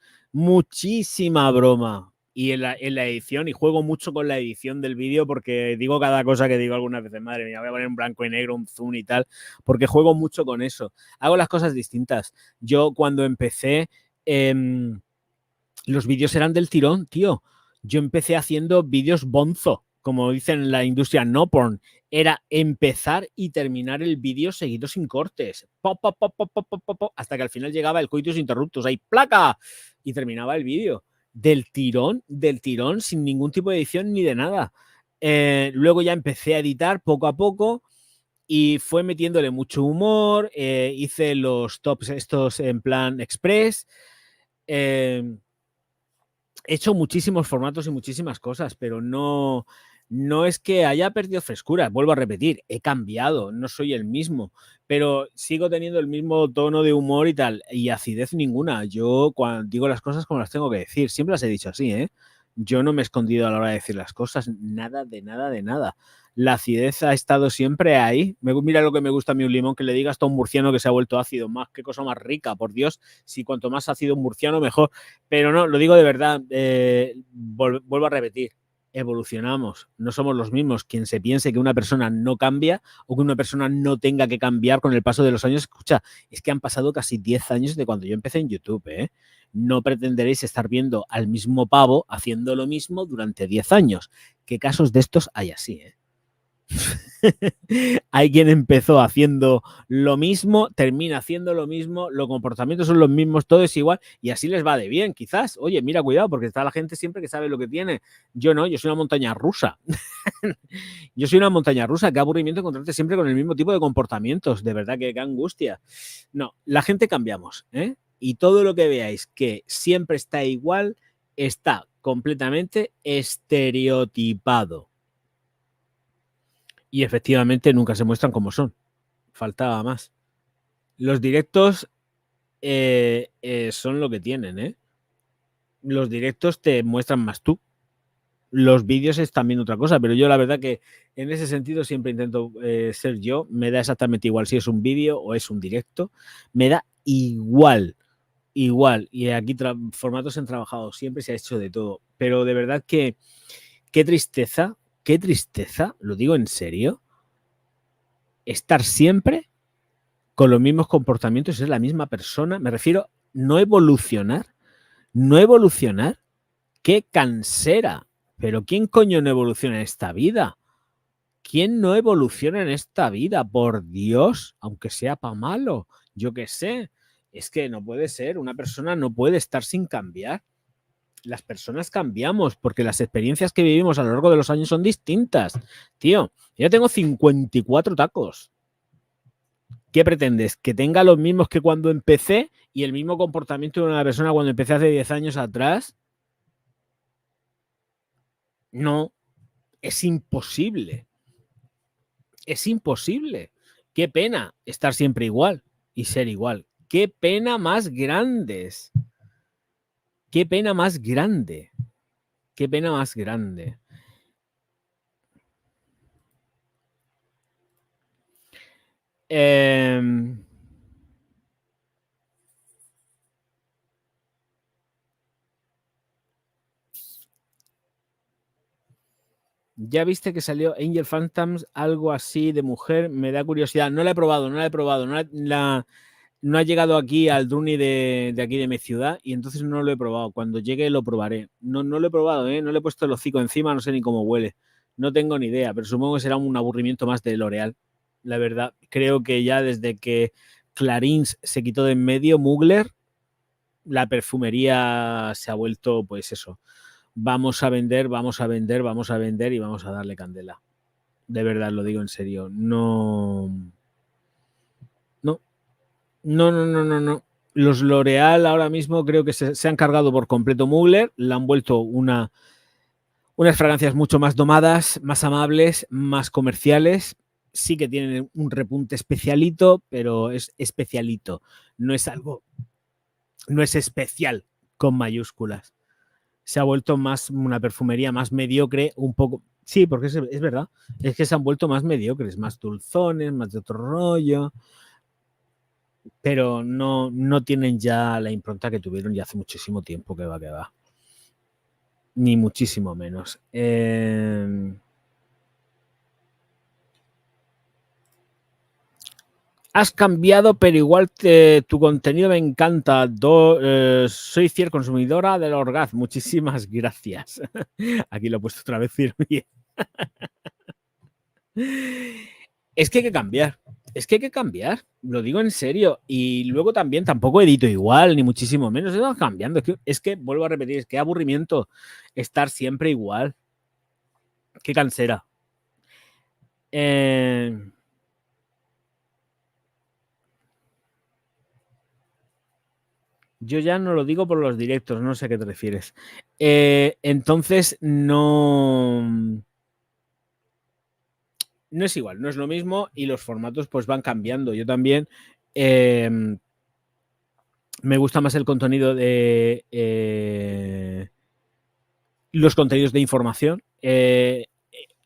Y en la edición, y juego mucho con la edición del vídeo, porque digo cada cosa que digo algunas veces, madre mía, voy a poner en blanco y negro, un zoom y tal, porque juego mucho con eso. Hago las cosas distintas. Yo cuando empecé, los vídeos eran del tirón, tío. Yo empecé haciendo vídeos bonzo, como dicen en la industria no porn. Era empezar y terminar el vídeo seguido sin cortes. Pop, pop, pop, pop, pop, pop, pop, hasta que al final llegaba el coitus interruptus. Ahí, placa. Y terminaba el vídeo. Del tirón, sin ningún tipo de edición ni de nada. Luego ya empecé a editar poco a poco y fue metiéndole mucho humor. Hice los tops estos en plan express. He hecho muchísimos formatos y muchísimas cosas, pero no es que haya perdido frescura. Vuelvo a repetir, he cambiado, no soy el mismo, pero sigo teniendo el mismo tono de humor y tal, y acidez ninguna. Yo cuando digo las cosas como las tengo que decir, siempre las he dicho así, ¿eh? Yo no me he escondido a la hora de decir las cosas, nada de nada. La acidez ha estado siempre ahí. Mira lo que me gusta a mí un limón, que le digas a un murciano que se ha vuelto ácido. Más, qué cosa más rica, por Dios. Si cuanto más ácido un murciano, mejor. Pero no, lo digo de verdad. Vuelvo a repetir. Evolucionamos, no somos los mismos. Quien se piense que una persona no cambia o que una persona no tenga que cambiar con el paso de los años, escucha, es que han pasado casi 10 años de cuando yo empecé en YouTube, ¿eh? No pretenderéis estar viendo al mismo pavo haciendo lo mismo durante 10 años. ¿Qué casos de estos hay así, eh? Hay quien empezó haciendo lo mismo, termina haciendo lo mismo, los comportamientos son los mismos, todo es igual y así les va de bien, quizás. Oye, mira, cuidado, porque está la gente siempre que sabe lo que tiene. Yo no, yo soy una montaña rusa. Yo soy una montaña rusa. Qué aburrimiento encontrarte siempre con el mismo tipo de comportamientos. De verdad que qué angustia. No, la gente cambiamos, ¿eh? Y todo lo que veáis que siempre está igual está completamente estereotipado. Y efectivamente nunca se muestran como son. Faltaba más. Los directos son lo que tienen, ¿eh? Los directos te muestran más tú. Los vídeos es también otra cosa, pero yo la verdad que en ese sentido siempre intento ser yo. Me da exactamente igual si es un vídeo o es un directo. Me da igual. Y aquí formatos han trabajado, siempre se ha hecho de todo. Pero de verdad que qué tristeza, lo digo en serio, estar siempre con los mismos comportamientos, ser la misma persona. Me refiero, no evolucionar. Qué cansera. Pero ¿quién coño no evoluciona en esta vida? ¿Quién no evoluciona en esta vida? Por Dios, aunque sea para malo, yo qué sé. Es que no puede ser, una persona no puede estar sin cambiar. Las personas cambiamos porque las experiencias que vivimos a lo largo de los años son distintas. Tío, yo tengo 54 tacos. ¿Qué pretendes? ¿Que tenga los mismos que cuando empecé y el mismo comportamiento de una persona cuando empecé hace 10 años atrás? No, es imposible. Es imposible. Qué pena estar siempre igual y ser igual. Qué pena más grandes. Qué pena más grande. Qué pena más grande. Ya viste que salió Angel Phantoms, algo así de mujer, me da curiosidad. No la he probado. No ha llegado aquí al Druni de aquí de mi ciudad y entonces no lo he probado. Cuando llegue lo probaré. No lo he probado, ¿eh? No le he puesto el hocico encima, no sé ni cómo huele. No tengo ni idea, pero supongo que será un aburrimiento más de L'Oreal. La verdad, creo que ya desde que Clarins se quitó de en medio, Mugler, la perfumería se ha vuelto, pues eso. Vamos a vender y vamos a darle candela. De verdad, lo digo en serio. No. No, no, no, no, no. Los L'Oreal ahora mismo creo que se han cargado por completo Mugler, la han vuelto unas fragancias mucho más domadas, más amables, más comerciales. Sí que tienen un repunte especialito, pero es especialito. No es algo, no es especial con mayúsculas. Se ha vuelto más una perfumería más mediocre, un poco. Sí, porque es verdad. Es que se han vuelto más mediocres, más dulzones, más de otro rollo. Pero no tienen ya la impronta que tuvieron ya hace muchísimo tiempo, que va. Ni muchísimo menos. Has cambiado, pero igual tu contenido me encanta. Soy fiel consumidora del Orgaz. Muchísimas gracias. Aquí lo he puesto otra vez bien. Es que hay que cambiar. Es que hay que cambiar. Lo digo en serio. Y luego también tampoco edito igual, ni muchísimo menos. Estamos cambiando. Es que vuelvo a repetir, es que aburrimiento estar siempre igual. Qué cansera. Yo ya no lo digo por los directos, no sé a qué te refieres. Entonces, no es igual, no es lo mismo y los formatos pues van cambiando. Yo también me gusta más el contenido de los contenidos de información.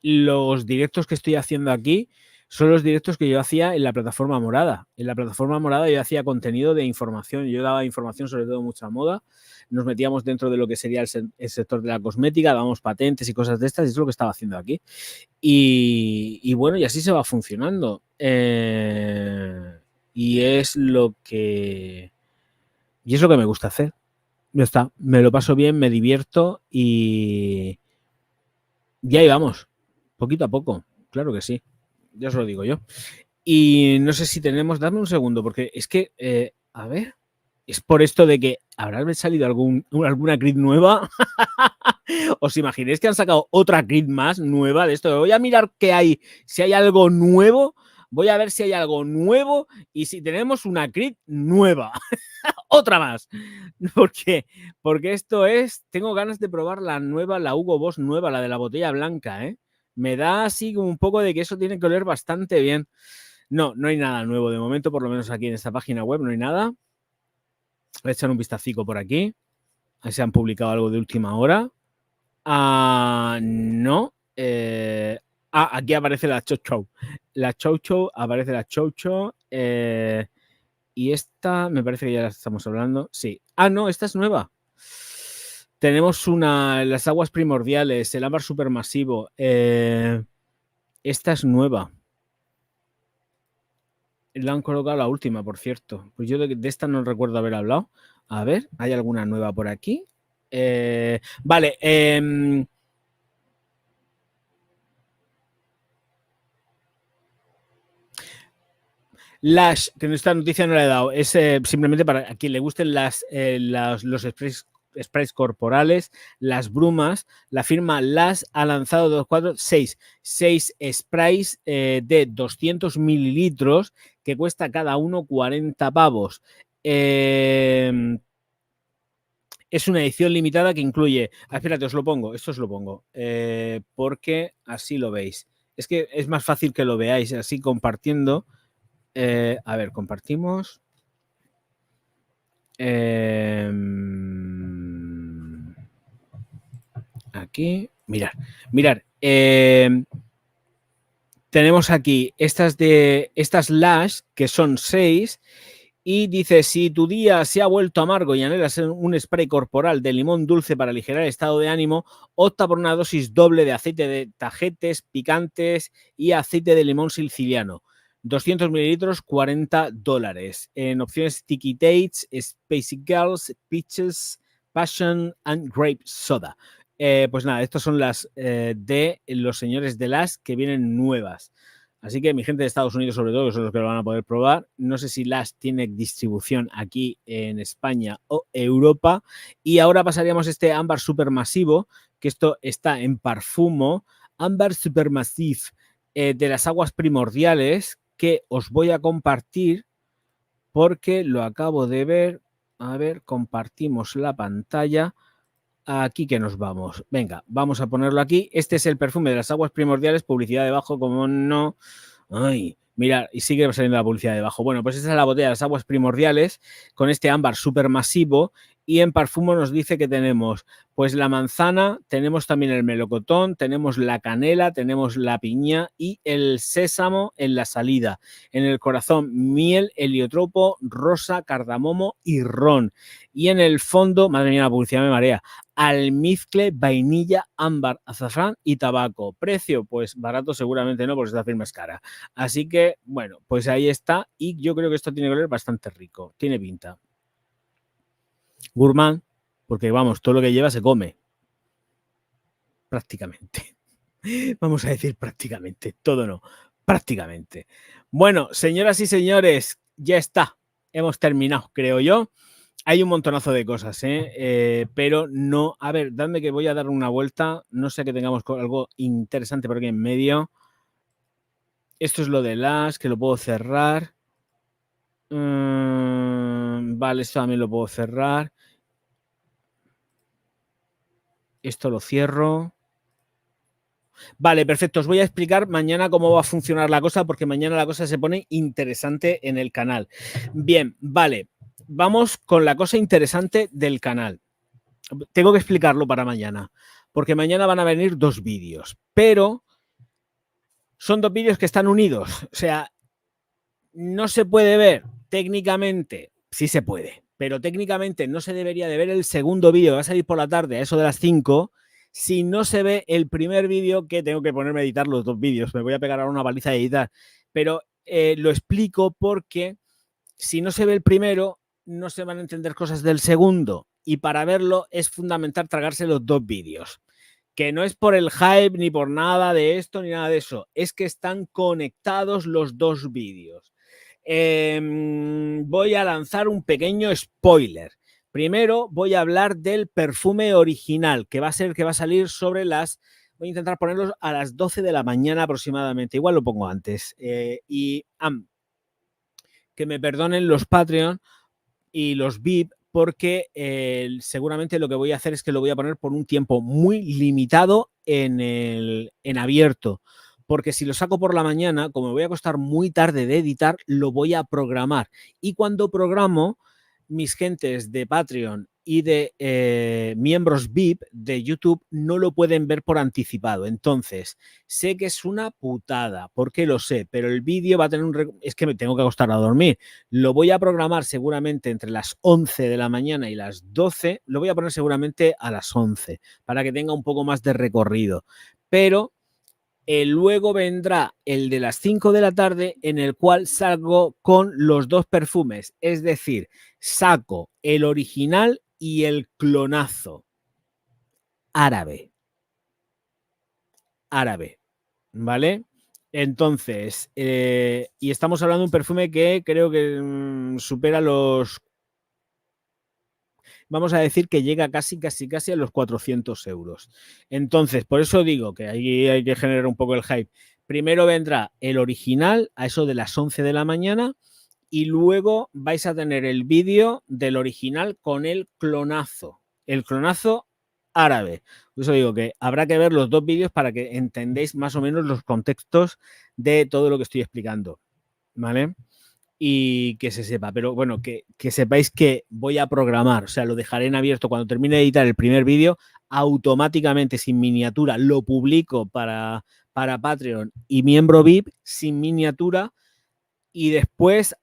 Los directos que estoy haciendo aquí son los directos que yo hacía en la plataforma morada. En la plataforma morada yo hacía contenido de información. Yo daba información sobre todo mucha moda. Nos metíamos dentro de lo que sería el sector de la cosmética, dábamos patentes y cosas de estas, y eso es lo que estaba haciendo aquí. Y bueno, y así se va funcionando. Y es lo que me gusta hacer. Ya está, me lo paso bien, me divierto y ahí vamos, poquito a poco, claro que sí, ya os lo digo yo. Y no sé si tenemos, dame un segundo, porque es que, a ver, es por esto de que habrá salido alguna grid nueva. ¿Os imagináis que han sacado otra grid más nueva de esto? Voy a mirar qué hay, si hay algo nuevo, voy a ver si hay algo nuevo y si tenemos una grid nueva. Otra más. Porque esto es, tengo ganas de probar la nueva, la Hugo Boss nueva, la de la botella blanca, ¿eh? Me da así como un poco de que eso tiene que oler bastante bien. No hay nada nuevo de momento, por lo menos aquí en esta página web no hay nada. Voy a echar un vistacico por aquí. Ahí se han publicado algo de última hora. No. Aquí aparece la Chow Chow. La Chow Chow, aparece la Chow Chow. Y esta, me parece que ya la estamos hablando. Sí. No, esta es nueva. Tenemos las aguas primordiales, el ámbar supermasivo. Esta es nueva. La han colocado la última, por cierto. Pues yo de esta no recuerdo haber hablado. A ver, ¿hay alguna nueva por aquí? Vale. Lash, que esta noticia no la he dado, es simplemente para a quien le gusten los sprays corporales, las brumas. La firma Lash ha lanzado 6 sprays de 200 mililitros que cuesta cada uno 40 pavos. Es una edición limitada que incluye. Espérate, os lo pongo. Esto os lo pongo. Porque así lo veis. Es que es más fácil que lo veáis así compartiendo. A ver, compartimos. Aquí. Mirar. Tenemos aquí estas Lash, que son 6. Y dice, si tu día se ha vuelto amargo y anhelas un spray corporal de limón dulce para aligerar el estado de ánimo, opta por una dosis doble de aceite de tajetes picantes y aceite de limón siciliano. 200 mililitros, $40. En opciones Sticky Dates, Spacey Girls, Peaches, Passion and Grape Soda. Pues nada, estas son las de los señores de Lash que vienen nuevas. Así que mi gente de Estados Unidos, sobre todo, que son los que lo van a poder probar. No sé si Lash tiene distribución aquí en España o Europa. Y ahora pasaríamos este ámbar supermasivo, que esto está en Parfumo. Ámbar Supermassive de las aguas primordiales, que os voy a compartir porque lo acabo de ver. A ver, compartimos la pantalla. Aquí que nos vamos. Venga, vamos a ponerlo aquí. Este es el perfume de las aguas primordiales, publicidad debajo, como no. Ay, mira, y sigue saliendo la publicidad debajo. Bueno, pues esta es la botella de las aguas primordiales con este ámbar súper masivo. Y en perfume nos dice que tenemos pues la manzana, tenemos también el melocotón, tenemos la canela, tenemos la piña y el sésamo en la salida. En el corazón, miel, heliotropo, rosa, cardamomo y ron. Y en el fondo, madre mía, la publicidad me marea, almizcle, vainilla, ámbar, azafrán y tabaco. Precio, pues barato seguramente no, porque esta firma es cara. Así que, bueno, pues ahí está. Y yo creo que esto tiene que oler bastante rico. Tiene pinta. Gourmand, porque vamos, todo lo que lleva se come. Prácticamente. Vamos a decir prácticamente. Todo no. Prácticamente. Bueno, señoras y señores, ya está. Hemos terminado, creo yo. Hay un montonazo de cosas, pero no... A ver, dadme que voy a dar una vuelta. No sé que tengamos algo interesante por aquí en medio. Esto es lo de las, que lo puedo cerrar. Vale, esto también lo puedo cerrar. Esto lo cierro. Vale, perfecto. Os voy a explicar mañana cómo va a funcionar la cosa, porque mañana la cosa se pone interesante en el canal. Bien, vale. Vamos con la cosa interesante del canal. Tengo que explicarlo para mañana, porque mañana van a venir 2 vídeos, pero son 2 vídeos que están unidos. O sea, no se puede ver técnicamente, sí se puede, pero técnicamente no se debería de ver el segundo vídeo, va a salir por la tarde, a eso de las 5, si no se ve el primer vídeo, que tengo que ponerme a editar los 2 vídeos, me voy a pegar ahora una paliza de editar, pero lo explico porque si no se ve el primero, no se van a entender cosas del segundo, y para verlo es fundamental tragarse los 2 vídeos. Que no es por el hype ni por nada de esto ni nada de eso, es que están conectados los 2 vídeos. Voy a lanzar un pequeño spoiler. Primero voy a hablar del perfume original, que va a salir sobre las... Voy a intentar ponerlos a las 12 de la mañana aproximadamente. Igual lo pongo antes. Que me perdonen los Patreon y los VIP, porque seguramente lo que voy a hacer es que lo voy a poner por un tiempo muy limitado en abierto. Porque si lo saco por la mañana, como me voy a costar muy tarde de editar, lo voy a programar. Y cuando programo, mis gentes de Patreon y de miembros VIP de YouTube no lo pueden ver por anticipado. Entonces, sé que es una putada, porque lo sé, pero el vídeo va a tener un... Es que me tengo que acostar a dormir. Lo voy a programar seguramente entre las 11 de la mañana y las 12. Lo voy a poner seguramente a las 11 para que tenga un poco más de recorrido. Pero luego vendrá el de las 5 de la tarde, en el cual salgo con los 2 perfumes. Es decir, saco el original y el clonazo. Árabe. ¿Vale? Entonces, y estamos hablando de un perfume que creo que supera los... Vamos a decir que llega casi a los 400 euros. Entonces, por eso digo que ahí hay que generar un poco el hype. Primero vendrá el original a eso de las 11 de la mañana y luego vais a tener el vídeo del original con el clonazo árabe. Por eso digo que habrá que ver los 2 vídeos para que entendáis más o menos los contextos de todo lo que estoy explicando, ¿vale? Y que se sepa, pero bueno, que sepáis que voy a programar, o sea, lo dejaré en abierto cuando termine de editar el primer vídeo, automáticamente sin miniatura lo publico para Patreon y miembro VIP sin miniatura, y después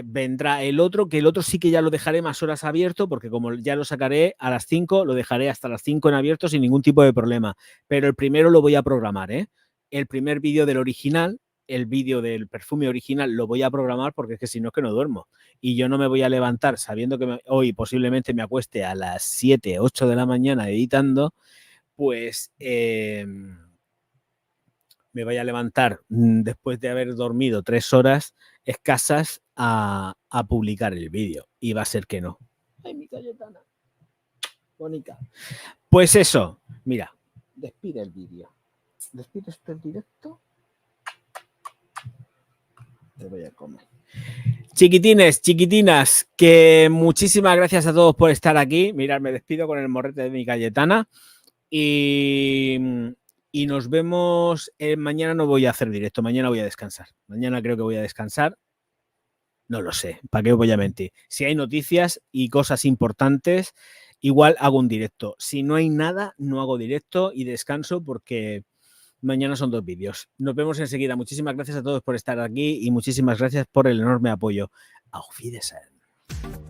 vendrá el otro, que el otro sí que ya lo dejaré más horas abierto, porque como ya lo sacaré a las 5, lo dejaré hasta las 5 en abierto sin ningún tipo de problema, pero el primero lo voy a programar, el primer vídeo del original, el vídeo del perfume original lo voy a programar, porque es que si no es que no duermo, y yo no me voy a levantar sabiendo que hoy posiblemente me acueste a las 7, 8 de la mañana editando, pues me vaya a levantar después de haber dormido 3 horas escasas a publicar el vídeo. Y va a ser que no. Ay, mi Cayetana. Bonita. Pues eso, mira, despide el vídeo. Despide esto el directo. Te voy a comer. Chiquitines, chiquitinas, que muchísimas gracias a todos por estar aquí. Mirad, me despido con el morrete de mi Cayetana y nos vemos. Mañana no voy a hacer directo, mañana voy a descansar. Mañana creo que voy a descansar. No lo sé, ¿para qué os voy a mentir? Si hay noticias y cosas importantes, igual hago un directo. Si no hay nada, no hago directo y descanso porque mañana son 2 vídeos. Nos vemos enseguida. Muchísimas gracias a todos por estar aquí y muchísimas gracias por el enorme apoyo. Auf Wiedersehen.